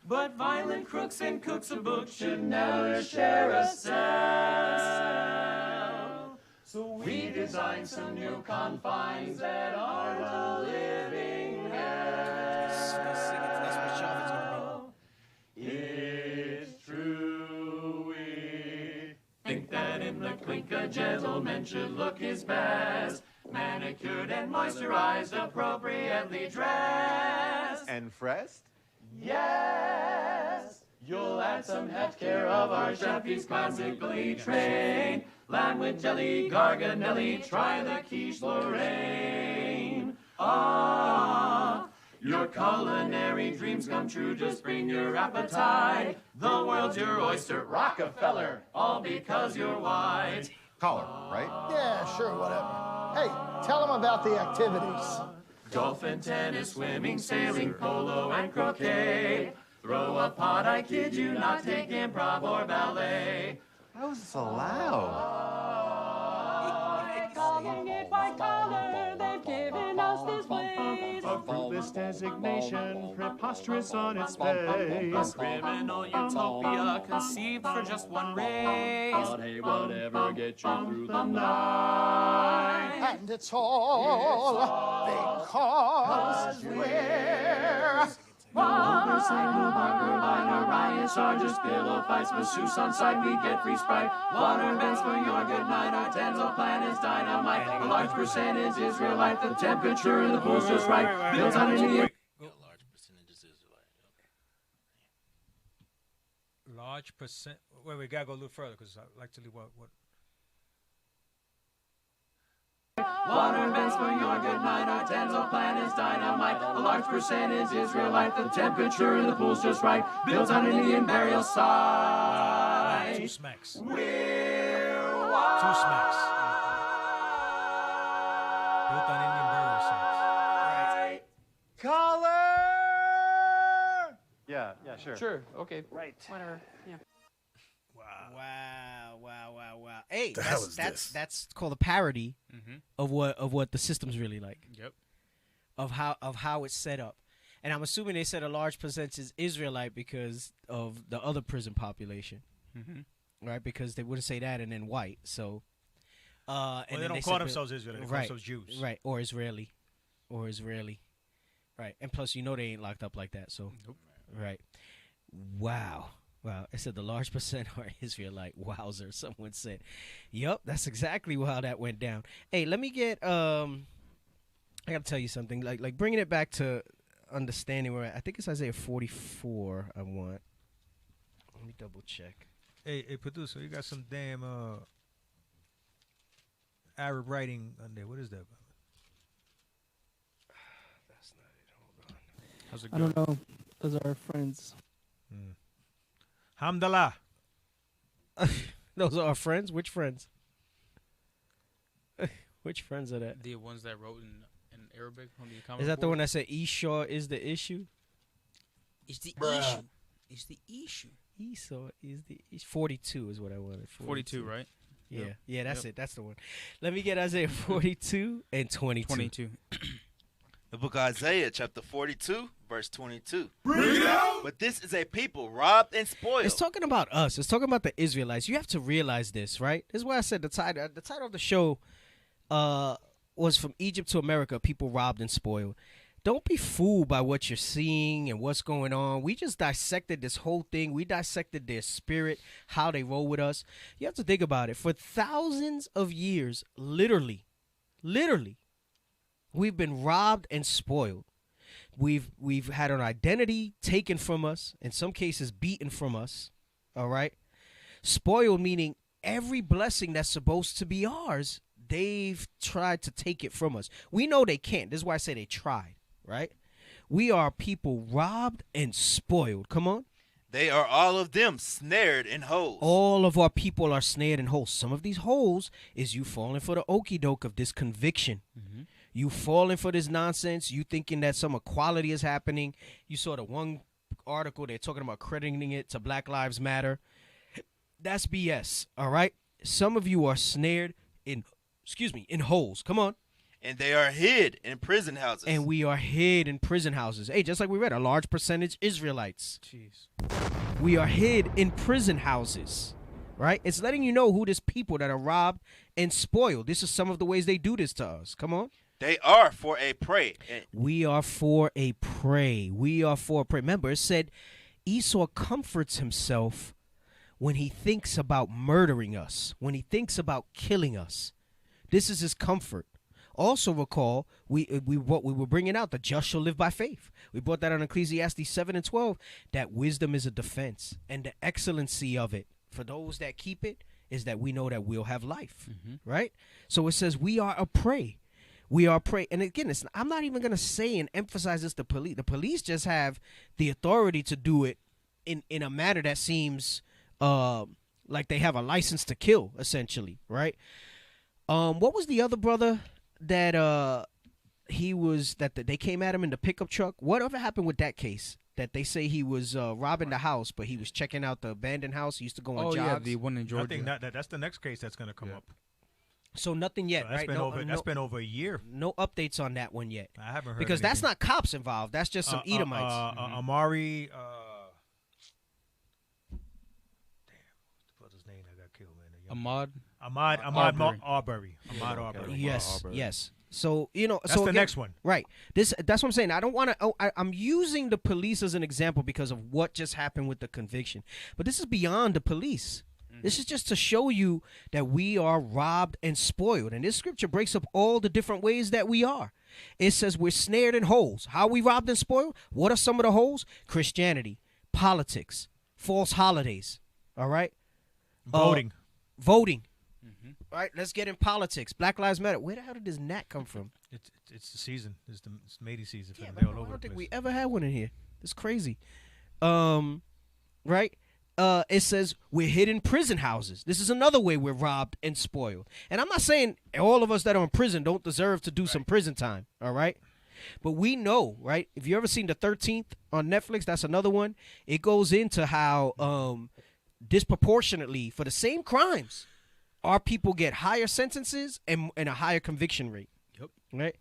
Speaker 19: But violent crooks and cooks of books should never share a cell. So we designed some new confines that aren't a living hell. It's true we think that in the clink a gentleman should look his best, manicured and moisturized, appropriately dressed.
Speaker 20: And fresh?
Speaker 19: Yes, you'll add some heft care of our chef, he's classically trained. Lamb with jelly, garganelli, try the quiche Lorraine. Ah, your culinary dreams come true, just bring your appetite. The world's your oyster, Rockefeller, all because you're white.
Speaker 20: Collar, right?
Speaker 21: Yeah, sure, whatever. Hey, tell them about the activities.
Speaker 19: Golf and tennis, swimming, sailing, polo, and croquet. Throw a pot, I kid you not, take improv or ballet.
Speaker 20: How is this allowed?
Speaker 19: Calling it white collar, they've given us this place. A fruitless designation, preposterous on its face. A criminal utopia conceived for just one race. But hey, whatever gets you through the night.
Speaker 21: And it's all because we're
Speaker 19: Motorcycle, barber, liner, riot, sergeants, pillow fights, masseuse on site, we get free Sprite. Water vents for your good night, our dental plan is dynamite. A large percentage Israelite, the temperature in the pool's just right. Built on Indian.
Speaker 13: Large percent. Wait, we gotta go a little further because I like to leave what.
Speaker 19: Water vents for your good night, our dental plan is dynamite. A large percentage Israelite, the temperature in the pool's just right. Built on Indian burial site.
Speaker 13: 2 smacks.
Speaker 19: We're
Speaker 13: 2 smacks. Built on Indian burial sites.
Speaker 20: Collar! Yeah, sure.
Speaker 16: Sure, okay.
Speaker 20: Right.
Speaker 16: Whatever, yeah.
Speaker 12: Wow. Hey,
Speaker 22: The hell is this?
Speaker 12: that's called a parody of what the system's really like.
Speaker 14: Yep.
Speaker 12: Of how it's set up. And I'm assuming they said a large percentage is Israelite because of the other prison population. Right? Because they wouldn't say that and then white. So
Speaker 13: Well,
Speaker 12: and
Speaker 13: they
Speaker 12: then
Speaker 13: don't call
Speaker 12: said
Speaker 13: themselves Israel. They call themselves Jews.
Speaker 12: Right. Or Israeli. Right. And plus, they ain't locked up like that. So, right. Wow. It said the large percent are Israelite. Wowzer, someone said. Yup, that's exactly how that went down. Hey, let me get, I got to tell you something. Like bringing it back to understanding where I think it's Isaiah 44 I want. Let me double check.
Speaker 13: Hey, producer, you got some damn Arab writing on there. What is that?
Speaker 12: That's not it. Hold on.
Speaker 14: How's it
Speaker 16: I
Speaker 14: going?
Speaker 16: don't know. Those are our friends.
Speaker 13: Hamdallah.
Speaker 12: Those are our friends? Which friends? Which friends are that?
Speaker 14: The ones that wrote in Arabic on the comment
Speaker 12: Is that the
Speaker 14: board?
Speaker 12: one that said Issachar is the issue?
Speaker 14: It's the issue. It's the issue.
Speaker 12: Esau is the issue. 42 is what I wanted.
Speaker 14: 42, right?
Speaker 12: Yeah.
Speaker 14: Yep.
Speaker 12: Yeah, that's
Speaker 14: Yep.
Speaker 12: it. That's the one. Let me get Isaiah 42 and 22.
Speaker 14: 22.
Speaker 15: The book of Isaiah, chapter 42, verse 22. But this is a people robbed and spoiled.
Speaker 12: It's talking about us. It's talking about the Israelites. You have to realize this, right? This is why I said the title of the show was From Egypt to America, People Robbed and Spoiled. Don't be fooled by what you're seeing and what's going on. We just dissected this whole thing. We dissected their spirit, how they roll with us. You have to think about it. For thousands of years, literally, we've been robbed and spoiled. We've had an identity taken from us, in some cases beaten from us, all right? Spoiled meaning every blessing that's supposed to be ours, they've tried to take it from us. We know they can't. This is why I say they tried, right? We are people robbed and spoiled. Come on.
Speaker 15: They are all of them snared in holes.
Speaker 12: All of our people are snared in holes. Some of these holes is you falling for the okie doke of this conviction. You falling for this nonsense. You thinking that some equality is happening. You saw the one article, they're talking about crediting it to Black Lives Matter. That's BS, all right? Some of you are snared in holes. Come on.
Speaker 15: And they are hid in prison houses.
Speaker 12: And we are hid in prison houses. Hey, just like we read, a large percentage Israelites.
Speaker 14: Jeez.
Speaker 12: We are hid in prison houses, right? It's letting you know who this people that are robbed and spoiled. This is some of the ways they do this to us. Come on.
Speaker 15: They are for a prey.
Speaker 12: We are for a prey. We are for a prey. Remember, it said Esau comforts himself when he thinks about murdering us, when he thinks about killing us. This is his comfort. Also recall, what we were bringing out, the just shall live by faith. We brought that on Ecclesiastes 7 and 12, that wisdom is a defense, and the excellency of it for those that keep it is that we know that we'll have life, right? So it says we are a prey. We are prey. And again, I'm not even going to say and emphasize this to police. The police just have the authority to do it in a manner that seems like they have a license to kill, essentially, right? What was the other brother that they came at him in the pickup truck? Whatever happened with that case? That they say he was robbing the house, but he was checking out the abandoned house. He used to go on jogs.
Speaker 14: Yeah, the one in Georgia.
Speaker 13: I think that's the next case that's going to come up.
Speaker 12: So nothing yet,
Speaker 13: So that's
Speaker 12: right?
Speaker 13: That's been over a year.
Speaker 12: No updates on that one yet.
Speaker 13: I haven't heard
Speaker 12: because
Speaker 13: anything.
Speaker 12: that's not cops involved. That's just some Edomites.
Speaker 13: Amari. Damn, what's the brother's name that got killed, man? Ahmad Arbery.
Speaker 12: Yes. So
Speaker 13: that's the next one,
Speaker 12: right? That's what I'm saying. I don't want to. I'm using the police as an example because of what just happened with the conviction. But this is beyond the police. This is just to show you that we are robbed and spoiled. And this scripture breaks up all the different ways that we are. It says we're snared in holes. How are we robbed and spoiled? What are some of the holes? Christianity, politics, false holidays. All right?
Speaker 13: Voting.
Speaker 12: All right, let's get in politics. Black Lives Matter. Where the hell did this gnat come from?
Speaker 13: It's the season. It's mating season.
Speaker 12: Yeah,
Speaker 13: They're all
Speaker 12: I
Speaker 13: over
Speaker 12: don't
Speaker 13: the
Speaker 12: think
Speaker 13: place.
Speaker 12: we ever had one in here. It's crazy. Right? It says we're hid in prison houses. This is another way we're robbed and spoiled. And I'm not saying all of us that are in prison don't deserve to do some prison time, all right? But we know, right? If you ever seen The 13th on Netflix, that's another one. It goes into how disproportionately for the same crimes, our people get higher sentences and a higher conviction rate.
Speaker 14: Yep.
Speaker 12: Right?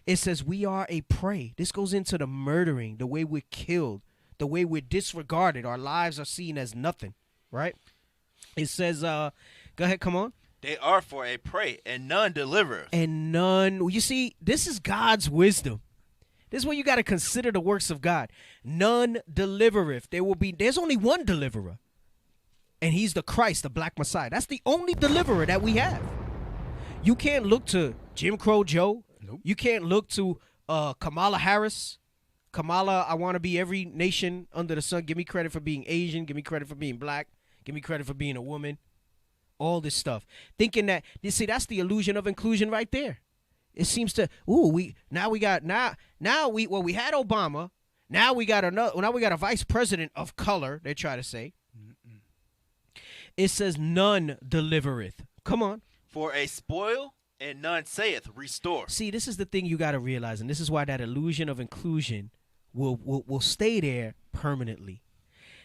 Speaker 12: It says we are a prey. This goes into the murdering, the way we're killed, the way we're disregarded. Our lives are seen as nothing, right? It says, go ahead, come on.
Speaker 15: They are for a prey, and none delivereth.
Speaker 12: And none. You see, this is God's wisdom. This is where you got to consider the works of God. None delivereth. There's only one deliverer. And he's the Christ, the Black Messiah. That's the only deliverer that we have. You can't look to Jim Crow Joe.
Speaker 14: Nope.
Speaker 12: You can't look to Kamala Harris. Kamala, I want to be every nation under the sun. Give me credit for being Asian. Give me credit for being black. Give me credit for being a woman. All this stuff. Thinking that, you see, that's the illusion of inclusion right there. It seems to, we had Obama, Now we got a vice president of color, they try to say. It says none delivereth. Come on.
Speaker 15: For a spoil and none saith restore.
Speaker 12: See, this is the thing you got to realize, and this is why that illusion of inclusion will stay there permanently.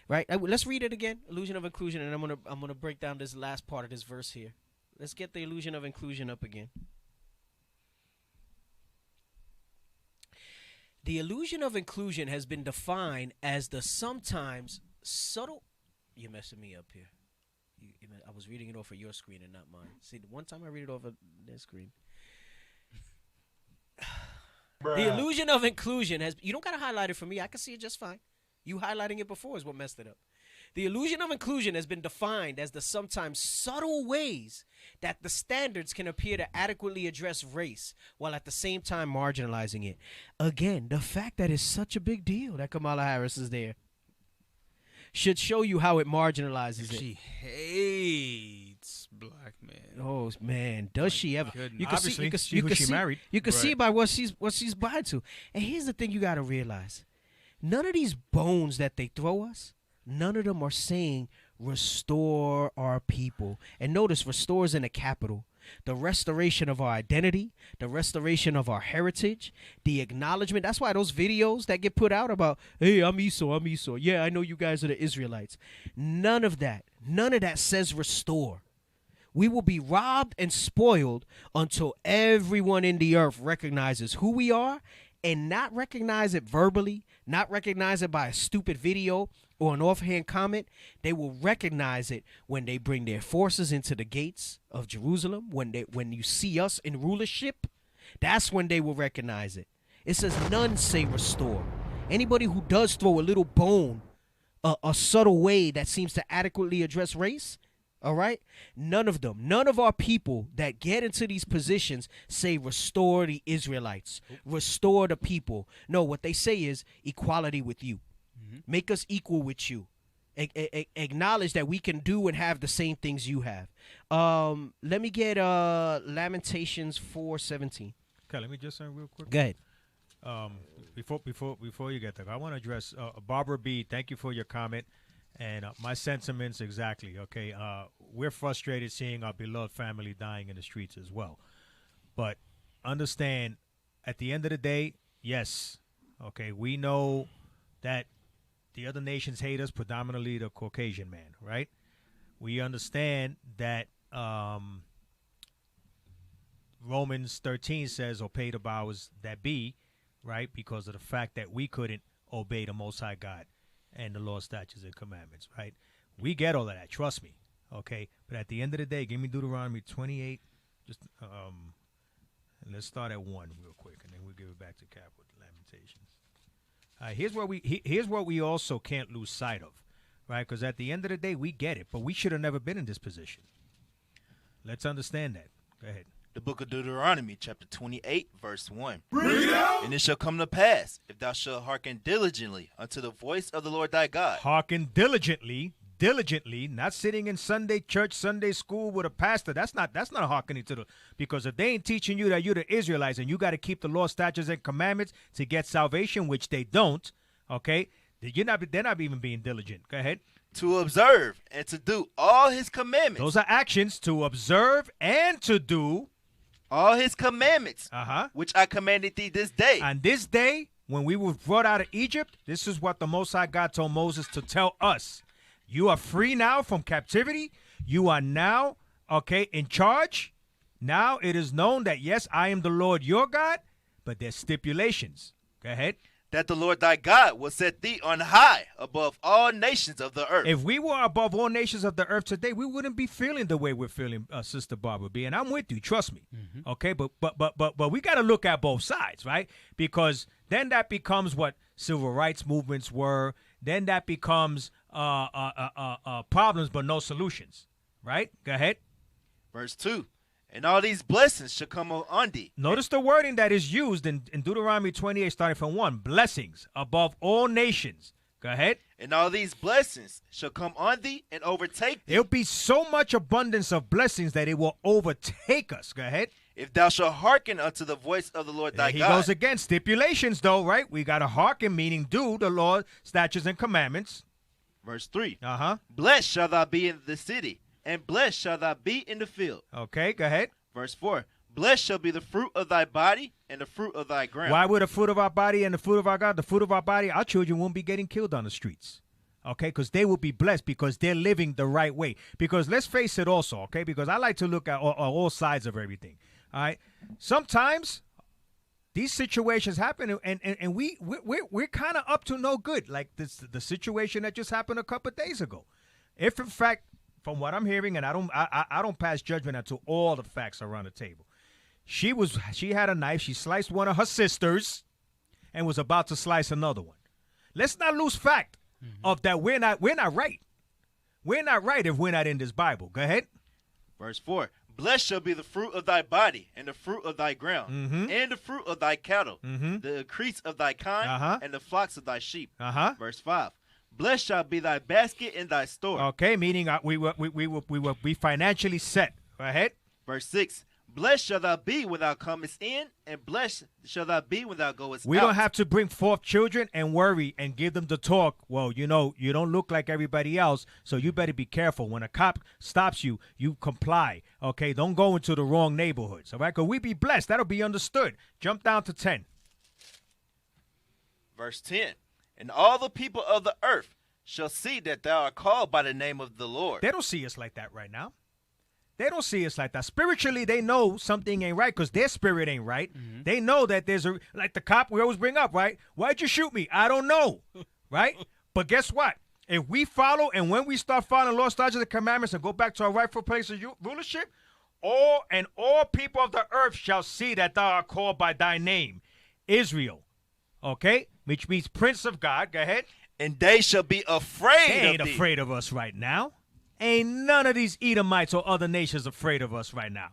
Speaker 12: Right? Let's read it again. Illusion of inclusion, and I'm gonna break down this last part of this verse here. Let's get the illusion of inclusion up again. The illusion of inclusion has been defined as the sometimes subtle. You're messing me up here. I was reading it off of your screen and not mine. See, the one time I read it off of their screen. The illusion of inclusion has. You don't gotta highlight it for me. I can see it just fine. You highlighting it before is what messed it up. The illusion of inclusion has been defined as the sometimes subtle ways that the standards can appear to adequately address race while at the same time marginalizing it. Again, the fact that it's such a big deal that Kamala Harris is there should show you how it marginalizes it.
Speaker 14: She hates black men.
Speaker 12: Oh man, does she ever?
Speaker 14: Goodness.
Speaker 12: You can
Speaker 13: Obviously,
Speaker 12: see, you can see,
Speaker 13: married.
Speaker 12: you can see
Speaker 13: Right.
Speaker 12: by what she's buying to. And here's the thing you got to realize: none of these bones that they throw us, none of them are saying restore our people. And notice, restores in a capital. The restoration of our identity, the restoration of our heritage, the acknowledgement. That's why those videos that get put out about, hey, I'm Esau. Yeah, I know you guys are the Israelites. None of that says restore. We will be robbed and spoiled until everyone in the earth recognizes who we are and not recognize it verbally, not recognize it by a stupid video or an offhand comment. They will recognize it when they bring their forces into the gates of Jerusalem. When you see us in rulership, that's when they will recognize it. It says none say restore. Anybody who does throw a little bone, a subtle way that seems to adequately address race, all right? None of them, none of our people that get into these positions say restore the Israelites, restore the people. No, what they say is equality with you. Make us equal with you. Acknowledge that we can do and have the same things you have. Let me get Lamentations 4:17.
Speaker 13: Okay, let me just say real quick.
Speaker 12: Go ahead.
Speaker 13: Before you get there, I want to address Barbara B. Thank you for your comment. And my sentiments exactly, okay? We're frustrated seeing our beloved family dying in the streets as well. But understand, at the end of the day, yes, okay, we know that the other nations hate us, predominantly the Caucasian man, right? We understand that Romans 13 says, obey the powers that be, right? Because of the fact that we couldn't obey the Most High God and the law, statutes, and commandments, right? We get all of that, trust me, okay? But at the end of the day, give me Deuteronomy 28, just, and let's start at 1 real quick, and then we'll give it back to Cap with Lamentations. Here's what we also can't lose sight of, right? Because at the end of the day, we get it, but we should have never been in this position. Let's understand that. Go ahead.
Speaker 15: The book of Deuteronomy, chapter 28, verse 1. And it shall come to pass, if thou shalt hearken diligently unto the voice of the Lord thy God.
Speaker 13: Hearken diligently, not sitting in Sunday church, Sunday school with a pastor. That's not hearkening to the, because if they ain't teaching you that you're the Israelites and you got to keep the law, statutes, and commandments to get salvation, which they don't, okay, they're not even being diligent. Go ahead.
Speaker 15: To observe and to do all his commandments.
Speaker 13: Those are actions, to observe and to do
Speaker 15: all his commandments, which I commanded thee this day.
Speaker 13: On this day, when we were brought out of Egypt, this is what the Most High God told Moses to tell us. You are free now from captivity. You are now, okay, in charge. Now it is known that, yes, I am the Lord your God, but there's stipulations. Go ahead.
Speaker 15: That the Lord thy God will set thee on high above all nations of the earth.
Speaker 13: If we were above all nations of the earth today, we wouldn't be feeling the way we're feeling, Sister Barbara B. And I'm with you, trust me. Okay, but we got to look at both sides, right? Because then that becomes what civil rights movements were. Then that becomes problems but no solutions, right? Go ahead.
Speaker 15: Verse 2. And all these blessings shall come on thee.
Speaker 13: Notice the wording that is used in Deuteronomy 28, starting from 1. Blessings above all nations. Go ahead.
Speaker 15: And all these blessings shall come on thee and overtake thee.
Speaker 13: There'll be so much abundance of blessings that it will overtake us. Go ahead.
Speaker 15: If thou shalt hearken unto the voice of the Lord thy
Speaker 13: He
Speaker 15: God.
Speaker 13: goes again. Stipulations, though, right? We got to hearken, meaning do the Lord's statutes and commandments.
Speaker 15: Verse 3.
Speaker 13: Uh-huh.
Speaker 15: Blessed shall thou be in the city, and blessed shall thou be in the field.
Speaker 13: Okay, go ahead.
Speaker 15: Verse 4. Blessed shall be the fruit of thy body and the fruit of thy ground.
Speaker 13: Why would the fruit of our body and the fruit of our God, the fruit of our body, our children won't be getting killed on the streets? Okay, because they will be blessed because they're living the right way. Because let's face it also, okay, because I like to look at all sides of everything. All right, sometimes these situations happen, and we're kind of up to no good. Like the situation that just happened a couple of days ago. If in fact, from what I'm hearing, and I don't pass judgment until all the facts are on the table. She had a knife. She sliced one of her sisters, and was about to slice another one. Let's not lose fact of that. We're not right. We're not right if we're not in this Bible. Go ahead.
Speaker 15: Verse 4. Blessed shall be the fruit of thy body, and the fruit of thy ground, and the fruit of thy cattle, the increase of thy kind, and the flocks of thy sheep. Verse 5. Blessed shall be thy basket and thy store.
Speaker 13: Okay, meaning we will be financially set. Go ahead.
Speaker 15: Verse 6. Blessed shall thou be when thou comest in, and blessed shall thou be when thou goest
Speaker 13: We
Speaker 15: out.
Speaker 13: don't have to bring forth children and worry and give them the talk. Well, you don't look like everybody else, so you better be careful. When a cop stops you, you comply. Okay, don't go into the wrong neighborhoods. All right, because we be blessed. That'll be understood. Jump down to 10.
Speaker 15: Verse 10. And all the people of the earth shall see that thou art called by the name of the Lord.
Speaker 13: They don't see us like that right now. They don't see us like that. Spiritually, they know something ain't right because their spirit ain't right. They know that there's like the cop we always bring up, right? Why'd you shoot me? I don't know, right? But guess what? If we follow and when we start following Lord's statutes and commandments and go back to our rightful place of rulership, all people of the earth shall see that thou art called by thy name, Israel. Okay? Which means Prince of God. Go ahead.
Speaker 15: And they shall be afraid
Speaker 13: They ain't
Speaker 15: of thee.
Speaker 13: afraid of us right now. Ain't none of these Edomites or other nations afraid of us right now.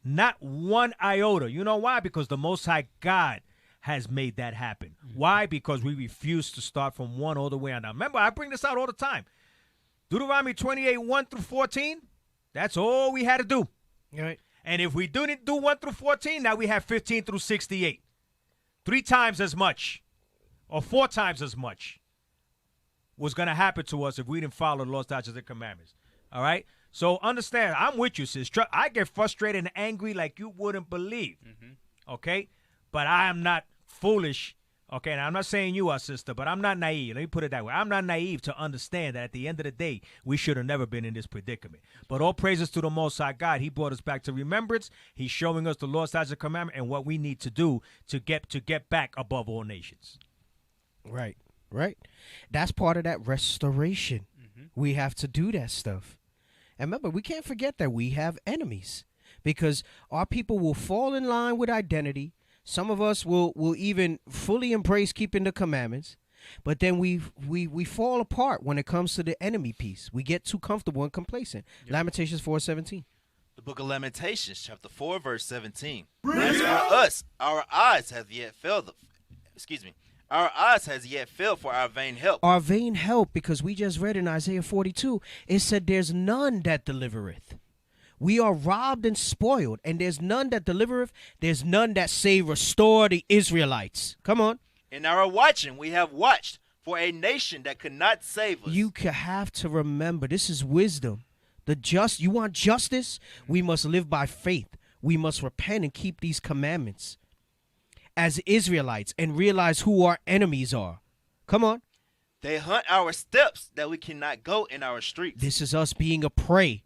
Speaker 13: Not one iota. You know why? Because the Most High God has made that happen. Why? Because we refuse to start from 1 all the way on down. Remember, I bring this out all the time. Deuteronomy 28, 1 through 14, that's all we had to do.
Speaker 12: All right.
Speaker 13: And if we didn't do 1 through 14, now we have 15 through 68. 3 times as much or 4 times as much was going to happen to us if we didn't follow the Lord's statutes and commandments. All right? So understand, I'm with you, sis. I get frustrated and angry like you wouldn't believe. Okay? But I am not foolish. Okay? And I'm not saying you are, sister, but I'm not naive. Let me put it that way. I'm not naive to understand that at the end of the day, we should have never been in this predicament. But all praises to the Most High God. He brought us back to remembrance. He's showing us the Lord's statutes and commandments and what we need to do to get back above all nations.
Speaker 12: Right. Right. That's part of that restoration. We have to do that stuff. And remember, we can't forget that we have enemies because our people will fall in line with identity. Some of us will even fully embrace keeping the commandments. But then we fall apart when it comes to the enemy piece. We get too comfortable and complacent. Lamentations 4:17.
Speaker 15: The book of Lamentations, chapter 4, verse 17. As for us, our eyes have yet failed. Our eyes has yet failed for our vain help.
Speaker 12: Our vain help, because we just read in Isaiah 42, it said there's none that delivereth. We are robbed and spoiled, and there's none that delivereth. There's none that say restore the Israelites. Come on.
Speaker 15: In our watching, we have watched for a nation that could not save us.
Speaker 12: You have to remember, this is wisdom. You want justice? We must live by faith. We must repent and keep these commandments as Israelites and realize who our enemies are. Come on.
Speaker 15: They hunt our steps that we cannot go in our streets.
Speaker 12: This is us being a prey.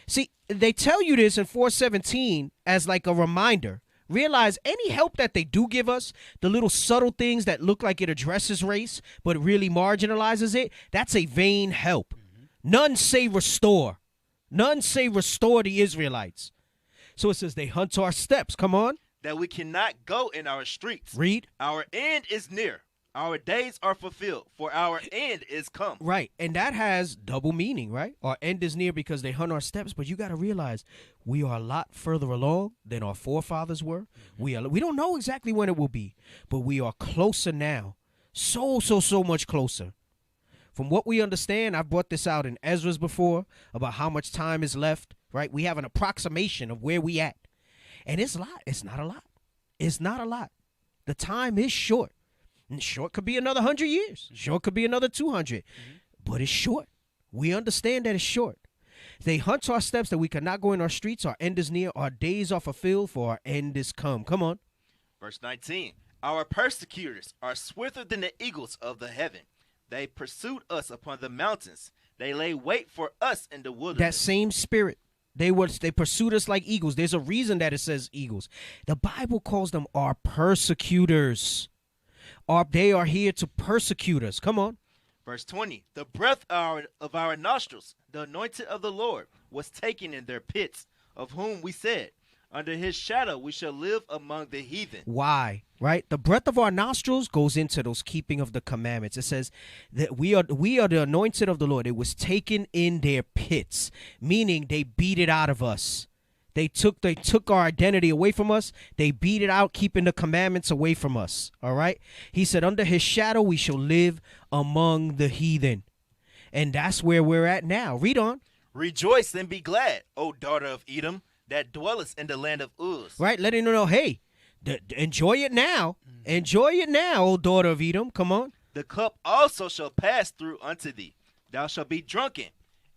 Speaker 12: See, they tell you this in 4:17 as like a reminder. Realize any help that they do give us, the little subtle things that look like it addresses race, but really marginalizes it, that's a vain help. None say restore. None say restore the Israelites. So it says they hunt our steps. Come on.
Speaker 15: That we cannot go in our streets.
Speaker 12: Read.
Speaker 15: Our end is near. Our days are fulfilled, for our end is come.
Speaker 12: Right, and that has double meaning, right? Our end is near because they hunt our steps, but you got to realize we are a lot further along than our forefathers were. We don't know exactly when it will be, but we are closer now. So much closer. From what we understand, I've brought this out in Ezra's before about how much time is left, right? We have an approximation of where we at. And it's a lot. It's not a lot. It's not a lot. The time is short. And short could be another 100 years. Short could be another 200. But it's short. We understand that it's short. They hunt our steps that we cannot go in our streets. Our end is near. Our days are fulfilled, for our end is come. Come on.
Speaker 15: Verse 19. Our persecutors are swifter than the eagles of the heaven. They pursued us upon the mountains. They lay wait for us in the wilderness.
Speaker 12: That same spirit. They pursued us like eagles. There's a reason that it says eagles. The Bible calls them our persecutors. They are here to persecute us. Come on.
Speaker 15: Verse 20. The breath of our nostrils, the anointed of the Lord, was taken in their pits, of whom we said, under his shadow we shall live among the heathen.
Speaker 12: Why? Right? The breath of our nostrils goes into those keeping of the commandments. It says that we are the anointed of the Lord. It was taken in their pits, meaning they beat it out of us. They took our identity away from us. They beat it out, keeping the commandments away from us. All right? He said, under his shadow we shall live among the heathen. And that's where we're at now. Read on.
Speaker 15: Rejoice and be glad, O daughter of Edom, that dwellest in the land of Uz.
Speaker 12: Right? Letting them know, hey, enjoy it now. Enjoy it now, O daughter of Edom. Come on.
Speaker 15: The cup also shall pass through unto thee. Thou shalt be drunken,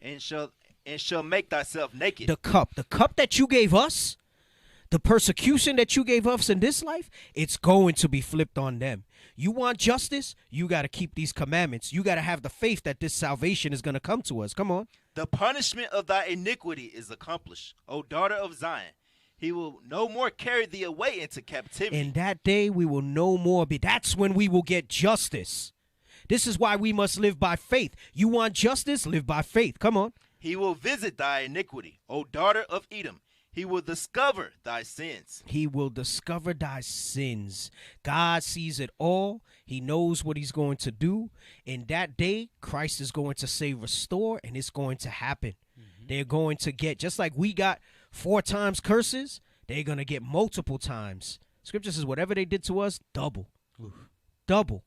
Speaker 15: and shall make thyself naked.
Speaker 12: The cup that you gave us, the persecution that you gave us in this life, it's going to be flipped on them. You want justice? You got to keep these commandments. You got to have the faith that this salvation is going to come to us. Come on.
Speaker 15: The punishment of thy iniquity is accomplished, O daughter of Zion. He will no more carry thee away into captivity.
Speaker 12: In that day we will no more be. That's when we will get justice. This is why we must live by faith. You want justice? Live by faith. Come on.
Speaker 15: He will visit thy iniquity, O daughter of Edom. He will discover thy sins.
Speaker 12: He will discover thy sins. God sees it all. He knows what he's going to do. In that day, Christ is going to say restore, and it's going to happen. They're going to get, just like we got 4 times curses, they're going to get multiple times. Scripture says whatever they did to us, double. Double.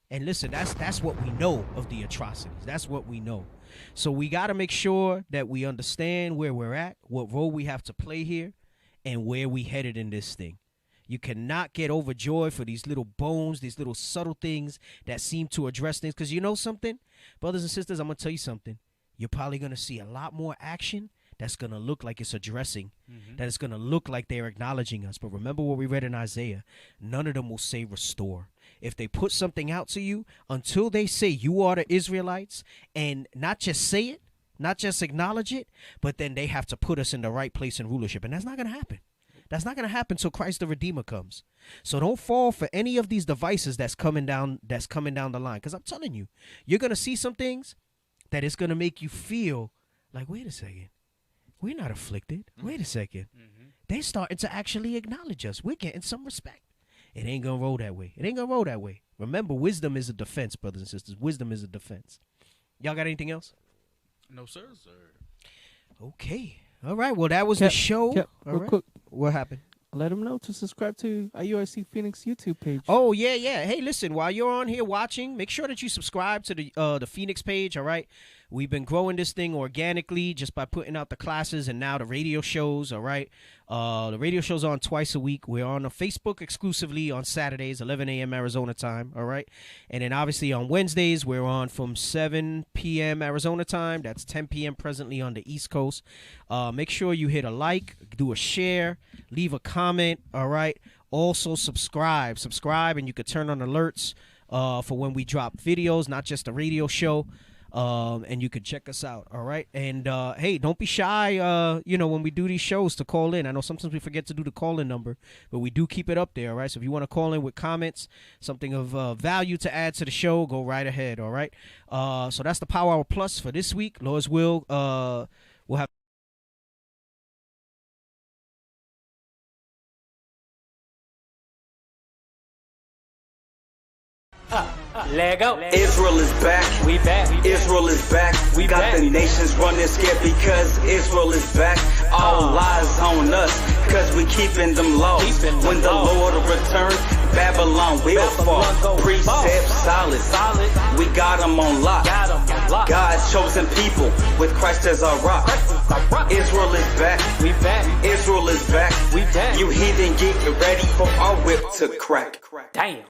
Speaker 12: And listen, that's what we know of the atrocities. That's what we know. So we got to make sure that we understand where we're at, what role we have to play here, and where we headed in this thing. You cannot get overjoyed for these little bones, these little subtle things that seem to address things. Because you know something, brothers and sisters, I'm going to tell you something. You're probably going to see a lot more action that's going to look like it's addressing, that it's going to look like they're acknowledging us. But remember what we read in Isaiah. None of them will say restore. If they put something out to you, until they say you are the Israelites, and not just say it, not just acknowledge it, but then they have to put us in the right place in rulership. And that's not going to happen. That's not going to happen until Christ the Redeemer comes. So don't fall for any of these devices that's coming down the line. Because I'm telling you, you're going to see some things that it's going to make you feel like, wait a second. We're not afflicted. Wait a second. They're starting to actually acknowledge us. We're getting some respect. It ain't going to roll that way. It ain't going to roll that way. Remember, wisdom is a defense, brothers and sisters. Wisdom is a defense. Y'all got anything else?
Speaker 14: No, sir.
Speaker 12: Okay. All right. Well, that was the show.
Speaker 16: All
Speaker 12: All
Speaker 16: right.
Speaker 12: right. What happened?
Speaker 16: Let them know to subscribe to Ave Phoenix YouTube page.
Speaker 12: Oh, yeah. Hey, listen, while you're on here watching, make sure that you subscribe to the Phoenix page, all right? We've been growing this thing organically just by putting out the classes and now the radio shows, all right? The radio shows are on twice a week. We're on Facebook exclusively on Saturdays, 11 a.m. Arizona time, all right? And then obviously on Wednesdays, we're on from 7 p.m. Arizona time. That's 10 p.m. presently on the East Coast. Make sure you hit a like, do a share, leave a comment, all right? Also subscribe, and you can turn on alerts for when we drop videos, not just the radio show. And you can check us out, all right? And, hey, don't be shy, when we do these shows to call in. I know sometimes we forget to do the call-in number, but we do keep it up there, all right? So if you want to call in with comments, something of value to add to the show, go right ahead, all right? So that's the Power Hour Plus for this week. Lord's will, we'll have
Speaker 2: Lego. Israel is back. We back. Israel is back. We got back. The nations running scared because Israel is back. All eyes on us because we keeping them low. When the Lord returns, Babylon will fall. Precepts solid. We got them on lock. God's chosen people with Christ as our rock. Israel is back. We back. Israel is back. We You heathen, get ready for our whip to crack.
Speaker 11: Damn.